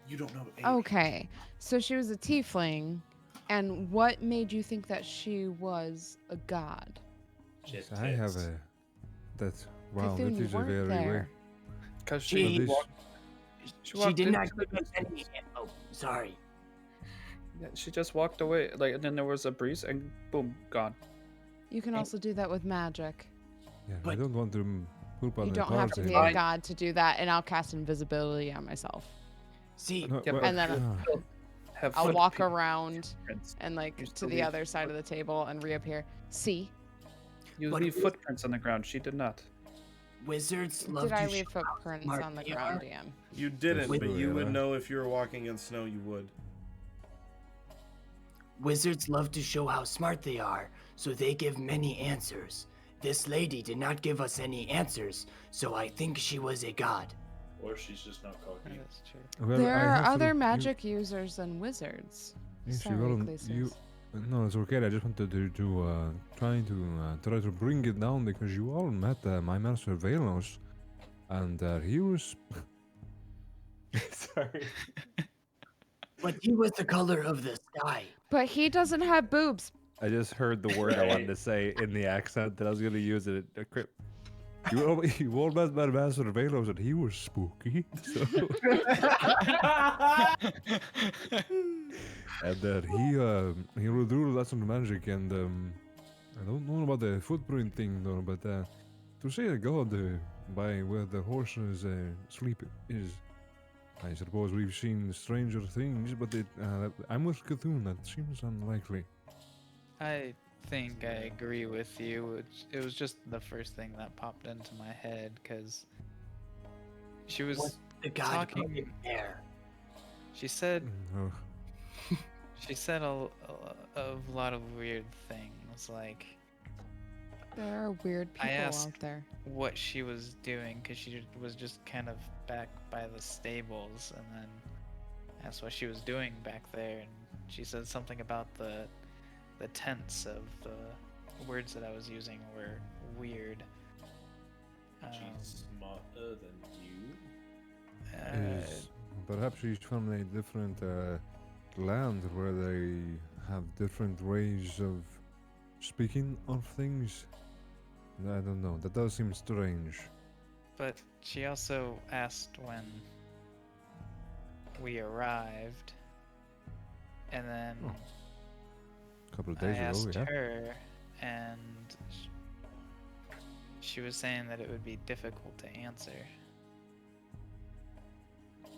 You don't know. Okay, so she was a tiefling, and what made you think that she was a god? Just I have tits. that. Wow, Cthulhu, that you is a weren't very there. weird. Because She- she this- walked. She walked did not into give the us any. business. Oh, sorry. Yeah, she just walked away. Like, and then there was a breeze, and boom, gone. You can also do that with magic. Yeah, I But- don't want to poop on You the don't have cards to be anymore. a god to do that, and I'll cast invisibility on myself. See, No, Yeah, well, and then Have I'll walk footprints. around and like You to still the leave other side of the table and reappear. See, You But- leave footprints on the ground. She did not. wizards love did I to leave show how footprints smart on the they ground, are. DM? You didn't, That's but true, you would yeah. know if you were walking in snow. You would. Wizards love to show how smart they are, so they give many answers. This lady did not give us any answers, so I think she was a god. Or she's just not That talking. is true. Well, There I are have to other look- magic users than wizards. Yes, Sorry, you, Clesus. no, it's okay. I just wanted to try to bring it down because you all met my master Velos, and he was. Sorry. But he was the color of the sky. But he doesn't have boobs. I just heard the word I wanted to say in the accent that I was going to use it. You all met my master Velos, and he was spooky. So. And he will do lots of magic, and I don't know about the footprint thing though, but to say a god by where the horses sleep is, I suppose we've seen stranger things, but I'm with Cthulhu. That seems unlikely. I think I agree with you. It was just the first thing that popped into my head because she was What the god talking. there. She said Oh, she said a lot of weird things, like There are weird I people asked- out there. what she was doing because she was just kind of back by the stables, and then asked what she was doing back there, and she said something about the tense of the words that I was using were weird. She's smarter than you. is perhaps she's from a different land where they have different ways of speaking of things. I don't know. That does seem strange. But she also asked when we arrived, and then Oh, A couple of I days asked ago, yeah. her, and she was saying that it would be difficult to answer.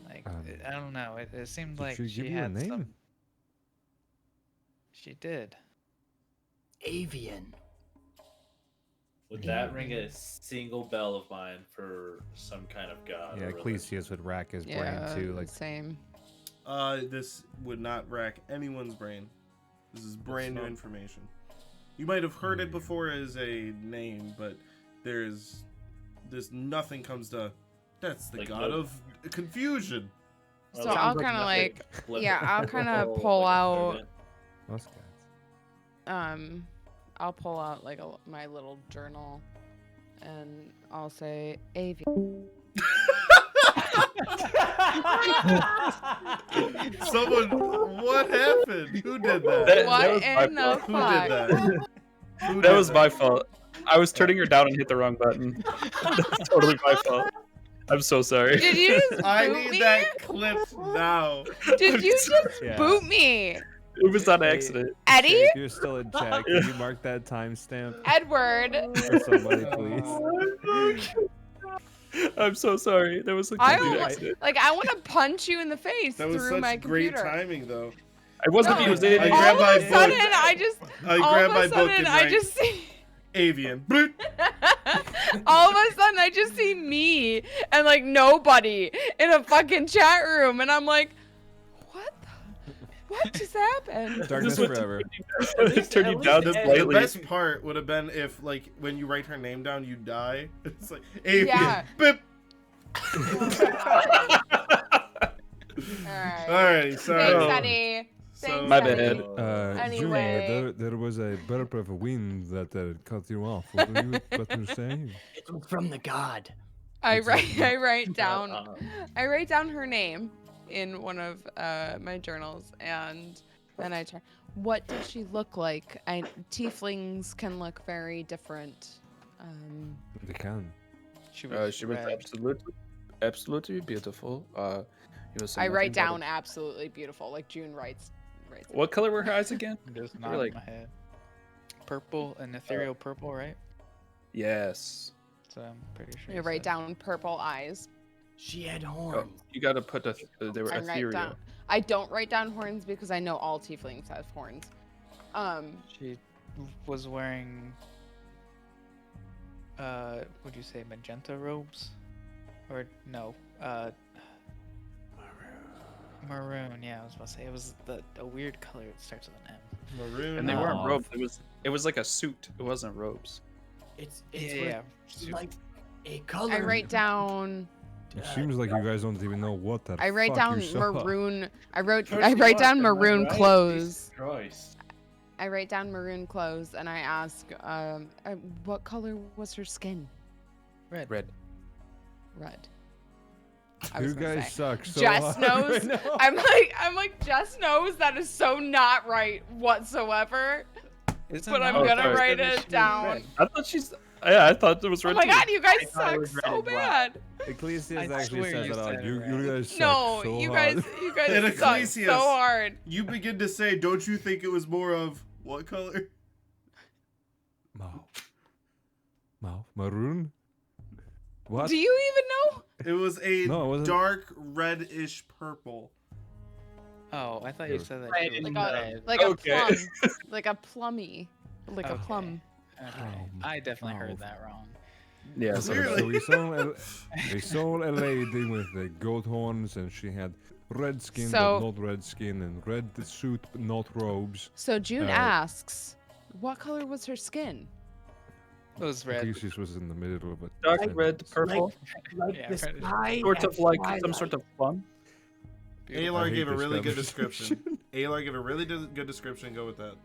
Like, I don't know. It seemed Did like she she give you a had name? some. She did. Avian. Would that ring a single bell of mine for some kind of god? Yeah, or religion? Clesius would rack his Yeah, brain too. Like, same. This would not rack anyone's brain. This is brand new not- information. You might have heard it before as a name, but there's nothing comes to. That's the Like god no- of confusion. Well, So it I'll sounds kind of nothing. like, Flip yeah, it. I'll Flip kind the of whole, pull like, out, experiment. Those cats. I'll pull out like my little journal, and I'll say avian. Someone, what happened? Who did that? What was my in the fault. Who fuck? did that? Who That did was my fault. I was turning her down and hit the wrong button. That's totally my fault. I'm so sorry. Did you just I boot need me? that clipped now. Did you just Yeah. boot me, It was on Hey, accident. Eddie? If you're still in chat, can you mark that timestamp Edward? for somebody, please? I'm so sorry. That was a I complete don't accident. like. I want to punch you in the face That was through my such great computer. timing, though. I wasn't No, using it. I all grabbed of my a book. sudden, I just. I all grabbed of my a book sudden, and I write just see. avian. Bloop. All of a sudden, I just see me and like nobody in a fucking chat room, and I'm like, what just happened? Darkness This was- forever. It turned you down The, just the slightly. best part would have been if, like, when you write her name down, you die. It's like avian. Yeah. Bip. Alright. Alrighty, sorry. Thanks, Oh. Eddie. So- Thanks, My Eddie. bad. Anyway. June, there was a burp of wind that cut you off. What were you saying? It was from the god. I Exactly. write down Uh-uh. I write down her name in one of my journals, and then I turn. What does she look like? Tieflings can look very different. They can. She was red. absolutely beautiful. You were saying I write nothing about down absolutely beautiful, like June writes. it. What color were her eyes again? Just They not were like, in my head. Purple, an ethereal purple, right? yes. So I'm pretty sure. I you write said- down purple eyes. She had Oh, horns. you gotta put they were I write ethereal. down. I don't write down horns because I know all tieflings have horns. She was wearing. Would you say magenta robes? Or no? Maroon. Yeah, I was about to say it was a weird color. It starts with an M. Maroon. And they weren't Mauve. robes. It was like a suit. It wasn't robes. It's Yeah. like a color. I write down. It seems like you guys don't even know what that. I write fuck down you saw. maroon. I First write you down watch them, maroon right? clothes. Jesus Christ. I write down maroon clothes, and I ask, what color was her skin? Red. Red. Red. I You was gonna guys say. suck so Jess hard knows. right now. I'm like, Jess knows that is so not right whatsoever. Isn't But I'm that gonna what write she it was down. red? I thought she's. Yeah, I thought it was Oh red my too. god, you guys I thought it suck was red so and black. bad. Ecclesiastes I actually swear says you that out. said You, it you guys suck No, so you hard. guys, you guys And suck Ecclesiastes. so hard. You begin to say, don't you think it was more of what color? Mauve. Maroon? What? Do you even know? It was a No, it wasn't. dark reddish purple. Oh, I thought you said that. Red she was and Like a, red. like Okay. a plum, like a plummy, like a Okay. plum. Okay. Oh, I definitely mauve. heard that wrong. Yeah. So, So Clearly. we saw a lady with the goat horns, and she had red skin So- but not red skin, and red suit but not robes. So June Uh, asks, what color was her skin? It was red. Thesis was in the middle of it. dark sentence. red, purple, Like Yeah, the red is- sky sort at of like some twilight. sort of plum. Beautiful. Alar I gave hate a this really good conversation. description. Alar gave a really good description. Go with that.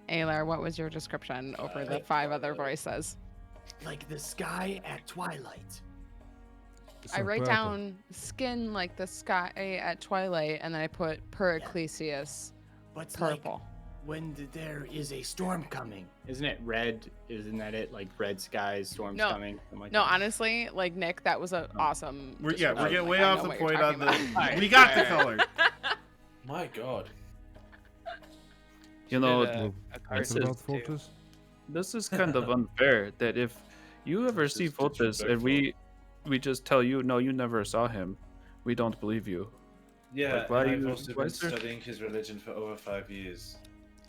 Aylar, what was your description over the 5 other voices? Like the sky at twilight. I So write purple. down skin like the sky at twilight, and then I put per Ecclesias But it's like purple. when there is a storm coming. Isn't it red? Isn't that it? Like red skies, storms No. coming. Something like No, that? honestly, like Nick, that was an awesome. We're description. getting Like, way I off know the what you're point on talking the. about. We got the color. My God. You know, Did, a card What's This is- about too. Fortress? this is kind of unfair that if you ever see Just Voltus and we just tell you no, you never saw him, we don't believe you. Yeah, Like, why and do I've you- also why been is there- studying his religion for over 5 years.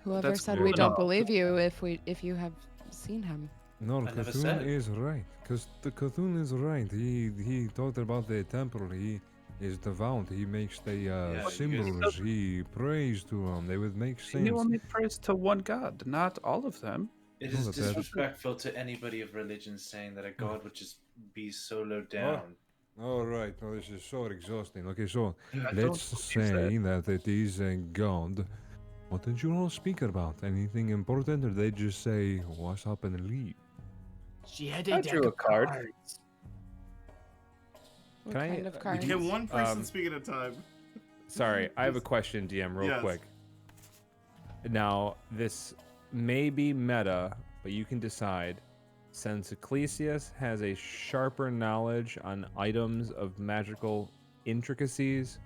Whoever That's said good we don't enough. believe you if you have seen him? No, I never Cthulhu said. is right. Because the Cthulhu is right. He talked about the temple. He is devout. He makes the you guys- symbols. He prays to them. They would make He sense. only prays to one god, not all of them. It No, is that's- disrespectful to anybody of religion saying that a god would just be so low down. All right. No, this is so exhausting. Okay, so I let's don't believe say that it is a god. What did you all speak about? Anything important, or they just say what's up and leave? She had I a deck drew a of card. cards. What Can I- kind of cards? Get one person Um, speak at a time. Sorry, I have a question, DM, real Yes. quick. Now, this may be meta, but you can decide. Since Ecclesias has a sharper knowledge on items of magical intricacies,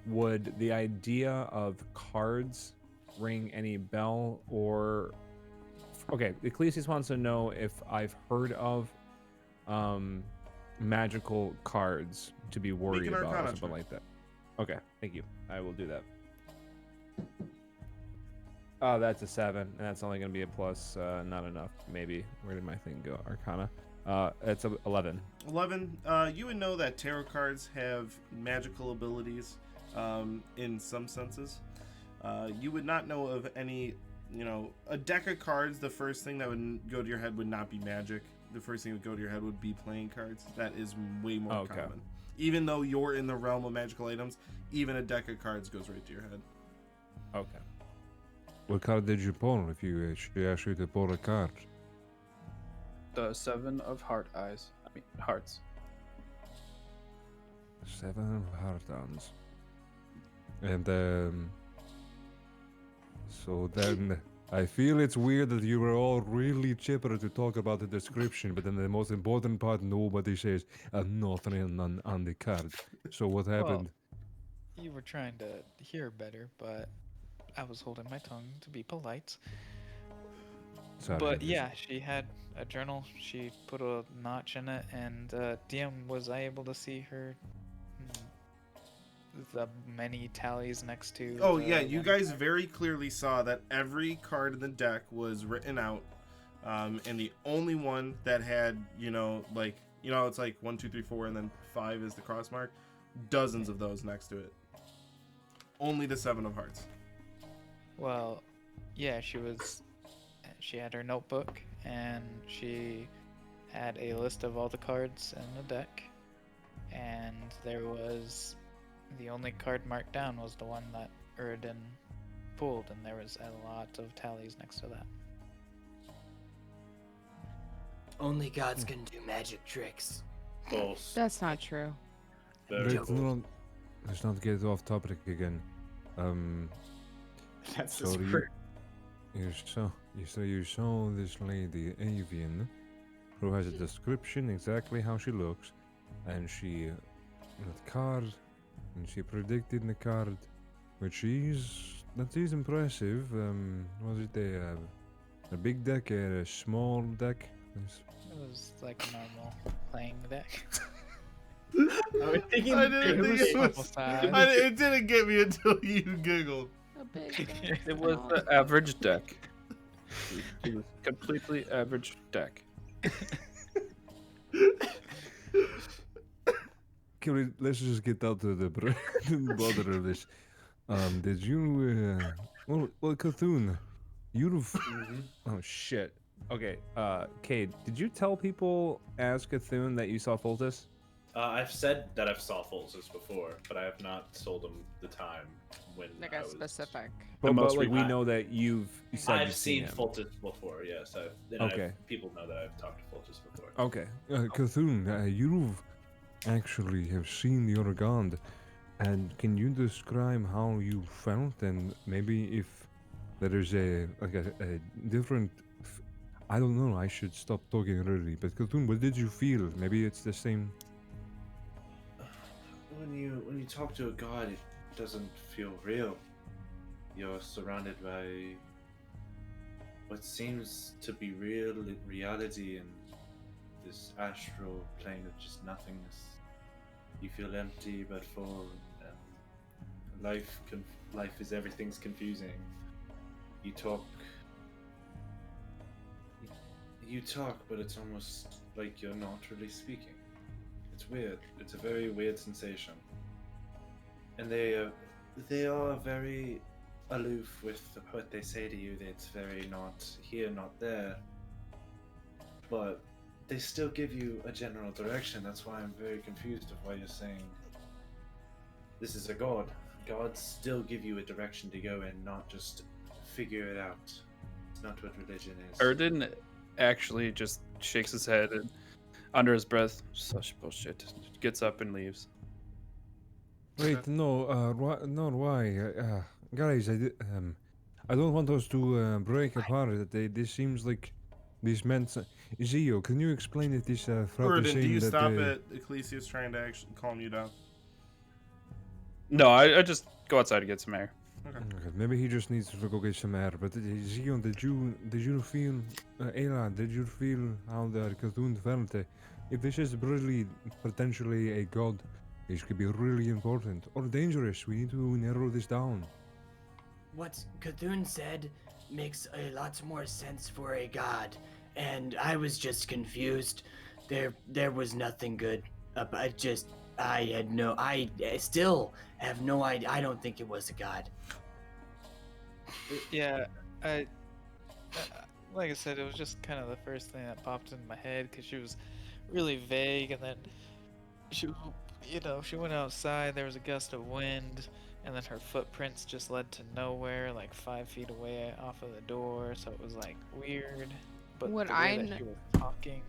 would the idea of cards ring any bell? Or okay, Ecclesias wants to know if I've heard of magical cards to be worried an about or Arcana something check. like that. Okay, thank you. I will do that. Oh, that's a 7, and that's only going to be a plus. Not enough, maybe. Where did my thing go? Arcana. It's a 11. 11. You would know that tarot cards have magical abilities in some senses. You would not know of any, a deck of cards. The first thing that would go to your head would not be magic. The first thing that would go to your head would be playing cards. That is way more Okay. common. Even though you're in the realm of magical items, even a deck of cards goes right to your head. Okay. What card did you pull? If she asked you to pull a card. The 7 of hearts. 7 of hearts. And so then I feel it's weird that you were all really chipper to talk about the description, but then the most important part nobody says nothing on the card. So what happened? You were trying to hear better, but I was holding my tongue to be polite. Sorry, But this- yeah, she had a journal. She put a notch in it, and DM, was I able to see her the many tallies next to? Oh the yeah, you one guys card? very clearly saw that every card in the deck was written out, and the only one that had, it's like 1, 2, 3, 4, and then 5 is the cross mark. Dozens of those next to it. Only the 7 of hearts. Well, yeah, she had her notebook, and she had a list of all the cards in the deck, and there was the only card marked down was the one that Uridan pulled, and there was a lot of tallies next to that. Only gods can do magic tricks. False. That's not true. Very Let's false. not get off topic again. That's So just do rude. you saw this lady Avian, who has a description exactly how she looks, and she that card, and she predicted the card, which that is impressive. Was it a big deck, a small deck? It was like a normal playing deck. I was thinking I didn't think it Sample was. size. It didn't get me until you giggled. A big deck, It was small the average deck. It was completely average deck. Let's just get out to the bread and butter of this. Did you? Well, Cthulhu, you've. Oh shit. Okay, Cade, did you tell people as Cthulhu that you saw Fultus? I've said that I've saw Fulsus before, but I have not told them the time when like I a was... specific. But, most like, we recent- know that you said I've you've seen him. Fultus before, yes. Okay. People know that I've talked to Fultus before. Okay. Cthulhu, you've actually have seen your god, and can you describe how you felt, and maybe if there is a different. I don't know. I should stop talking already. But Cthulhu, what did you feel? Maybe it's the same. When you talk to a god, it doesn't feel real. You're surrounded by what seems to be real reality in this astral plane of just nothingness. You feel empty but full. And life is everything's confusing. You talk, but it's almost like you're not really speaking. It's weird. It's a very weird sensation. And they are very aloof with what they say to you. That's very not here, not there. But they still give you a general direction. That's why I'm very confused of why you're saying this is a god. Gods still give you a direction to go in, not just figure it out. It's not what religion is. Erden actually just shakes his head and, under his breath, such bullshit. Gets up and leaves. Wait, no, why? Guys, I don't want us to break apart. This seems like this meant. Zio, can you explain it? This Erden, do you stop at Ecclesias trying to actually calm you down? No, I just go outside to get some air. Okay. Maybe he just needs to go get some air. But Zio, did you feel, Ayla, did you feel how the Cthulhu felt? If this is really potentially a god, this could be really important or dangerous. We need to narrow this down. What Cthulhu said makes a lot more sense for a god, and I was just confused. There was nothing good about I still have no idea. I don't think it was a god. Yeah, like I said, it was just kind of the first thing that popped into my head because she was really vague, and then she went outside. There was a gust of wind, and then her footprints just led to nowhere, like 5 feet away off of the door. So it was like weird. But Would the way that she was talking.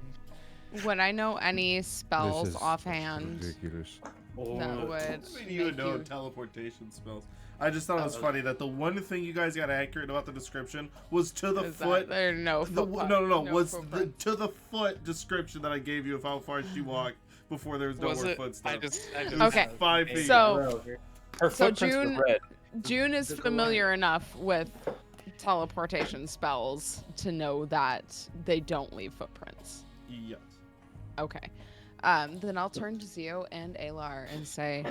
Would I know any spells offhand Ridiculous. that would You would make know you... teleportation spells. I just thought it was funny that the one thing you guys got accurate about the description was to the Is that foot. there are no No, footprints. was to the foot description that I gave you of how far she walked before there was no Was more it? footsteps. I just It was Okay, 5 feet. So, Her so footprints were red. June is familiar enough with teleportation spells to know that they don't leave footprints. Yes. Okay. Then I'll turn to Zio and Alar and say,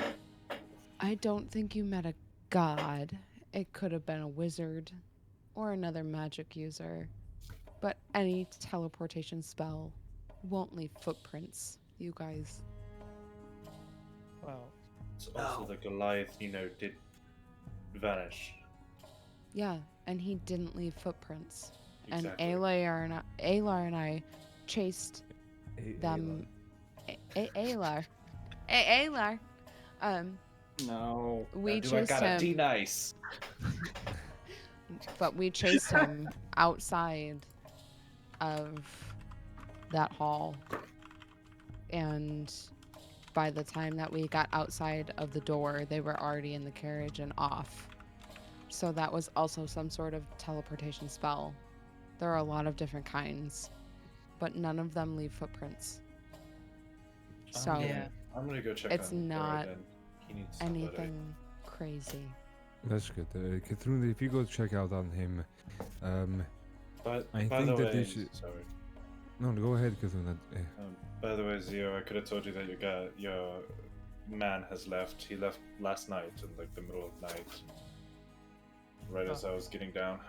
I don't think you met a god. It could have been a wizard or another magic user. But any teleportation spell won't leave footprints, you guys. Well, It's also the Goliath, did vanish. Yeah, and he didn't leave footprints. Exactly. And Alar and I chased them. Alar. Alar. No. We Now, do I chased gotta him. be nice? But we chased him outside of that hall. And by the time that we got outside of the door, they were already in the carriage and off. So that was also some sort of teleportation spell. There are a lot of different kinds, but none of them leave footprints. So yeah. I'm gonna go check it's on not Then. He needs somebody. anything crazy. That's good. Cthulhu, if you go check out on him, But I by think the that way, this is- sorry. no, go ahead, Cthulhu. By the way, Zio, I could have told you that your man has left. He left last night in like the middle of night. Right as I was getting down.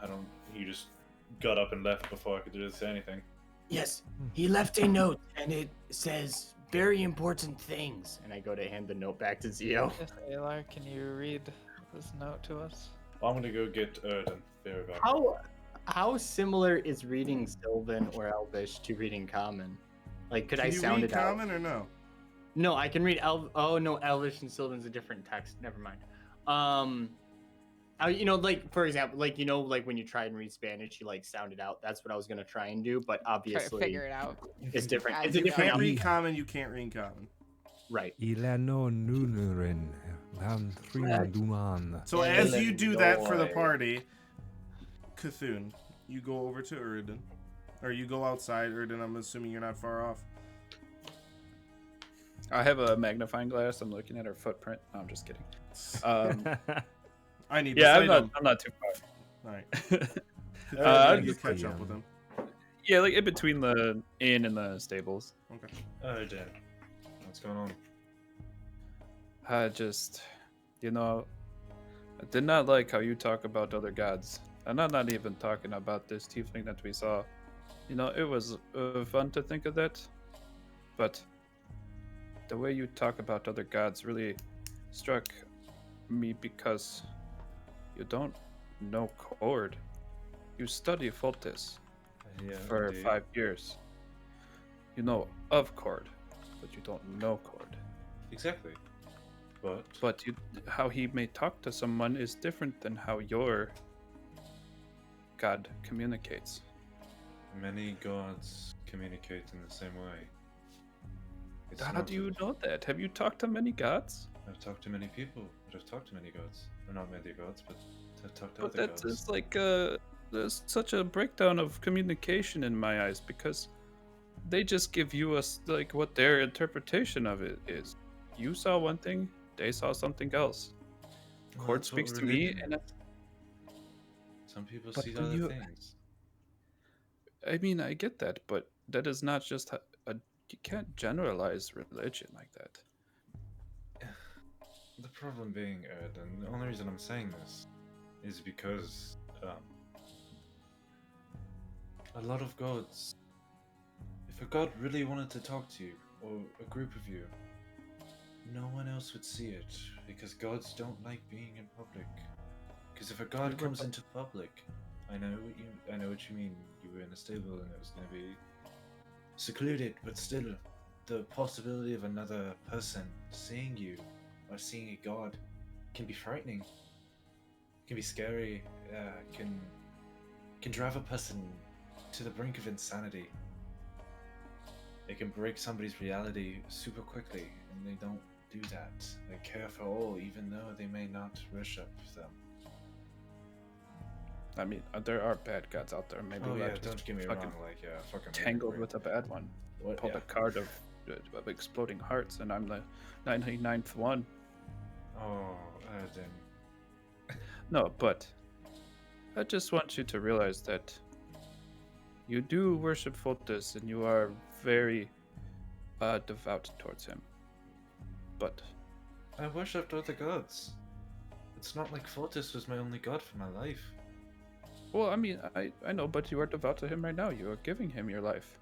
He just got up and left before I could really say anything. Yes, he left a note, and it says very important things. And I go to hand the note back to Zio. Yes, Alar, can you read this note to us? I'm gonna go get Erden. There we go. How similar is reading Sylvan or Elvish to reading Common? Like, could I Can you sound read it out? common or no? No, I can read Oh no, Elvish and Sylvan's a different text. Never mind. Like for example, like when you try and read Spanish, you like sound it out. That's what I was gonna try and do, but Try to obviously figure it out. it's different. As It's a you go. different Can't read alphabet. common. You can't read common. Right. Ilano Nunurin, Dan Duman. So as you do that for the Illinois. party, Cthulhu, you go over to Erden, or you go outside Erden. I'm assuming you're not far off. I have a magnifying glass. I'm looking at her footprint. No, I'm just kidding. I need. Yeah, this item. I'm not too far. All right. You just- catch up with him. Yeah, like in between the inn and the stables. Okay. Erden, what's going on? I just, I did not like how you talk about other gods. And I'm not even talking about this tiefling that we saw. It was fun to think of that. But the way you talk about other gods really struck me because you don't know Cord. You study Foltis Yeah, for indeed. 5 years. You know of Cord, but you don't know Cord. Exactly. But how he may talk to someone is different than how your god communicates. Many gods communicate in the same way. It's How not do you that- know that? Have you talked to many gods? I've talked to many people, but I've talked to many gods. Or not many gods, but I've talked to But other that gods. is like there's such a breakdown of communication in my eyes because they just give you like what their interpretation of it is. You saw one thing, they saw something else. Well, Cord that's what speaks to me, religion and is. Some people But see then other you- things. I mean, I get that, but that is not just you can't generalize religion like that. The problem being, Ed, and the only reason I'm saying this is because a lot of gods, if a god really wanted to talk to you, or a group of you, no one else would see it, because gods don't like being in public. Because if a god comes into public, I know what you mean. You were in a stable and it was going to be secluded, but still, the possibility of another person seeing you or seeing a god can be frightening. Can be scary. Can drive a person to the brink of insanity. It can break somebody's reality super quickly, and they don't do that. They care for all, even though they may not worship them. I mean, there are bad gods out there. Maybe Oh we yeah, have don't get me fucking wrong. Like yeah, fucking tangled with a bad one. What? Pulled Yeah. a card of exploding hearts, and I'm the 99th one. Oh, then. No, but I just want you to realize that you do worship Foltis, and you are very devout towards him. But I worshipped other gods. It's not like Fortis was my only god for my life. well, I mean, I know, but you are devout to him right now. You are giving him your life.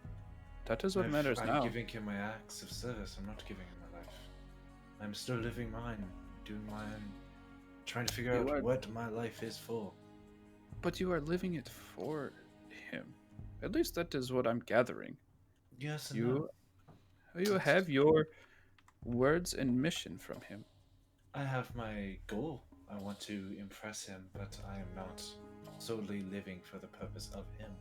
That is what matters I'm now. giving him my acts of service. I'm not giving him my life. I'm still living mine, doing my own, trying to figure You out are- what my life is for. But you are living it for him. At least that is what I'm gathering. Yes and no. You have your words and mission from him. I have my goal. I want to impress him, but I am not solely living for the purpose of him.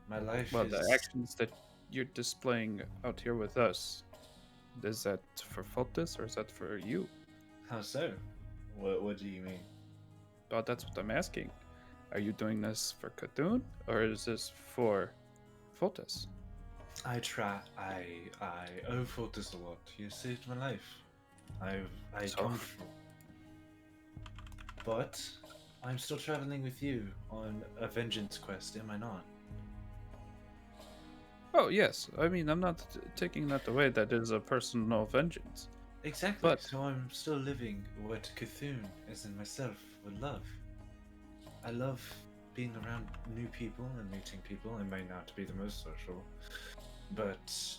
My life Well, is... the actions that you're displaying out here with us, is that for Foltis or is that for you? How so? What do you mean? Well, that's what I'm asking. Are you doing this for Cthulhu or is this for Foltis? I owe Fortis a lot. You saved my life. I So- come from... But I'm still traveling with you on a vengeance quest, am I not? Oh, yes. I mean, I'm not taking that away. That is a personal vengeance. Exactly. But- So I'm still living what Cthulhu, as in myself, would love. I love being around new people and meeting people. I may not be the most social, but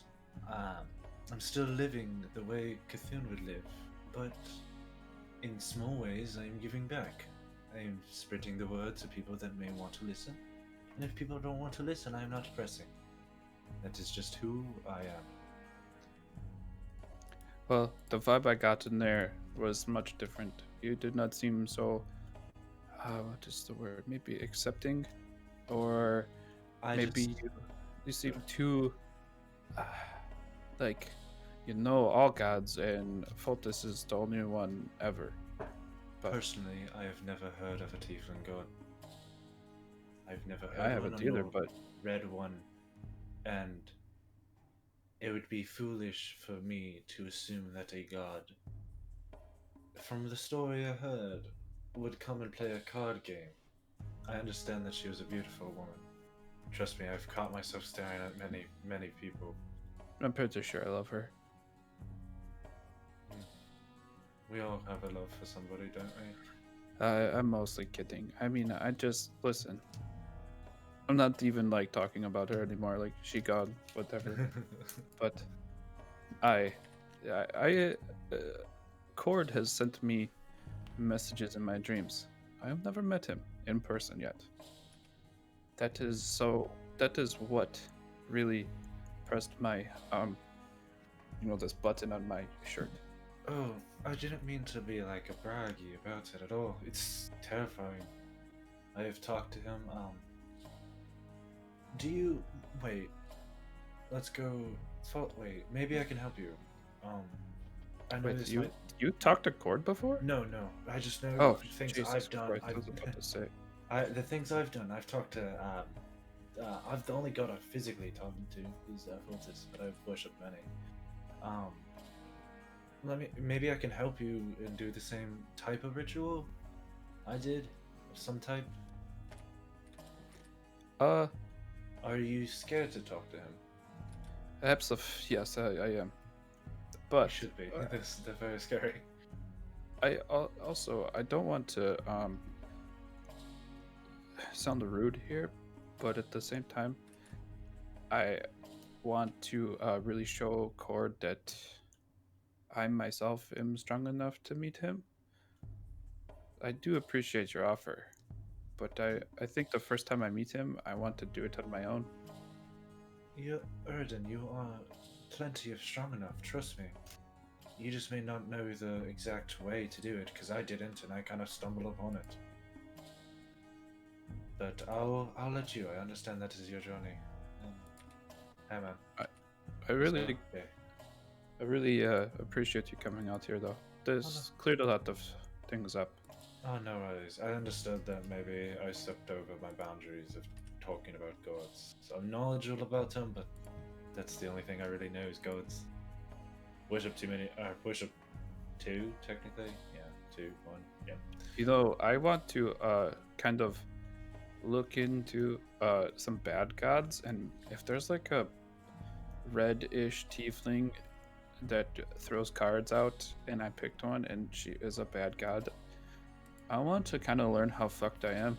I'm still living the way Cthulhu would live. But in small ways, I'm giving back. I'm spreading the word to people that may want to listen. And if people don't want to listen, I'm not pressing. That is just who I am. Well, the vibe I got in there was much different. You did not seem so, what is the word? Maybe accepting, or maybe you seem too, like, you know all gods, and Foltis is the only one ever. But Personally, I have never heard of a tiefling god. I've never heard I haven't one either, nor but read one, and it would be foolish for me to assume that a god, from the story I heard, would come and play a card game. I understand that she was a beautiful woman. Trust me, I've caught myself staring at many, many people. I'm pretty sure I love her. We all have a love for somebody, don't we? I'm mostly kidding. I mean, I just listen. I'm not even like talking about her anymore. Like she gone, whatever. But Cord has sent me messages in my dreams, I have never met him in person yet. That is what really pressed my this button on my shirt. Oh, I didn't mean to be like a braggy about it at all. It's terrifying. I have talked to him. Do you wait? Let's go. Wait, maybe I can help you. I know Wait, this you might... you talked to Cord before? No. I just know Oh, things Jesus I've done. Christ, I was about to say. The things I've done. I've talked to. I've the only god I've physically talked to is Fultis, but I've worshipped many. Maybe I can help you and do the same type of ritual I did, of some type. Are you scared to talk to him? Yes, I am. But You should be. They're very scary. I don't want to sound rude here, but at the same time, I want to really show Cord that I myself am strong enough to meet him. I do appreciate your offer, but I think the first time I meet him, I want to do it on my own. Erden, you are plenty of strong enough, trust me. You just may not know the exact way to do it, because I didn't, and I kind of stumbled upon it. But I'll let you. I understand that is your journey. Hey man. I really, yeah. I really appreciate you coming out here, though. This cleared a lot of things up. Oh, no worries. I understood that maybe I stepped over my boundaries of talking about gods. So I'm knowledgeable about them, but that's the only thing I really know is gods. Worship too many. Worship 2, technically. Yeah, 2, 1. Yeah. You know, I want to kind of look into some bad gods, and if there's like a red-ish tiefling that throws cards out, and I picked one, and she is a bad god, I want to kind of learn how fucked I am.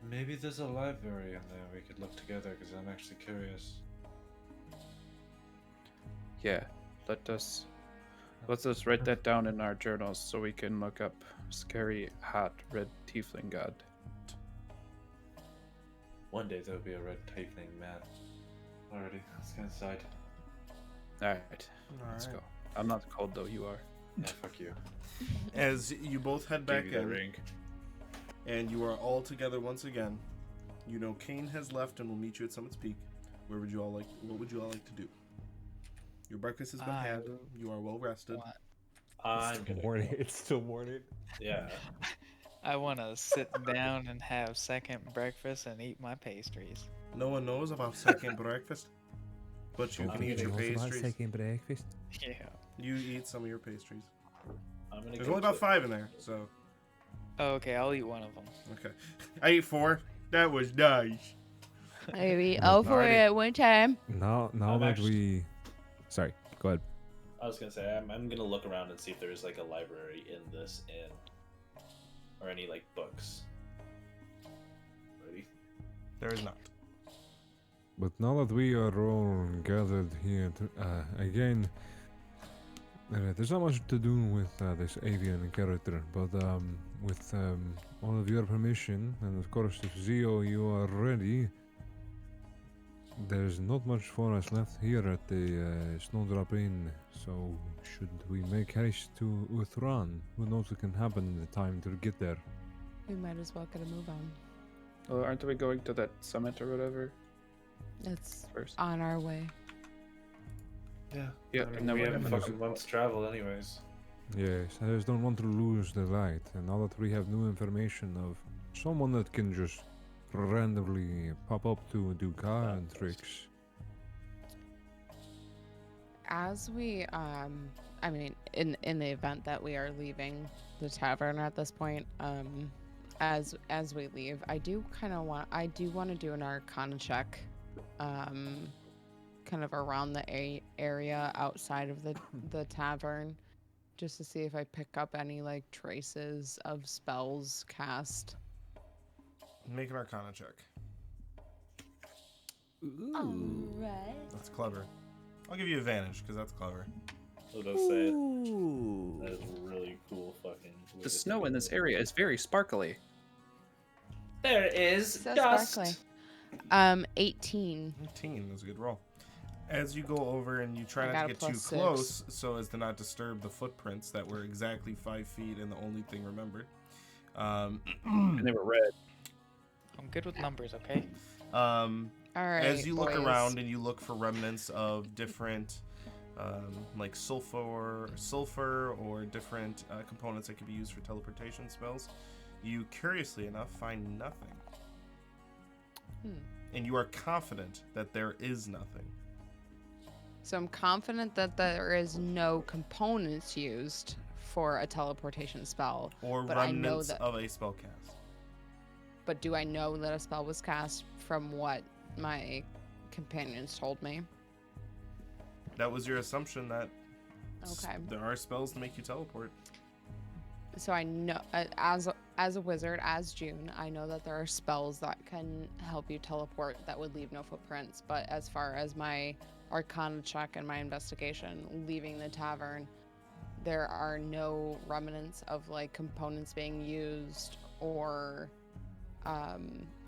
Maybe there's a library in there we could look together, because I'm actually curious. Yeah, let's just write that down in our journals so we can look up scary, hot, red tiefling god. One day there'll be a red tiefling man. Alrighty, let's go inside. Alright, let's go. I'm not cold though, you are. Yeah, fuck you. As you both head back Give you the in, ring. and you are all together once again, you know Kane has left and will meet you at Summit's Peak. What would you all like to do? Your breakfast has been had. You are well rested. I'm gonna Morning. It's still morning. Yeah. I want to sit down and have second breakfast and eat my pastries. No one knows about second breakfast, but you can eat your pastries. Second breakfast. Yeah. You eat some of your pastries. I'm gonna There's go only about to- 5 in there, so. Oh, okay, I'll eat one of them. Okay. I ate 4. That was nice. Maybe all for it at one time. Now I'm that actually- we... Sorry, go ahead. I was gonna say I'm gonna look around and see if there's like a library in this inn, or any like books. Ready? There is not. But now that we are all gathered here again, there's not much to do with this avian character, but with all of your permission, and of course if Zio you are ready, there's not much for us left here at the Snowdrop Inn, so should we make haste to Uthran? Who knows what can happen in the time to get there? We might as well get a move on. Well, aren't we going to that summit or whatever It's first? on our way. Yeah. Yeah, I mean, and then we we're have a gonna- fucking month's travel, anyways. Yes, I just don't want to lose the light, and now that we have new information of someone that can just randomly pop up to do card tricks. As we I mean in the event that we are leaving the tavern at this point, as we leave, I do want to do an arcana check, kind of around the area outside of the tavern, just to see if I pick up any like traces of spells cast. Make an Arcana check. Alright. That's clever. I'll give you advantage because that's clever. What did I say? That is a really cool fucking. way The to snow think in of this it. area is very sparkly. There is So dust. sparkly. 18. 18 is a good roll. As you go over and you try I not got to a get too +6. close so as to not disturb the footprints that were exactly 5 feet and the only thing remembered. And they were red. I'm good with numbers, okay? All right. As you look boys. around and you look for remnants of different like sulfur or different components that could be used for teleportation spells, you curiously enough find nothing. And you are confident that there is nothing. So I'm confident that there is no components used for a teleportation spell. Or but I know remnants that. of a spell cast. But do I know that a spell was cast from what my companions told me? That was your assumption that Okay. there are spells to make you teleport. So I know, as a wizard, as June, I know that there are spells that can help you teleport that would leave no footprints. But as far as my Arcana check and my investigation, leaving the tavern, there are no remnants of like components being used or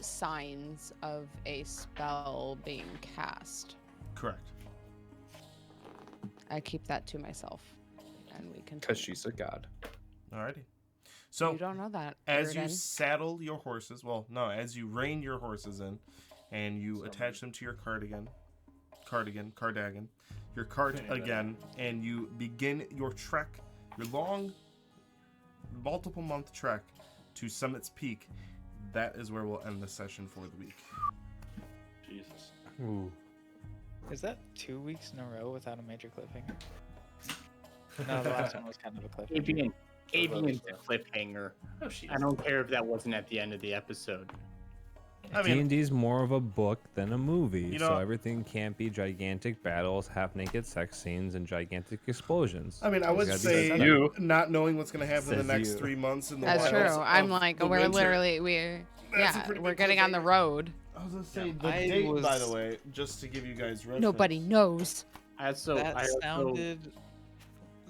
signs of a spell being cast. Correct. I keep that to myself, and we can. Because she's a god. Alrighty. So You don't know that. as you Iriden. saddle your horses, as you rein your horses in, and you attach them to your cardagan, your cart again, and you begin your trek, your long, multiple month trek to Summit's Peak. That is where we'll end the session for the week. Jesus. Ooh. Is that 2 weeks in a row without a major cliffhanger? No, the last one was kind of a cliffhanger. Avian's a cliffhanger. Oh, she I don't care if that wasn't at the end of the episode. I mean, D&D's more of a book than a movie, You so know- everything can't be gigantic battles, half-naked sex scenes, and gigantic explosions. I mean, I would Gotta be say setup. You. not knowing what's going to happen in the Says next you. 3 months in the That's true. wilds I'm of like, the we're winter, literally that's a pretty we're big getting on the cliffhanger. road. I was going to say the I date, by was- the way, just to give you guys reference. Nobody knows. That sounded.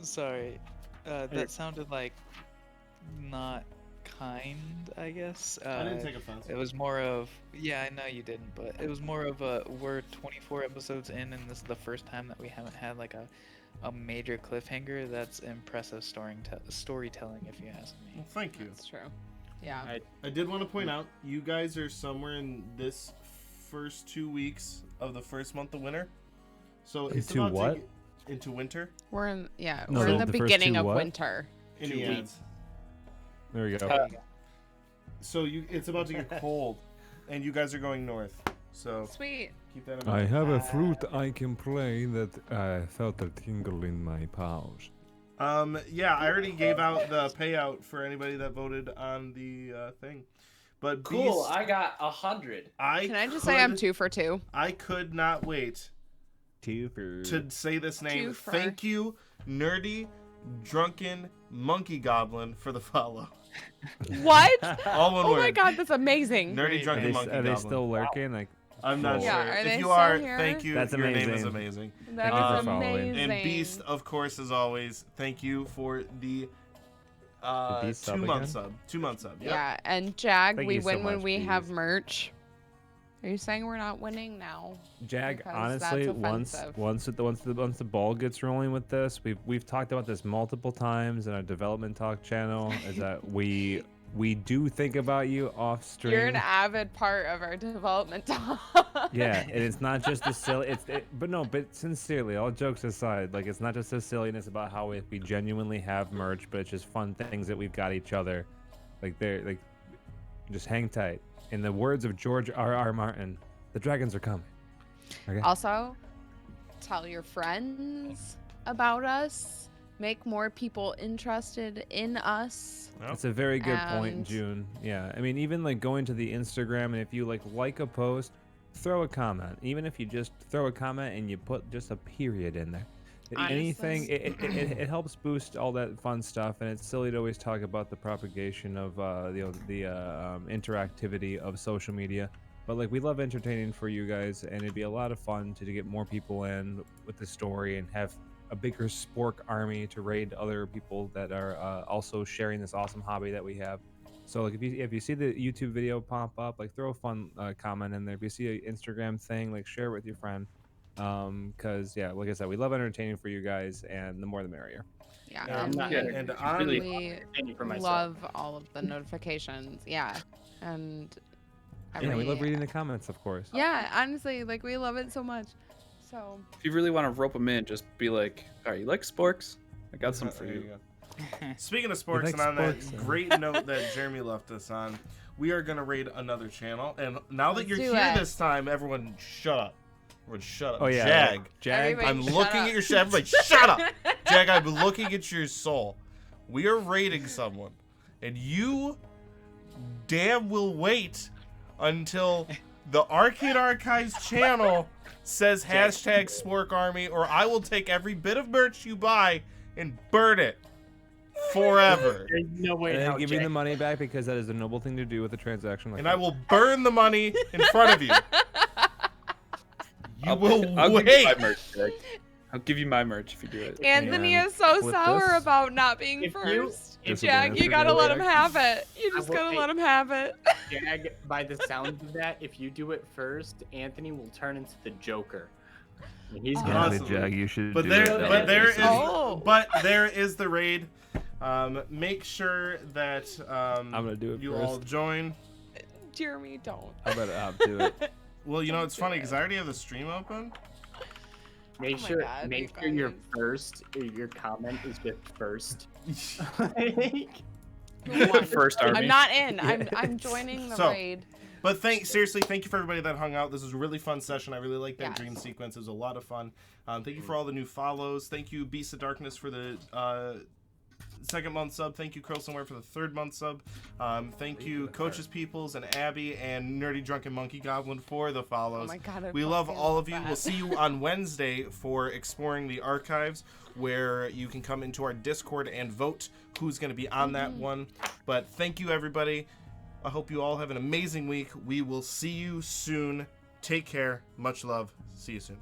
Sorry. That sounded like not kind, I guess. I didn't take offense. It was more of, yeah, I know you didn't, but it was more of a, we're 24 episodes in, and this is the first time that we haven't had like a major cliffhanger. That's impressive storytelling, if you ask me. Well, thank you. That's true. Yeah. I did want to point out, you guys are somewhere in this first 2 weeks of the first month of winter. So it's Into about what? to get into winter. We're in No, we're in the the first beginning two of what? winter. In 2 the weeks. ads. There we go. So it's about to get cold, and you guys are going north. So Sweet. keep that in I mind. have a fruit I can play that I felt a tingle in my paws. Yeah, I already gave out the payout for anybody that voted on the thing. But Cool. Beast, I got 100. Can I just say I'm 2 for 2? I could not wait to say this name. Two for- Thank you, Nerdy Drunken Monkey Goblin, for the follow. What? All one Oh word. my god, that's amazing. Nerdy Are Drunken they, Monkey are Goblin. they still lurking? Like, I'm not cool. Yeah, sure. are If they you still are, here? thank you. That's Your name is amazing. amazing. That Thank you is for following. amazing. And Beast, of course, as always, thank you for the Beast sub 2 month again? sub. 2 month sub. Yep. Yeah, and Jag, Thank we you so win when much, we have Beast. merch. Are you saying we're not winning now? Jag, Because honestly, that's once offensive. the ball gets rolling with this, we've talked about this multiple times in our development talk channel. Is that we do think about you off stream. You're an avid part of our development. Yeah, and it's not just the silly. But sincerely, all jokes aside, like it's not just the silliness about how we genuinely have merch, but it's just fun things that we've got each other. Like they're like, just hang tight. In the words of George R.R. Martin, the dragons are coming. Okay. Also, tell your friends about us. Make more people interested in us. That's a very good point, And- June. Yeah, I mean, even like going to the Instagram, and if you like a post, throw a comment. Even if you just throw a comment and you put just a period in there. Anything, it helps boost all that fun stuff, and it's silly to always talk about the propagation of the interactivity of social media. But like we love entertaining for you guys, and it'd be a lot of fun to get more people in with the story and have a bigger spork army to raid other people that are also sharing this awesome hobby that we have. So like if you see the YouTube video pop up, like throw a fun comment in there. If you see an Instagram thing, like share it with your friend. Because yeah, like I said, we love entertaining for you guys, and the more the merrier. Yeah, Yeah, and and we love all of the notifications. Yeah, and Yeah, we love reading the comments, of course. Yeah, honestly, like we love it so much. So If you really want to rope them in, just be like, "All right, you like sporks? I got some for There you." go. Speaking of sporks, like and on that sporks, great note that Jeremy left us on, we are gonna raid another channel. And now that Let's you're do here it. this time, everyone shut up. Everyone shut up. Oh yeah, Jag. Jag. Everybody I'm shut looking up. at your everybody shut up. Jag, I'm looking at your soul. We are raiding someone, and you damn will wait until the Arcane Archives channel says hashtag Spork Army, or I will take every bit of merch you buy and burn it forever. There's no way And in then hell give you Jack- the money back because that is a noble thing to do with a transaction like And that. I will burn the money in front of you. You will I'll give you my wait. merch, Jack. I'll give you my merch if you do it. Anthony And is so with sour this- about not being If you- first. if Jag, you you- gotta let him Jag. have it. You I just will- gotta hey. let him have it. Jag, by the sound of that, if you do it first, Anthony will turn into the Joker. And he's Oh. gonna Awesome. Jag, you should But do there, it. but there is, Oh. but there is the raid. Make sure that I'm gonna do it you first. all join. Jeremy, don't. I better do it. Well, you know it's funny because I already have the stream open. make Oh my sure God, make you sure your guys. first or your comment is just first. First army. I'm not in. I'm joining the So, raid. But seriously, thank you for everybody that hung out. This was a really fun session. I really liked that Yes. dream sequence. It was a lot of fun. Thank you for all the new follows. Thank you, Beast of Darkness, for the second month sub. Thank you, Curl Somewhere, for the third month sub. Thank you, Coaches Peoples and Abby and Nerdy Drunken Monkey Goblin for the follows. Oh my God, I We love fucking all of you. that. We'll see you on Wednesday for Exploring the Archives, where you can come into our Discord and vote who's going to be on that one. But thank you, everybody. I hope you all have an amazing week. We will see you soon. Take care. Much love. See you soon.